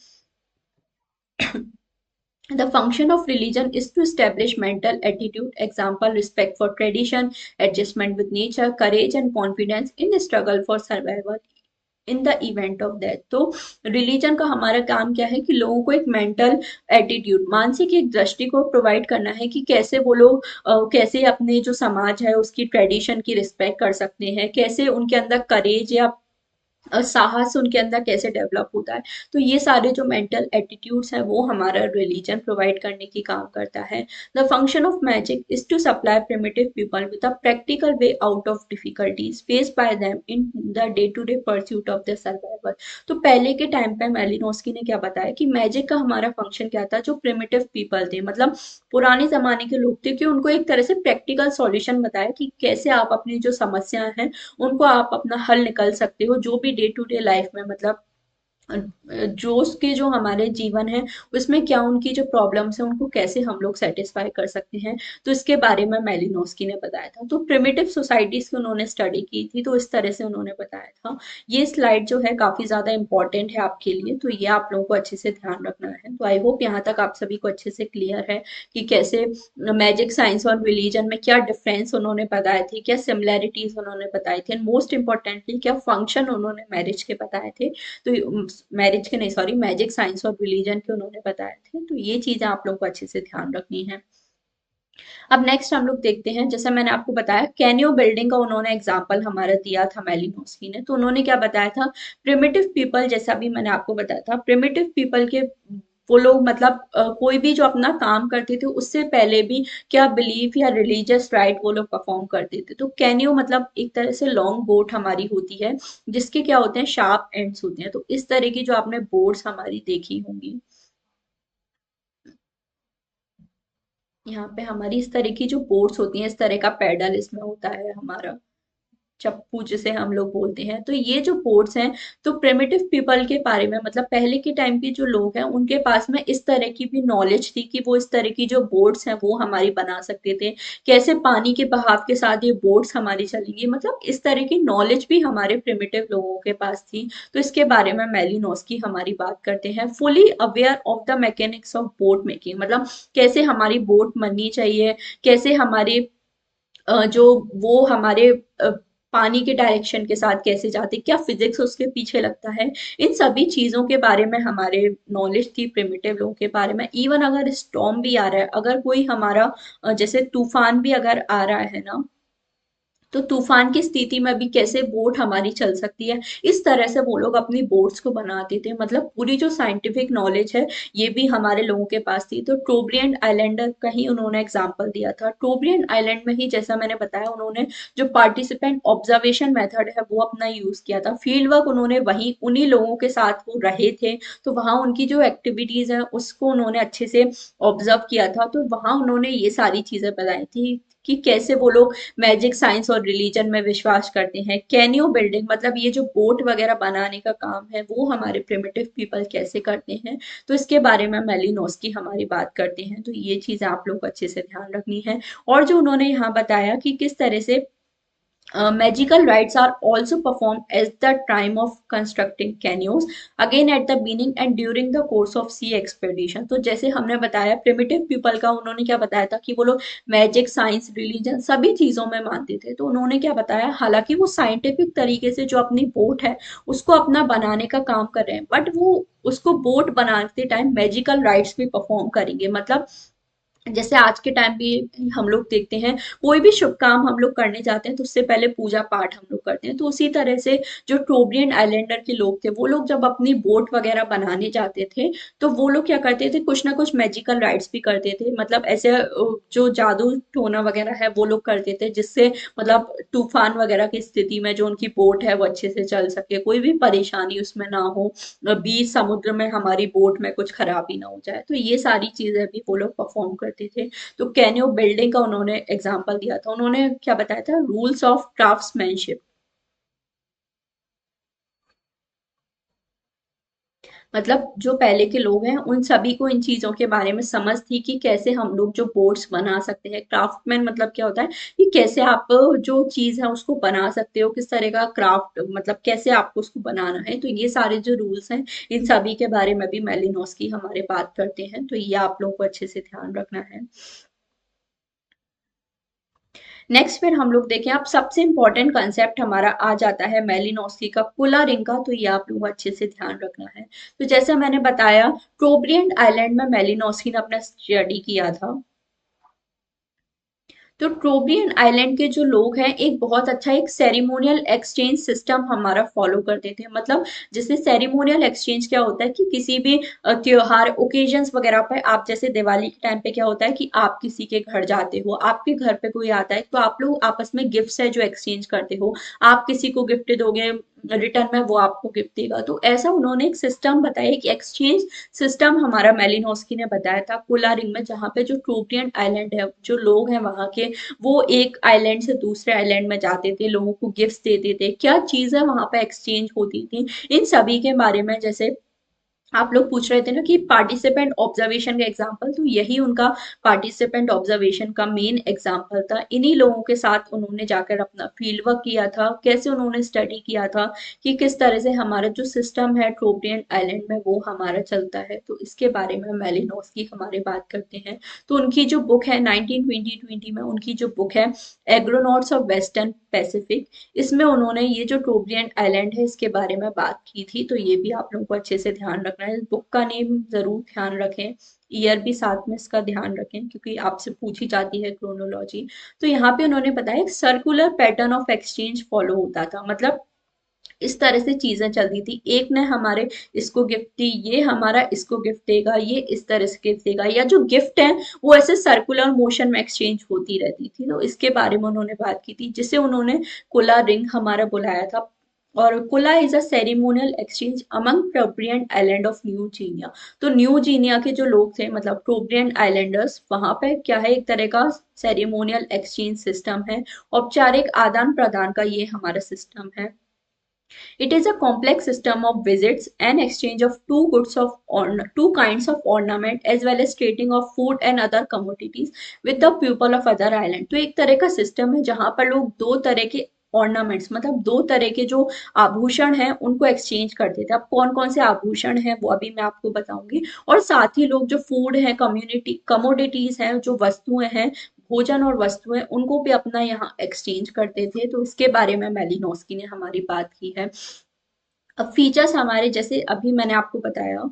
The function of religion is to establish mental attitude, example, respect for tradition, adjustment with nature, courage and confidence in struggle for survival in the event of death. तो रिलीजन का हमारा काम क्या है कि लोगों को एक मेंटल एटीट्यूड, मानसिक एक दृष्टि को प्रोवाइड करना है कि कैसे वो लोग कैसे अपने जो समाज है उसकी ट्रेडिशन की रिस्पेक्ट कर सकते हैं, कैसे उनके अंदर करेज या साहस उनके अंदर कैसे डेवलप होता है। तो ये सारे जो मेंटल एटीट्यूड्स हैं वो हमारा रिलीजन प्रोवाइड करने की काम करता है। The function of magic is to supply primitive people with a practical way out of difficulties face by them in the day to day pursuit of the survival. तो पहले के टाइम पे Malinowski ने क्या बताया कि मैजिक का हमारा फंक्शन क्या था, जो प्रिमिटिव पीपल थे, मतलब पुराने जमाने के लोग थे, कि उनको एक तरह से प्रैक्टिकल सॉल्यूशन बताया कि कैसे आप अपनी जो समस्याएं हैं उनको आप अपना हल निकल सकते हो, जो भी डे टू डे लाइफ में, मतलब जो उसके जो हमारे जीवन है उसमें क्या उनकी जो प्रॉब्लम्स है उनको कैसे हम लोग सेटिस्फाई कर सकते हैं। तो इसके बारे में मेलिनोस्की ने बताया था। तो प्रिमिटिव सोसाइटीज की उन्होंने स्टडी की थी, तो इस तरह से उन्होंने बताया था। ये स्लाइड जो है काफी ज्यादा इंपॉर्टेंट है आपके लिए, तो ये आप लोगों को अच्छे से ध्यान रखना है। तो आई होप यहाँ तक आप सभी को अच्छे से क्लियर है कि कैसे मैजिक, साइंस और रिलीजन में क्या डिफरेंस उन्होंने बताए थे, क्या सिमिलैरिटीज उन्होंने बताई थी, एंड मोस्ट इंपॉर्टेंटली क्या फंक्शन उन्होंने मैरिज के बताए थे। तो मैरिज के नहीं, सॉरी, मैजिक, साइंस और रिलीजन के उन्होंने बताए थे। तो ये चीजें आप लोग को अच्छे से ध्यान रखनी है। अब नेक्स्ट हम लोग देखते हैं, जैसे मैंने आपको बताया कैनियो बिल्डिंग का उन्होंने एग्जाम्पल हमारा दिया था मेलिनोस्की ने। तो उन्होंने क्या बताया था, प्रिमिटिव पीपल, जैसा भी मैंने आपको बताया था, प्रिमिटिव पीपल के वो लोग मतलब कोई भी जो अपना काम करते थे उससे पहले भी क्या बिलीफ या रिलीजियस राइट वो लोग परफॉर्म करते थे। तो कैनियो मतलब एक तरह से लॉन्ग बोट हमारी होती है जिसके क्या होते हैं, शार्प एंड्स होते हैं। तो इस तरह की जो आपने बोट्स हमारी देखी होंगी। यहाँ पे हमारी इस तरह की जो बोट्स होती हैं, इस तरह का पैडल इसमें होता है हमारा, चप्पू जिसे हम लोग बोलते हैं। तो ये जो बोट्स हैं, तो प्रिमिटिव पीपल के बारे में, मतलब पहले के टाइम के जो लोग हैं उनके पास में इस तरह की भी नॉलेज थी कि वो इस तरह की जो बोट्स हैं वो हमारी बना सकते थे। कैसे पानी के बहाव के साथ ये बोट्स हमारी चलेंगी, मतलब इस तरह की नॉलेज भी हमारे प्रिमिटिव लोगों के पास थी। तो इसके बारे में मेलिनोस्की हमारी बात करते हैं। Fully aware of the mechanics of boat making, मतलब कैसे हमारी बोट बननी चाहिए, कैसे हमारे जो वो हमारे पानी के डायरेक्शन के साथ कैसे जाते, क्या फिजिक्स उसके पीछे लगता है, इन सभी चीजों के बारे में हमारे नॉलेज थी प्रिमिटिव लोगों के बारे में। इवन अगर स्टॉर्म भी आ रहा है, अगर कोई हमारा जैसे तूफान भी अगर आ रहा है ना, तो तूफान की स्थिति में भी कैसे बोट हमारी चल सकती है, इस तरह से वो लोग अपनी बोट्स को बनाते थे। मतलब पूरी जो साइंटिफिक नॉलेज है ये भी हमारे लोगों के पास थी। तो टोब्रियन आइलैंडर का ही उन्होंने एग्जाम्पल दिया था। टोब्रियन आइलैंड में ही जैसा मैंने बताया, उन्होंने जो पार्टिसिपेंट ऑब्जर्वेशन मेथड है वो अपना यूज किया था। फील्ड वर्क उन्होंने वही उन्हीं लोगों के साथ वो रहे थे, तो वहां उनकी जो एक्टिविटीज है उसको उन्होंने अच्छे से ऑब्जर्व किया था। तो वहां उन्होंने ये सारी चीजें बताई थी कि कैसे वो लोग मैजिक, साइंस और रिलीजन में विश्वास करते हैं। कैनियो बिल्डिंग, मतलब ये जो बोट वगैरह बनाने का काम है वो हमारे प्रिमिटिव पीपल कैसे करते हैं, तो इसके बारे में मेलिनोस्की हमारी बात करते हैं। तो ये चीजें आप लोग को अच्छे से ध्यान रखनी है। और जो उन्होंने यहाँ बताया कि किस तरह से magical rites are also performed at the time of constructing canoes, again at the beginning and during the course of sea expedition। तो जैसे हमने बताया प्रिमिटिव पीपल का, उन्होंने क्या बताया था कि वो लोग मैजिक, साइंस, रिलीजन सभी चीजों में मानते थे। तो उन्होंने क्या बताया, हालांकि वो साइंटिफिक तरीके से जो अपनी बोट है उसको अपना बनाने का काम कर रहे हैं, बट वो उसको बोट बनाते टाइम मैजिकल राइट्स भी परफॉर्म करेंगे। मतलब जैसे आज के टाइम भी हम लोग देखते हैं, कोई भी शुभ काम हम लोग करने जाते हैं तो उससे पहले पूजा पाठ हम लोग करते हैं। तो उसी तरह से जो टोब्रियन आइलैंडर के लोग थे, वो लोग जब अपनी बोट वगैरह बनाने जाते थे तो वो लोग क्या करते थे, कुछ ना कुछ मैजिकल राइट्स भी करते थे। मतलब ऐसे जो जादू टोना वगैरह है वो लोग करते थे, जिससे मतलब तूफान वगैरह की स्थिति में जो उनकी बोट है वो अच्छे से चल सके, कोई भी परेशानी उसमें ना हो, बीच समुद्र में हमारी बोट में कुछ खराबी ना हो जाए। तो ये सारी चीजें भी वो लोग परफॉर्म करते थे। तो कैनियो बिल्डिंग का उन्होंने एग्जाम्पल दिया था। उन्होंने क्या बताया था, रूल्स ऑफ क्राफ्ट्समैनशिप। मतलब जो पहले के लोग हैं उन सभी को इन चीजों के बारे में समझ थी कि कैसे हम लोग जो बोट्स बना सकते हैं। क्राफ्टमैन मतलब क्या होता है कि कैसे आप जो चीज है उसको बना सकते हो, किस तरह का क्राफ्ट, मतलब कैसे आपको उसको बनाना है। तो ये सारे जो रूल्स हैं इन सभी के बारे में भी मेलिनोस्की हमारे बात करते हैं। तो ये आप लोगों को अच्छे से ध्यान रखना है। नेक्स्ट फिर हम लोग देखें, अब सबसे इंपॉर्टेंट कंसेप्ट हमारा आ जाता है मेलिनोस्की का, कुला रिंग का। तो ये आप लोगों को अच्छे से ध्यान रखना है। तो जैसे मैंने बताया, टोब्रियन आइलैंड में मेलिनोस्की ने अपना स्टडी किया था। तो ट्रोबियन आइलैंड के जो लोग हैं एक बहुत अच्छा एक सेरिमोनियल एक्सचेंज सिस्टम हमारा फॉलो करते थे। मतलब जैसे सेरिमोनियल एक्सचेंज क्या होता है कि किसी भी त्योहार ओकेजन्स वगैरह पे, आप जैसे दिवाली के टाइम पे क्या होता है कि आप किसी के घर जाते हो, आपके घर पे कोई आता है तो आप लोग आपस में गिफ्ट्स है जो एक्सचेंज करते हो। आप किसी को गिफ्ट दोगे, रिटर्न में वो आपको गिफ्ट देगा। तो ऐसा उन्होंने एक सिस्टम बताया, एक एक्सचेंज सिस्टम हमारा मेलिनोस्की ने बताया था कुला रिंग में, जहाँ पे जो ट्रोपियन आइलैंड है, जो लोग हैं वहां के, वो एक आइलैंड से दूसरे आइलैंड में जाते थे, लोगों को गिफ्ट्स देते थे, क्या चीजें वहां पे एक्सचेंज होती थी, इन सभी के बारे में। जैसे आप लोग पूछ रहे थे ना कि पार्टिसिपेंट ऑब्जर्वेशन का एग्जाम्पल, तो यही उनका पार्टिसिपेंट ऑब्जर्वेशन का मेन एग्जाम्पल था। इन्हीं लोगों के साथ उन्होंने जाकर अपना फील्ड वर्क किया था, कैसे उन्होंने स्टडी किया था कि किस तरह से हमारा जो सिस्टम है ट्रोपियन आइलैंड में वो हमारा चलता है। तो इसके बारे में मेलिनोस्की हमारे बात करते हैं। तो उनकी जो बुक है 1920 में, उनकी जो बुक है एग्रोनॉट्स ऑफ वेस्टर्न पैसिफिक, इसमें उन्होंने ये जो टोब्रियन आइलैंड है इसके बारे में बात की थी। तो ये भी आप लोगों को अच्छे से ध्यान रखना है। बुक का नेम जरूर ध्यान रखें, ईयर भी साथ में इसका ध्यान रखें क्योंकि आपसे पूछी जाती है क्रोनोलॉजी। तो यहाँ पे उन्होंने बताया एक circular pattern of exchange follow होता था। मतलब इस तरह से चीजें चलती थी, एक ने हमारे इसको गिफ्ट दी, ये हमारा इसको गिफ्ट देगा, ये इस तरह से गिफ्ट देगा, या जो गिफ्ट है वो ऐसे सर्कुलर मोशन में एक्सचेंज होती रहती थी। तो इसके बारे में उन्होंने बात की थी, जिसे उन्होंने कोला रिंग हमारा बुलाया था। और Kula is a ceremonial exchange among Trobriand island of New Guinea. तो न्यू जीनिया के जो लोग थे, मतलब ट्रोब्रियन आइलैंडर्स, वहां पे क्या है, एक तरह का सेरेमोनियल एक्सचेंज सिस्टम है, औपचारिक आदान प्रदान का ये हमारा सिस्टम है। It is a complex system of visits and exchange of two kinds of ornament as well as trading of food and other commodities with the people of other island। तो एक तरह का सिस्टम है जहां पर लोग दो तरह के ऑर्नामेंट्स, मतलब दो तरह के जो आभूषण हैं उनको एक्सचेंज करते थे। अब कौन कौन से आभूषण हैं वो अभी मैं आपको बताऊंगी। और साथ ही लोग जो फूड है, कम्युनिटी कमोडिटीज हैं, जो वस्तुएं हैं, भोजन और वस्तुएं, उनको भी अपना यहाँ एक्सचेंज करते थे। तो इसके बारे में मेलिनोस्की ने हमारी बात की है। अब फीचर्स हमारे, जैसे अभी मैंने आपको बताया,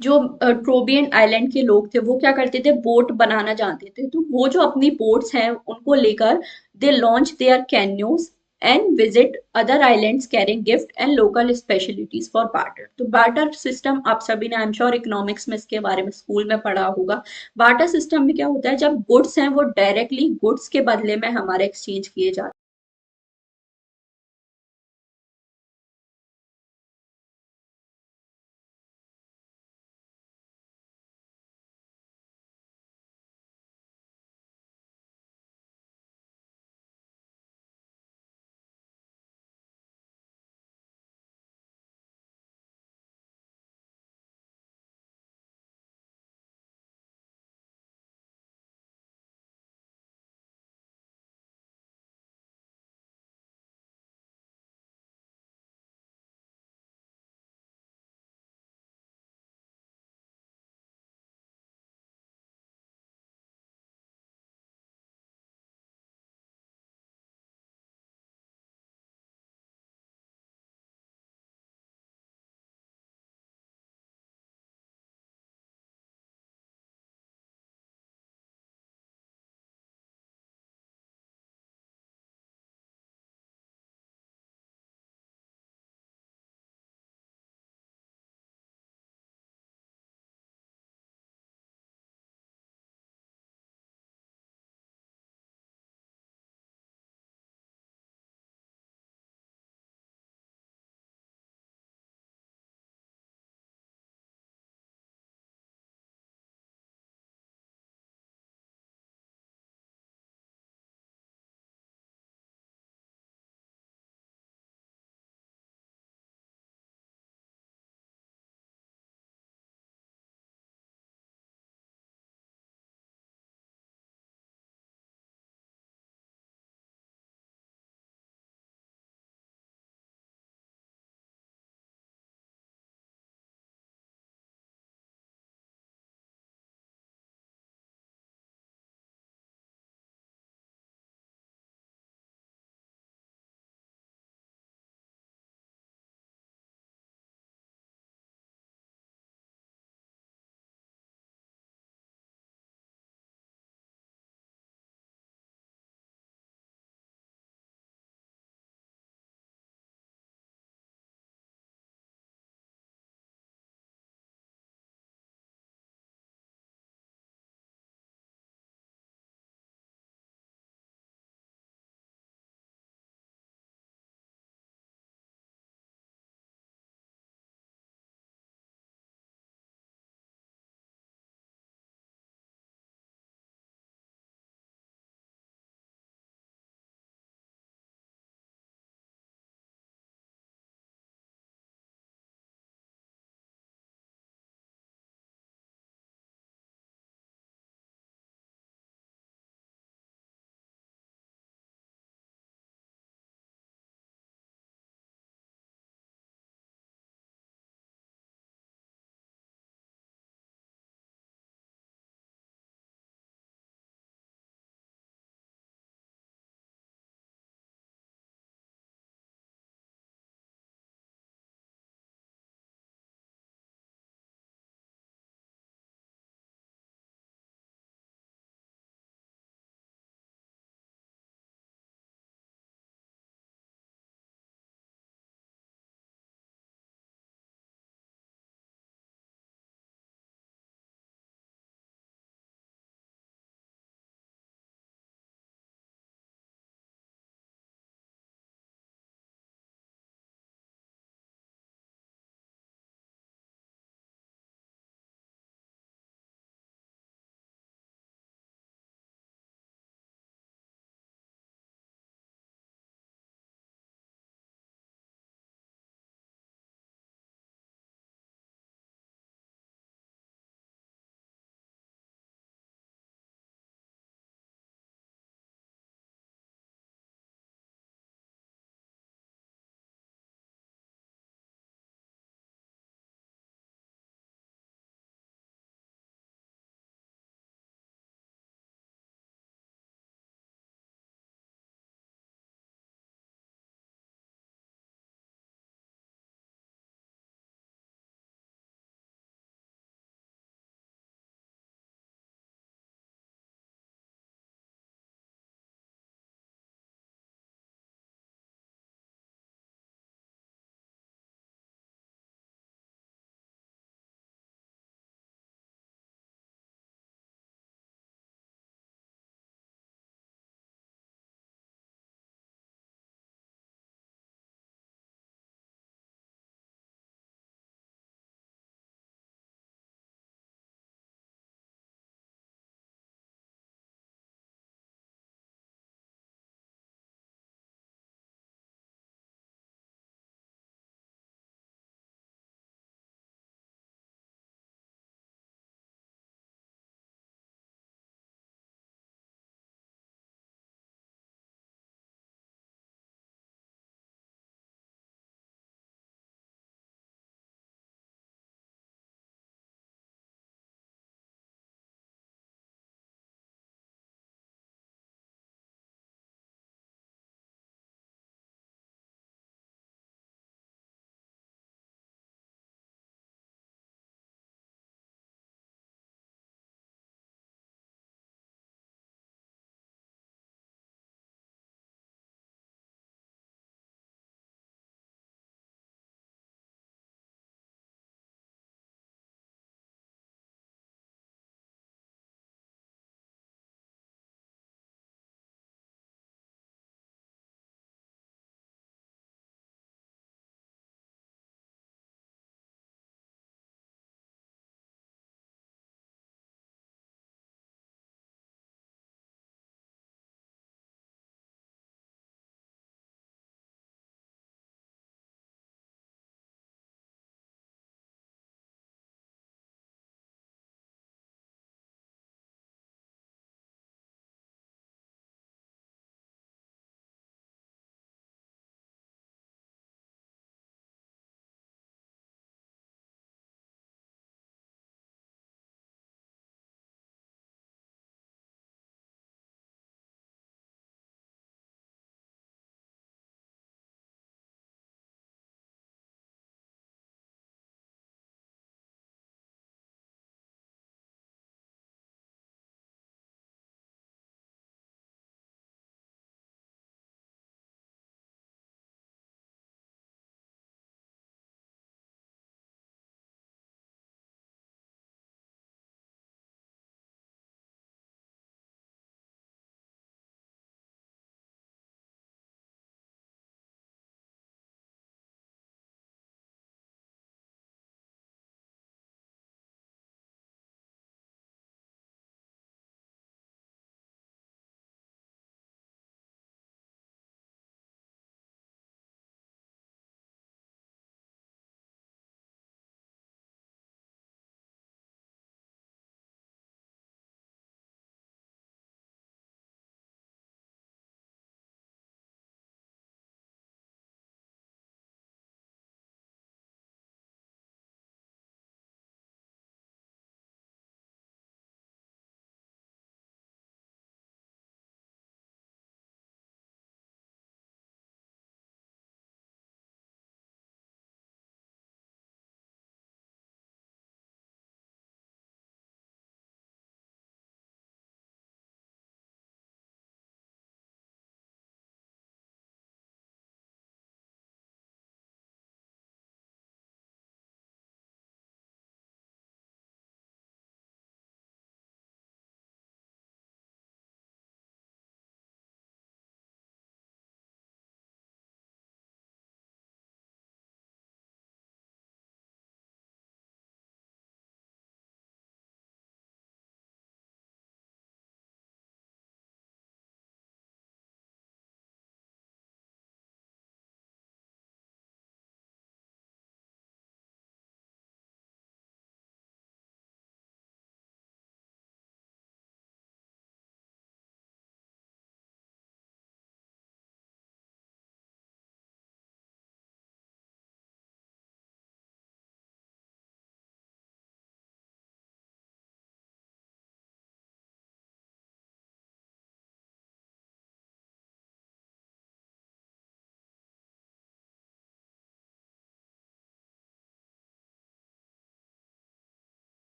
जो ट्रोबियन आइलैंड के लोग थे वो क्या करते थे, बोट बनाना जानते थे। तो वो जो अपनी बोट्स हैं उनको लेकर they launch their canoes and visit other islands carrying gift and local specialities for barter. तो बार्टर सिस्टम आप सभी ने, आई एम श्योर, इकोनॉमिक्स में इसके बारे में स्कूल में पढ़ा होगा। बार्टर सिस्टम में क्या होता है, जब गुड्स हैं वो डायरेक्टली गुड्स के बदले में हमारे एक्सचेंज किए जाते हैं।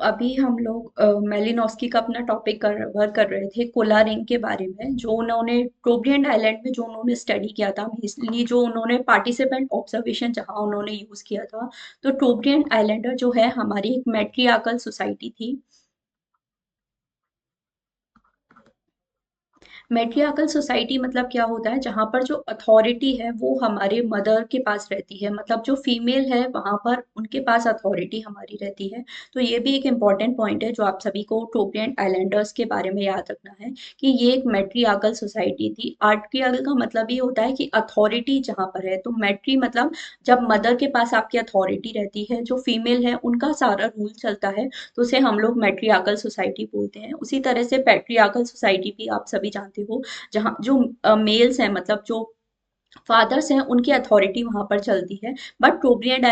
अभी हम लोग मेलिनोस्की का अपना टॉपिक कवर कर रहे थे कोला रिंग के बारे में, जो उन्होंने टोब्रियन आइलैंड में जो उन्होंने स्टडी किया था, इसलिए जो उन्होंने पार्टिसिपेंट ऑब्जर्वेशन जहाँ उन्होंने यूज किया था। तो टोब्रियन आइलैंडर जो है हमारी एक मैट्रियार्कल सोसाइटी थी। मैट्रियार्कल सोसाइटी मतलब क्या होता है, जहाँ पर जो अथॉरिटी है वो हमारे मदर के पास रहती है, मतलब जो फीमेल है वहां पर उनके पास अथॉरिटी हमारी रहती है। तो ये भी एक इम्पॉर्टेंट पॉइंट है जो आप सभी को टोपियन आइलैंडर्स के बारे में याद रखना है, कि ये एक मैट्रियार्कल सोसाइटी थी। आर्टियार्कल का मतलब ये होता है कि अथॉरिटी जहाँ पर है, तो मैट्री मतलब जब मदर के पास आपकी अथॉरिटी रहती है, जो फीमेल है उनका सारा रूल चलता है, तो उसे हम लोग मैट्रियार्कल सोसाइटी बोलते हैं। उसी तरह से पैट्रियार्कल सोसाइटी भी आप सभी जानते हो, जहाँ जो मेल्स हैं, मतलब जो फादर्स हैं, उनकी अथॉरिटी वहां पर चलती है। बट टोब्रियन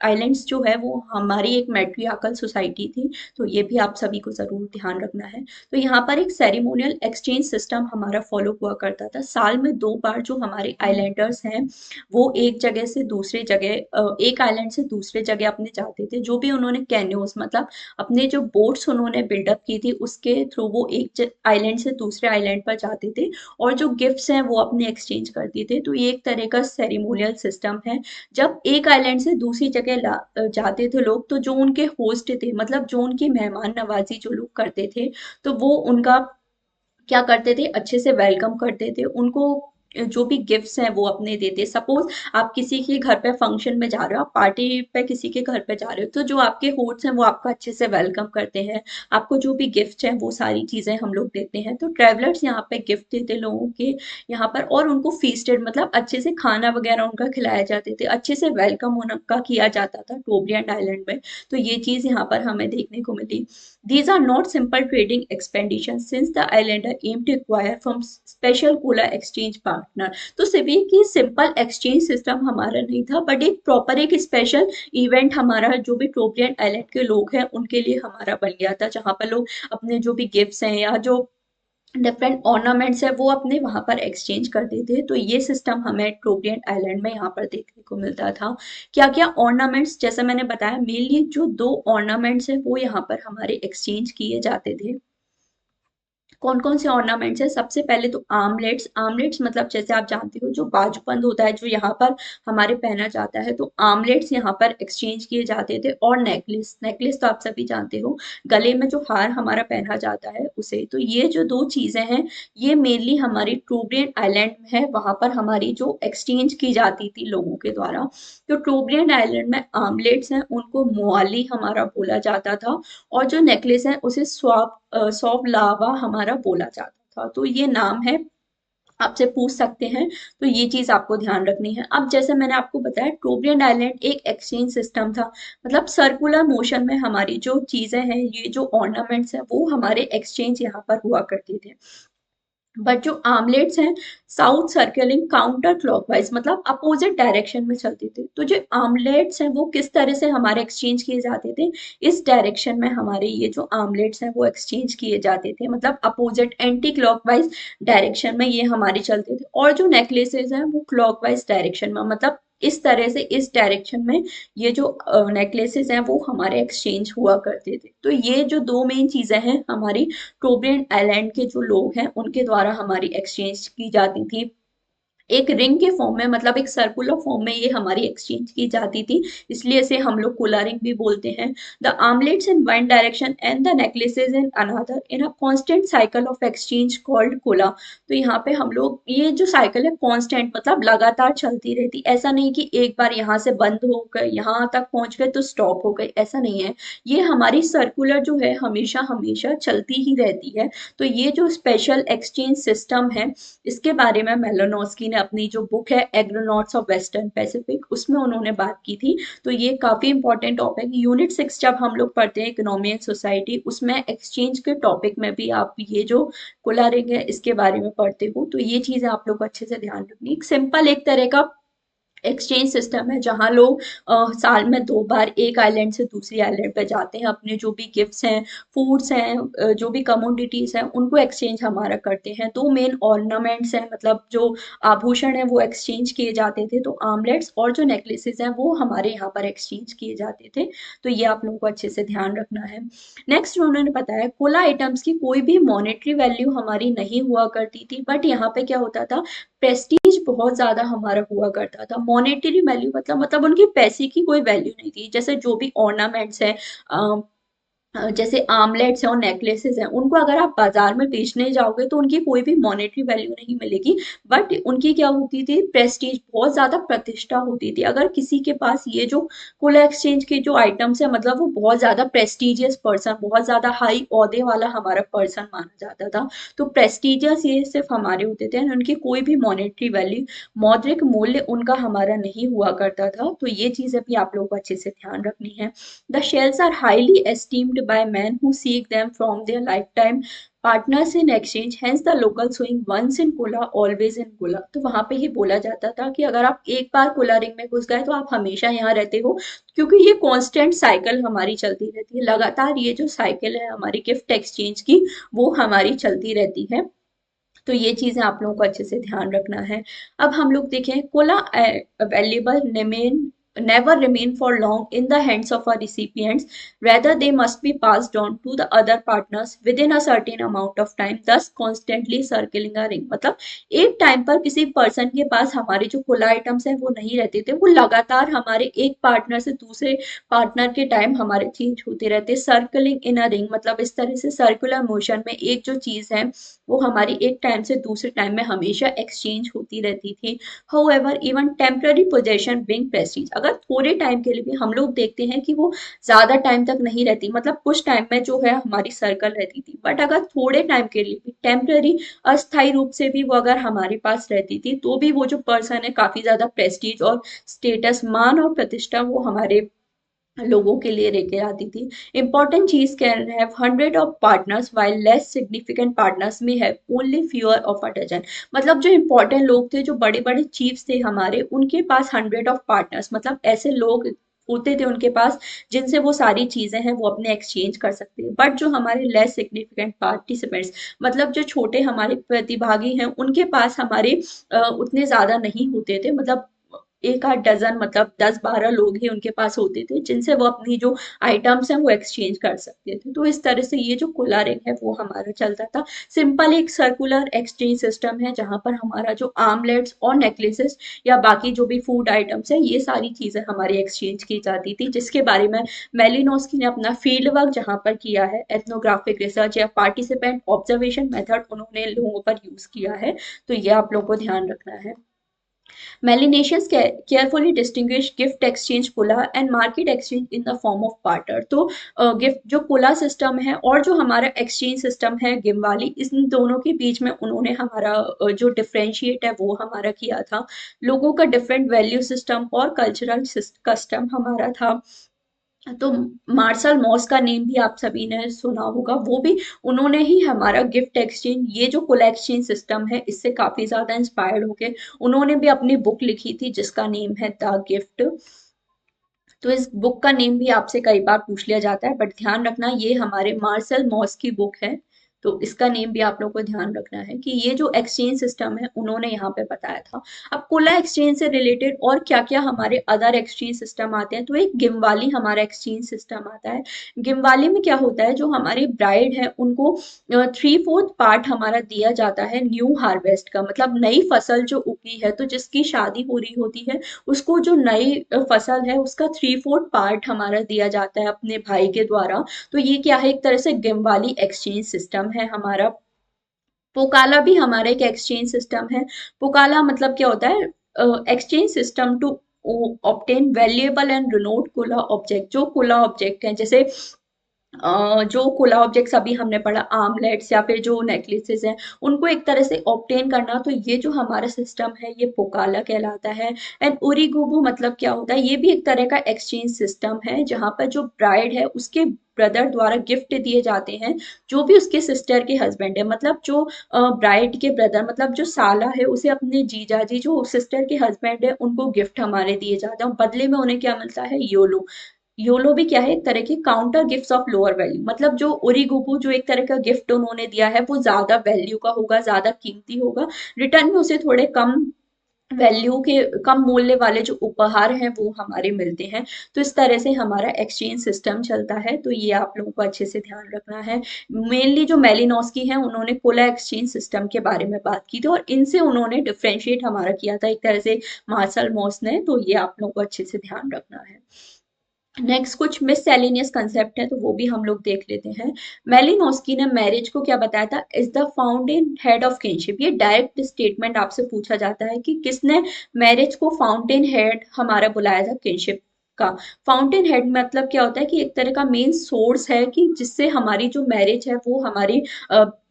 आइलैंड्स जो है वो हमारी एक मैट्रियार्कल सोसाइटी थी। तो ये भी आप सभी को जरूर ध्यान रखना है। तो यहाँ पर एक सेरिमोनियल एक्सचेंज सिस्टम हमारा फॉलो हुआ करता था। साल में 2 बार जो हमारे आइलैंडर्स हैं वो एक जगह से दूसरे जगह, एक आइलैंड से दूसरे जगह अपने जाते थे। जो भी उन्होंने कैन्योस मतलब अपने जो बोट्स उन्होंने बिल्डअप की थी उसके थ्रू वो एक आइलैंड से दूसरे आइलैंड पर जाते थे, और जो गिफ्ट्स हैं वो अपने एक्सचेंज करते थे। तो ये एक तरह का सेरिमोनियल सिस्टम है। जब एक आइलैंड से दूसरी जगह जाते थे लोग, तो जो उनके होस्ट थे, मतलब जो उनकी मेहमान नवाजी जो लोग करते थे, तो वो उनका क्या करते थे, अच्छे से वेलकम करते थे उनको। जो भी गिफ्ट्स हैं वो अपने देते। सपोज आप किसी के घर पे फंक्शन में जा रहे हो, आप पार्टी पे किसी के घर पे जा रहे हो, तो जो आपके होस्ट हैं वो आपका अच्छे से वेलकम करते हैं। आपको जो भी गिफ्ट हैं वो सारी चीजें हम लोग देते हैं। तो ट्रेवलर्स यहाँ पे गिफ्ट देते लोगों के यहाँ पर, और उनको फीस्टेड मतलब अच्छे से खाना वगैरह उनका खिलाए जाते थे, अच्छे से वेलकम उनका किया जाता था टोब्रियन आइलैंड में। तो ये चीज यहाँ पर हमें देखने को मिली। These are not simple trading expeditions since the islander aim to acquire from special cola exchange partner। तो सिर्फ की सिंपल एक्सचेंज सिस्टम हमारा नहीं था, बट एक प्रॉपर एक स्पेशल इवेंट हमारा जो भी टोब्रियन आइलैंड के लोग हैं उनके लिए हमारा बन गया था, जहाँ पर लोग अपने जो भी गिफ्ट्स हैं या जो डिफरेंट ऑर्नामेंट्स है वो अपने वहां पर एक्सचेंज करते थे। तो ये सिस्टम हमें टोब्रियन आइलैंड में यहाँ पर देखने को मिलता था। क्या क्या ऑर्नामेंट्स, जैसे मैंने बताया मेनली जो 2 ऑर्नामेंट्स है वो यहाँ पर हमारे एक्सचेंज किए जाते थे। कौन कौन से ऑर्नामेंट्स है, सबसे पहले तो आर्मलेट्स। आर्मलेट्स मतलब जैसे आप जानते हो जो बाजूबंद होता है जो यहाँ पर हमारे पहना जाता है, तो आर्मलेट्स यहाँ पर एक्सचेंज किए जाते थे। और नेकलेस, नेकलेस तो आप सभी जानते हो, गले में जो हार हमारा पहना जाता है उसे। तो ये जो 2 चीजें हैं ये मेनली हमारी टोब्रियन आइलैंड में है, वहां पर हमारी जो एक्सचेंज की जाती थी लोगों के द्वारा। तो टोब्रियन आइलैंड में आर्मलेट्स हैं उनको मोआली हमारा बोला जाता था, और जो नेकलेस है उसे सौंफ लावा हमारा बोला जाता था। तो ये नाम है, आपसे पूछ सकते हैं। तो ये चीज आपको ध्यान रखनी है। अब जैसे मैंने आपको बताया टोब्रियन आइलैंड एक एक्सचेंज सिस्टम था, मतलब सर्कुलर मोशन में हमारी जो चीजें हैं, ये जो ऑर्नामेंट्स हैं वो हमारे एक्सचेंज यहाँ पर हुआ करते थे। बट जो आमलेट्स हैं साउथ सर्कलिंग काउंटर क्लॉकवाइज मतलब अपोजिट डायरेक्शन में चलते थे। तो जो आमलेट्स हैं वो किस तरह से हमारे एक्सचेंज किए जाते थे, इस डायरेक्शन में हमारे ये जो आमलेट्स हैं वो एक्सचेंज किए जाते थे, मतलब अपोजिट एंटी क्लॉकवाइज डायरेक्शन में ये हमारे चलते थे। और जो नेकलेसेस हैं वो क्लॉकवाइज डायरेक्शन में, मतलब इस तरह से इस डायरेक्शन में ये जो नेकलेसेस हैं वो हमारे एक्सचेंज हुआ करते थे। तो ये जो 2 मेन चीजें हैं हमारी टोब्रियन आइलैंड के जो लोग हैं उनके द्वारा हमारी एक्सचेंज की जाती थी। एक रिंग के फॉर्म में, मतलब एक सर्कुलर फॉर्म में ये हमारी एक्सचेंज की जाती थी, इसलिए इसे हम लोग कोला रिंग भी बोलते हैं। The armlets in one direction and the necklaces in another in a constant cycle of exchange called Kula. तो यहाँ पे हम लोग ये जो साइकिल है कांस्टेंट मतलब लगातार चलती रहती, ऐसा नहीं कि एक बार यहाँ से बंद हो गए यहाँ तक पहुंच गए तो स्टॉप हो गई, ऐसा नहीं है। ये हमारी सर्कुलर जो है हमेशा हमेशा चलती ही रहती है। तो ये जो स्पेशल एक्सचेंज सिस्टम है इसके बारे में मेलोनोस्की ने अपनी जो बुक है एग्रोनॉट्स ऑफ वेस्टर्न पैसिफिक उसमें उन्होंने बात की थी। तो ये काफी इंपॉर्टेंट टॉपिक, यूनिट 6 जब हम लोग पढ़ते हैं इकोनॉमी एंड सोसाइटी उसमें एक्सचेंज के टॉपिक में भी आप ये जो कोलरिंग है इसके बारे में पढ़ते हो। तो ये चीजें आप लोग को अच्छे से ध्यान रखनी। एक सिंपल एक तरह का एक्सचेंज सिस्टम है जहाँ लोग साल में 2 बार एक आइलैंड से दूसरी आइलैंड पे जाते हैं, अपने जो भी गिफ्ट्स हैं, फूड्स हैं, जो भी कमोडिटीज हैं उनको एक्सचेंज हमारा करते हैं। दो मेन ऑर्नामेंट्स हैं, मतलब जो आभूषण है वो एक्सचेंज किए जाते थे, तो आर्मलेट्स और जो नेकलेसेस हैं वो हमारे यहाँ पर एक्सचेंज किए जाते थे। तो ये आप लोगों को अच्छे से ध्यान रखना है। नेक्स्ट उन्होंने बताया कोला आइटम्स की कोई भी मॉनेटरी वैल्यू हमारी नहीं हुआ करती थी, बट यहाँ पे क्या होता था, प्रेस्टीज बहुत ज्यादा हमारा हुआ करता था। मॉनेटरी वैल्यू मतलब उनकी पैसे की कोई वैल्यू नहीं थी। जैसे जो भी ऑर्नामेंट्स है, जैसे आर्मलेट्स हैं और नेकलेसेस हैं, उनको अगर आप बाजार में बेचने जाओगे तो उनकी कोई भी मॉनेटरी वैल्यू नहीं मिलेगी, बट उनकी क्या होती थी, प्रेस्टीज, बहुत ज्यादा प्रतिष्ठा होती थी। अगर किसी के पास ये जो कोला एक्सचेंज के जो आइटम्स है, मतलब वो बहुत ज्यादा प्रेस्टिजियस पर्सन, बहुत ज्यादा हाई ओहदे वाला हमारा पर्सन माना जाता था। तो प्रेस्टिजियस ये सिर्फ हमारे होते थे, उनकी कोई भी मॉनेटरी वैल्यू, मौद्रिक मूल्य उनका हमारा नहीं हुआ करता था। तो ये चीजें भी आप लोगों को अच्छे से ध्यान रखनी है। The shells are highly esteemed by men who seek them from their lifetime partners in exchange. Hence the local saying once in Kula always in Kula. तो वहां पे ये बोला जाता था कि अगर आप एक बार कोला रिंग में घुस गए तो आप हमेशा यहाँ रहते हो, क्योंकि ये कांस्टेंट साइकिल हमारी चलती रहती है। लगातार ये जो साइकिल है हमारी गिफ्ट एक्सचेंज की, वो हमारी चलती रहती है। तो ये चीजें आप लोगों को अच्छे से ध्यान रखना है। अब हम लोग देखें, Cola available remain never remain for long in the hands of our recipients, rather they must be passed on to the other partners within a certain amount of time, thus constantly circling a ring। मतलब एक time पर किसी person के पास हमारे जो Cola items हैं वो नहीं रहते थे, वो लगातार हमारे एक पार्टनर से दूसरे पार्टनर के टाइम हमारे चेंज होते रहते। सर्कलिंग इन अ रिंग मतलब इस तरह से सर्कुलर मोशन में एक जो चीज है वो हमारी एक टाइम से दूसरे टाइम में हमेशा एक्सचेंज होती रहती थी। However, even temporary possession bring prestige। अगर थोड़े टाइम के लिए भी हम लोग देखते हैं कि वो ज्यादा टाइम तक नहीं रहती, मतलब कुछ टाइम में जो है हमारी सर्कल रहती थी, बट अगर थोड़े टाइम के लिए भी, टेम्पररी, अस्थायी रूप से भी वो अगर हमारे पास रहती थी, तो भी वो जो पर्सन है काफी ज्यादा प्रेस्टीज और स्टेटस, मान और प्रतिष्ठा वो हमारे लोगों के लिए लेके आती थी। इंपॉर्टेंट चीज can have hundred of partners while less significant partners may have only fewer of a dozen. मतलब जो इंपॉर्टेंट लोग थे, जो बड़े बड़े चीफ्स थे हमारे, उनके पास हंड्रेड ऑफ पार्टनर्स, मतलब ऐसे लोग होते थे उनके पास जिनसे वो सारी चीजें हैं वो अपने एक्सचेंज कर सकते हैं। बट जो हमारे लेस सिग्निफिकेंट पार्टिसिपेंट्स, मतलब जो छोटे हमारे प्रतिभागी हैं, उनके पास हमारे उतने ज्यादा नहीं होते थे। मतलब एक आध डजन, मतलब 10-12 लोग ही उनके पास होते थे जिनसे वो अपनी जो आइटम्स हैं वो एक्सचेंज कर सकते थे। तो इस तरह से ये जो कोलारिंग है वो हमारा चलता था। सिंपल एक सर्कुलर एक्सचेंज सिस्टम है जहां पर हमारा जो आर्मलेट्स और नेकलेसेस या बाकी जो भी फूड आइटम्स है, ये सारी चीजें हमारी एक्सचेंज की जाती थी, जिसके बारे में मेलिनोस्की ने अपना फील्ड वर्क जहां पर किया है, एथनोग्राफिक रिसर्च या पार्टिसिपेंट ऑब्जर्वेशन मेथड उन्होंने लोगों पर यूज किया है। तो ये आप लोग को ध्यान रखना है। Melanesians carefully distinguish gift exchange Cola and market exchange in the form of barter। तो गिफ्ट जो कोला सिस्टम है और जो हमारा एक्सचेंज सिस्टम है गिमवाली, इन दोनों के बीच में उन्होंने हमारा जो डिफरेंशिएट है वो हमारा किया था। लोगों का डिफरेंट वैल्यू सिस्टम और कल्चरल कस्टम हमारा था। तो मार्शल मॉस का नेम भी आप सभी ने सुना होगा, वो भी उन्होंने ही हमारा गिफ्ट एक्सचेंज, ये जो कोला एक्सचेंज सिस्टम है, इससे काफी ज्यादा इंस्पायर्ड होके उन्होंने भी अपनी बुक लिखी थी जिसका नेम है द गिफ्ट। तो इस बुक का नेम भी आपसे कई बार पूछ लिया जाता है, बट ध्यान रखना ये हमारे मार्शल मॉस की बुक है। तो इसका नेम भी आप लोग को ध्यान रखना है कि ये जो एक्सचेंज सिस्टम है उन्होंने यहाँ पे बताया था। अब कोला एक्सचेंज से रिलेटेड और क्या क्या हमारे अदर एक्सचेंज सिस्टम आते हैं, तो एक गिमवाली हमारा एक्सचेंज सिस्टम आता है। गिमवाली में क्या होता है, जो हमारी ब्राइड है उनको 3/4 पार्ट हमारा दिया जाता है न्यू हार्वेस्ट का, मतलब नई फसल जो उगी है, तो जिसकी शादी हो रही होती है उसको जो नई फसल है उसका 3/4 पार्ट हमारा दिया जाता है अपने भाई के द्वारा। तो ये क्या है, एक तरह से गिमवाली एक्सचेंज सिस्टम है हमारा। पोकाला भी हमारा एक एक्सचेंज सिस्टम है। पोकाला मतलब क्या होता है, exchange system to obtain valuable and renowned Kula object. जो कोला ऑब्जेक्ट हैं, जैसे जो कोला ऑब्जेक्ट्स अभी हमने पढ़ा, आर्मलेट्स या फिर जो नेकलेसेस हैं, उनको एक तरह से ऑब्टेन करना, तो ये जो हमारा सिस्टम है ये पोकाला कहलाता है। एंड ओरिगोबो मतलब क्या होता है, ये भी एक तरह का एक्सचेंज सिस्टम है जहां पर जो ब्राइड है उसके ब्रदर द्वारा गिफ्ट दिए जाते हैं, जो भी उसके सिस्टर के हस्बैंड है, मतलब जो ब्राइड के ब्रदर, मतलब जो साला है, उसे अपने जीजा जी जो सिस्टर के हस्बैंड है उनको गिफ्ट हमारे दिए जाते हैं, और बदले में उन्हें क्या मिलता है, योलो। योलो भी क्या है, एक तरह की counter gifts of lower value, मतलब जो ओरिगोपो जो एक तरह का गिफ्ट उन्होंने दिया है वो ज्यादा वैल्यू का होगा, ज्यादा कीमती होगा, रिटर्न में उसे थोड़े कम वैल्यू के, कम मूल्य वाले जो उपहार हैं वो हमारे मिलते हैं। तो इस तरह से हमारा एक्सचेंज सिस्टम चलता है, तो ये आप लोगों को अच्छे से ध्यान रखना है। मेनली जो मेलिनोस्की हैं उन्होंने कोला एक्सचेंज सिस्टम के बारे में बात की थी, और इनसे उन्होंने डिफ्रेंशिएट हमारा किया था एक तरह से मार्शल मॉस ने, तो ये आप लोगों को अच्छे से ध्यान रखना है। नेक्स्ट कुछ मिससेलेनियस कंसेप्ट है, तो वो भी हम लोग देख लेते हैं। मेलिनोस्की ने मैरिज को क्या बताया था, is the fountain head of kinship. ये डायरेक्ट स्टेटमेंट आपसे पूछा जाता है कि किसने मैरिज को फाउंटेन हेड हमारा बुलाया था किनशिप का। फाउंटेन हेड मतलब क्या होता है कि एक तरह का मेन सोर्स है कि जिससे हमारी जो मैरिज है वो हमारी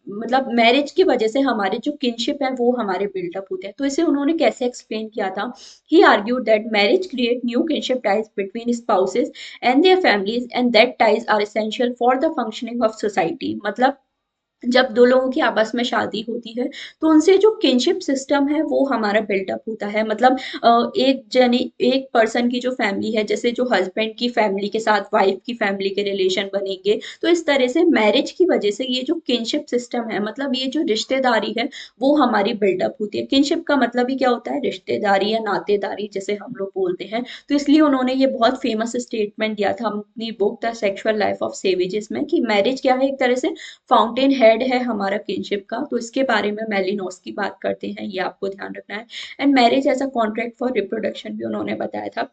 मतलब मैरिज की वजह से हमारे जो किनशिप है वो हमारे बिल्डअप होते हैं। तो इसे उन्होंने कैसे एक्सप्लेन किया था, he argued that marriage create new kinship ties between spouses and their families, and that ties are essential for the functioning of society। मतलब जब दो लोगों की आपस में शादी होती है तो उनसे जो किनशिप सिस्टम है वो हमारा बिल्टअप होता है। मतलब एक जने, एक पर्सन की जो फैमिली है, जैसे जो हस्बैंड की फैमिली के साथ वाइफ की फैमिली के रिलेशन बनेंगे, तो इस तरह से मैरिज की वजह से ये जो किनशिप सिस्टम है, मतलब ये जो रिश्तेदारी है वो हमारी बिल्टअप होती है। किनशिप का मतलब ही क्या होता है, रिश्तेदारी या नातेदारी जैसे हम लोग बोलते हैं। तो इसलिए उन्होंने ये बहुत फेमस स्टेटमेंट दिया था अपनी book the sexual life of savages में, कि मैरिज क्या है, एक तरह से फाउंटेन हेड है हमारा किनशिप का। तो इसके बारे में मेलिनोस की बात करते हैं, ये आपको ध्यान रखना है। And marriage as a contract for reproduction भी उन्होंने बताया था,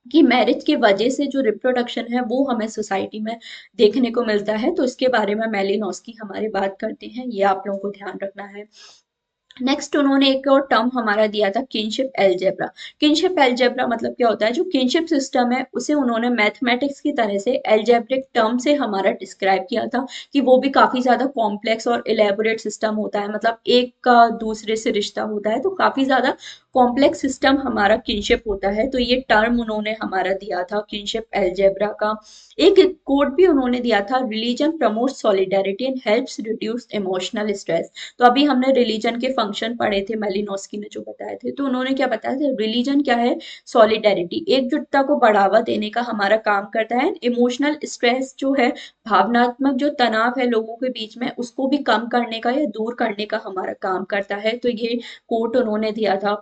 कि मैरिज की वजह से जो रिप्रोडक्शन है वो हमें सोसाइटी में देखने को मिलता है। तो इसके बारे में मेलिनोस्की हमारी बात करते हैं, ये आप लोगों को ध्यान रखना है। नेक्स्ट उन्होंने एक और टर्म हमारा दिया था, किनशिप एलजेब्रा। किनशिप एलजेब्रा मतलब क्या होता है, जो किनशिप सिस्टम है उसे उन्होंने मैथमेटिक्स की तरह से एल्जेब्रिक टर्म से हमारा डिस्क्राइब किया था, कि वो भी काफी ज्यादा कॉम्प्लेक्स और इलेबोरेट सिस्टम होता है, मतलब एक का दूसरे से रिश्ता होता है, तो काफी ज्यादा कॉम्प्लेक्स सिस्टम हमारा किनशिप होता है। तो ये टर्म उन्होंने हमारा दिया था किनशिप एलजेब्रा का। एक कोड भी उन्होंने दिया था, religion promotes solidarity and helps reduce emotional stress. तो अभी हमने रिलीजन के फंक्शन पढ़े थे, मेलिनोस्की ने जो बताए थे, तो उन्होंने क्या बताया था, रिलीजन क्या है, सॉलिडेरिटी, एकजुटता को बढ़ावा देने का हमारा काम करता है। इमोशनल स्ट्रेस जो है, भावनात्मक जो तनाव है लोगों के बीच में, उसको भी कम करने का या दूर करने का हमारा काम करता है। तो ये कोट उन्होंने दिया था।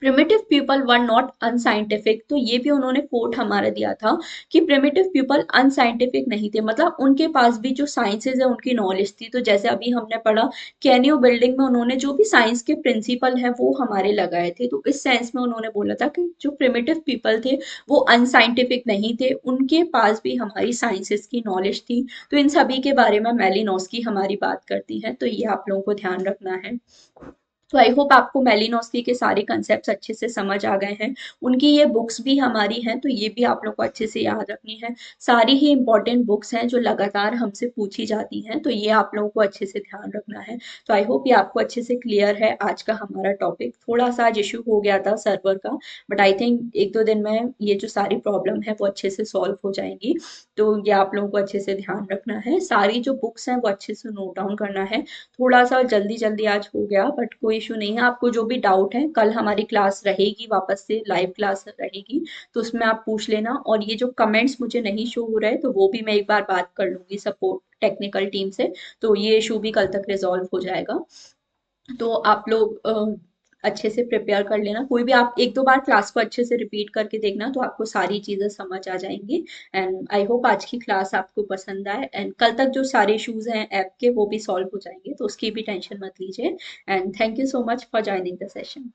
Primitive people were not unscientific, तो ये भी उन्होंने कोट हमारा दिया था कि प्रिमिटिव पीपल अनसाइंटिफिक नहीं थे, मतलब उनके पास भी जो साइंसेज है उनकी नॉलेज थी। तो जैसे अभी हमने पढ़ा कैनियो बिल्डिंग में, उन्होंने जो भी साइंस के प्रिंसिपल हैं वो हमारे लगाए थे। तो इस सेंस में उन्होंने बोला था कि जो प्रिमिटिव पीपल थे वो अनसाइंटिफिक नहीं थे, उनके पास भी हमारी साइंसेस की नॉलेज थी। तो इन सभी के बारे में मेलिनोस्की हमारी बात करती है, तो ये आप लोगों को ध्यान रखना है। तो आई होप आपको मेलिनोस्की के सारे कंसेप्ट अच्छे से समझ आ गए हैं। उनकी ये बुक्स भी हमारी हैं, तो ये भी आप लोग को अच्छे से याद रखनी है। सारी ही इंपॉर्टेंट बुक्स हैं जो लगातार हमसे पूछी जाती हैं, तो ये आप लोगों को अच्छे से ध्यान रखना है। तो आई होप ये आपको अच्छे से क्लियर है। आज का हमारा टॉपिक थोड़ा सा आज इशू हो गया था सर्वर का, बट आई थिंक एक दो दिन में ये जो सारी प्रॉब्लम है वो अच्छे से सॉल्व हो जाएंगी। तो ये आप लोगों को अच्छे से ध्यान रखना है, सारी जो बुक्स हैं वो अच्छे से नोट डाउन करना है। थोड़ा सा जल्दी जल्दी आज हो गया, बट कोई इशू नहीं है। आपको जो भी डाउट है, कल हमारी क्लास रहेगी, वापस से लाइव क्लास रहेगी, तो उसमें आप पूछ लेना। और ये जो कमेंट्स मुझे नहीं शो हो रहे, तो वो भी मैं एक बार बात कर लूंगी सपोर्ट टेक्निकल टीम से, तो ये इशू भी कल तक रिजॉल्व हो जाएगा। तो आप लोग अच्छे से प्रिपेयर कर लेना। कोई भी आप एक दो बार क्लास को अच्छे से रिपीट करके देखना, तो आपको सारी चीजें समझ आ जाएंगी। एंड आई होप आज की क्लास आपको पसंद आए, एंड कल तक जो सारे इश्यूज हैं ऐप के वो भी सॉल्व हो जाएंगे, तो उसकी भी टेंशन मत लीजिए। And thank you so much for joining the session.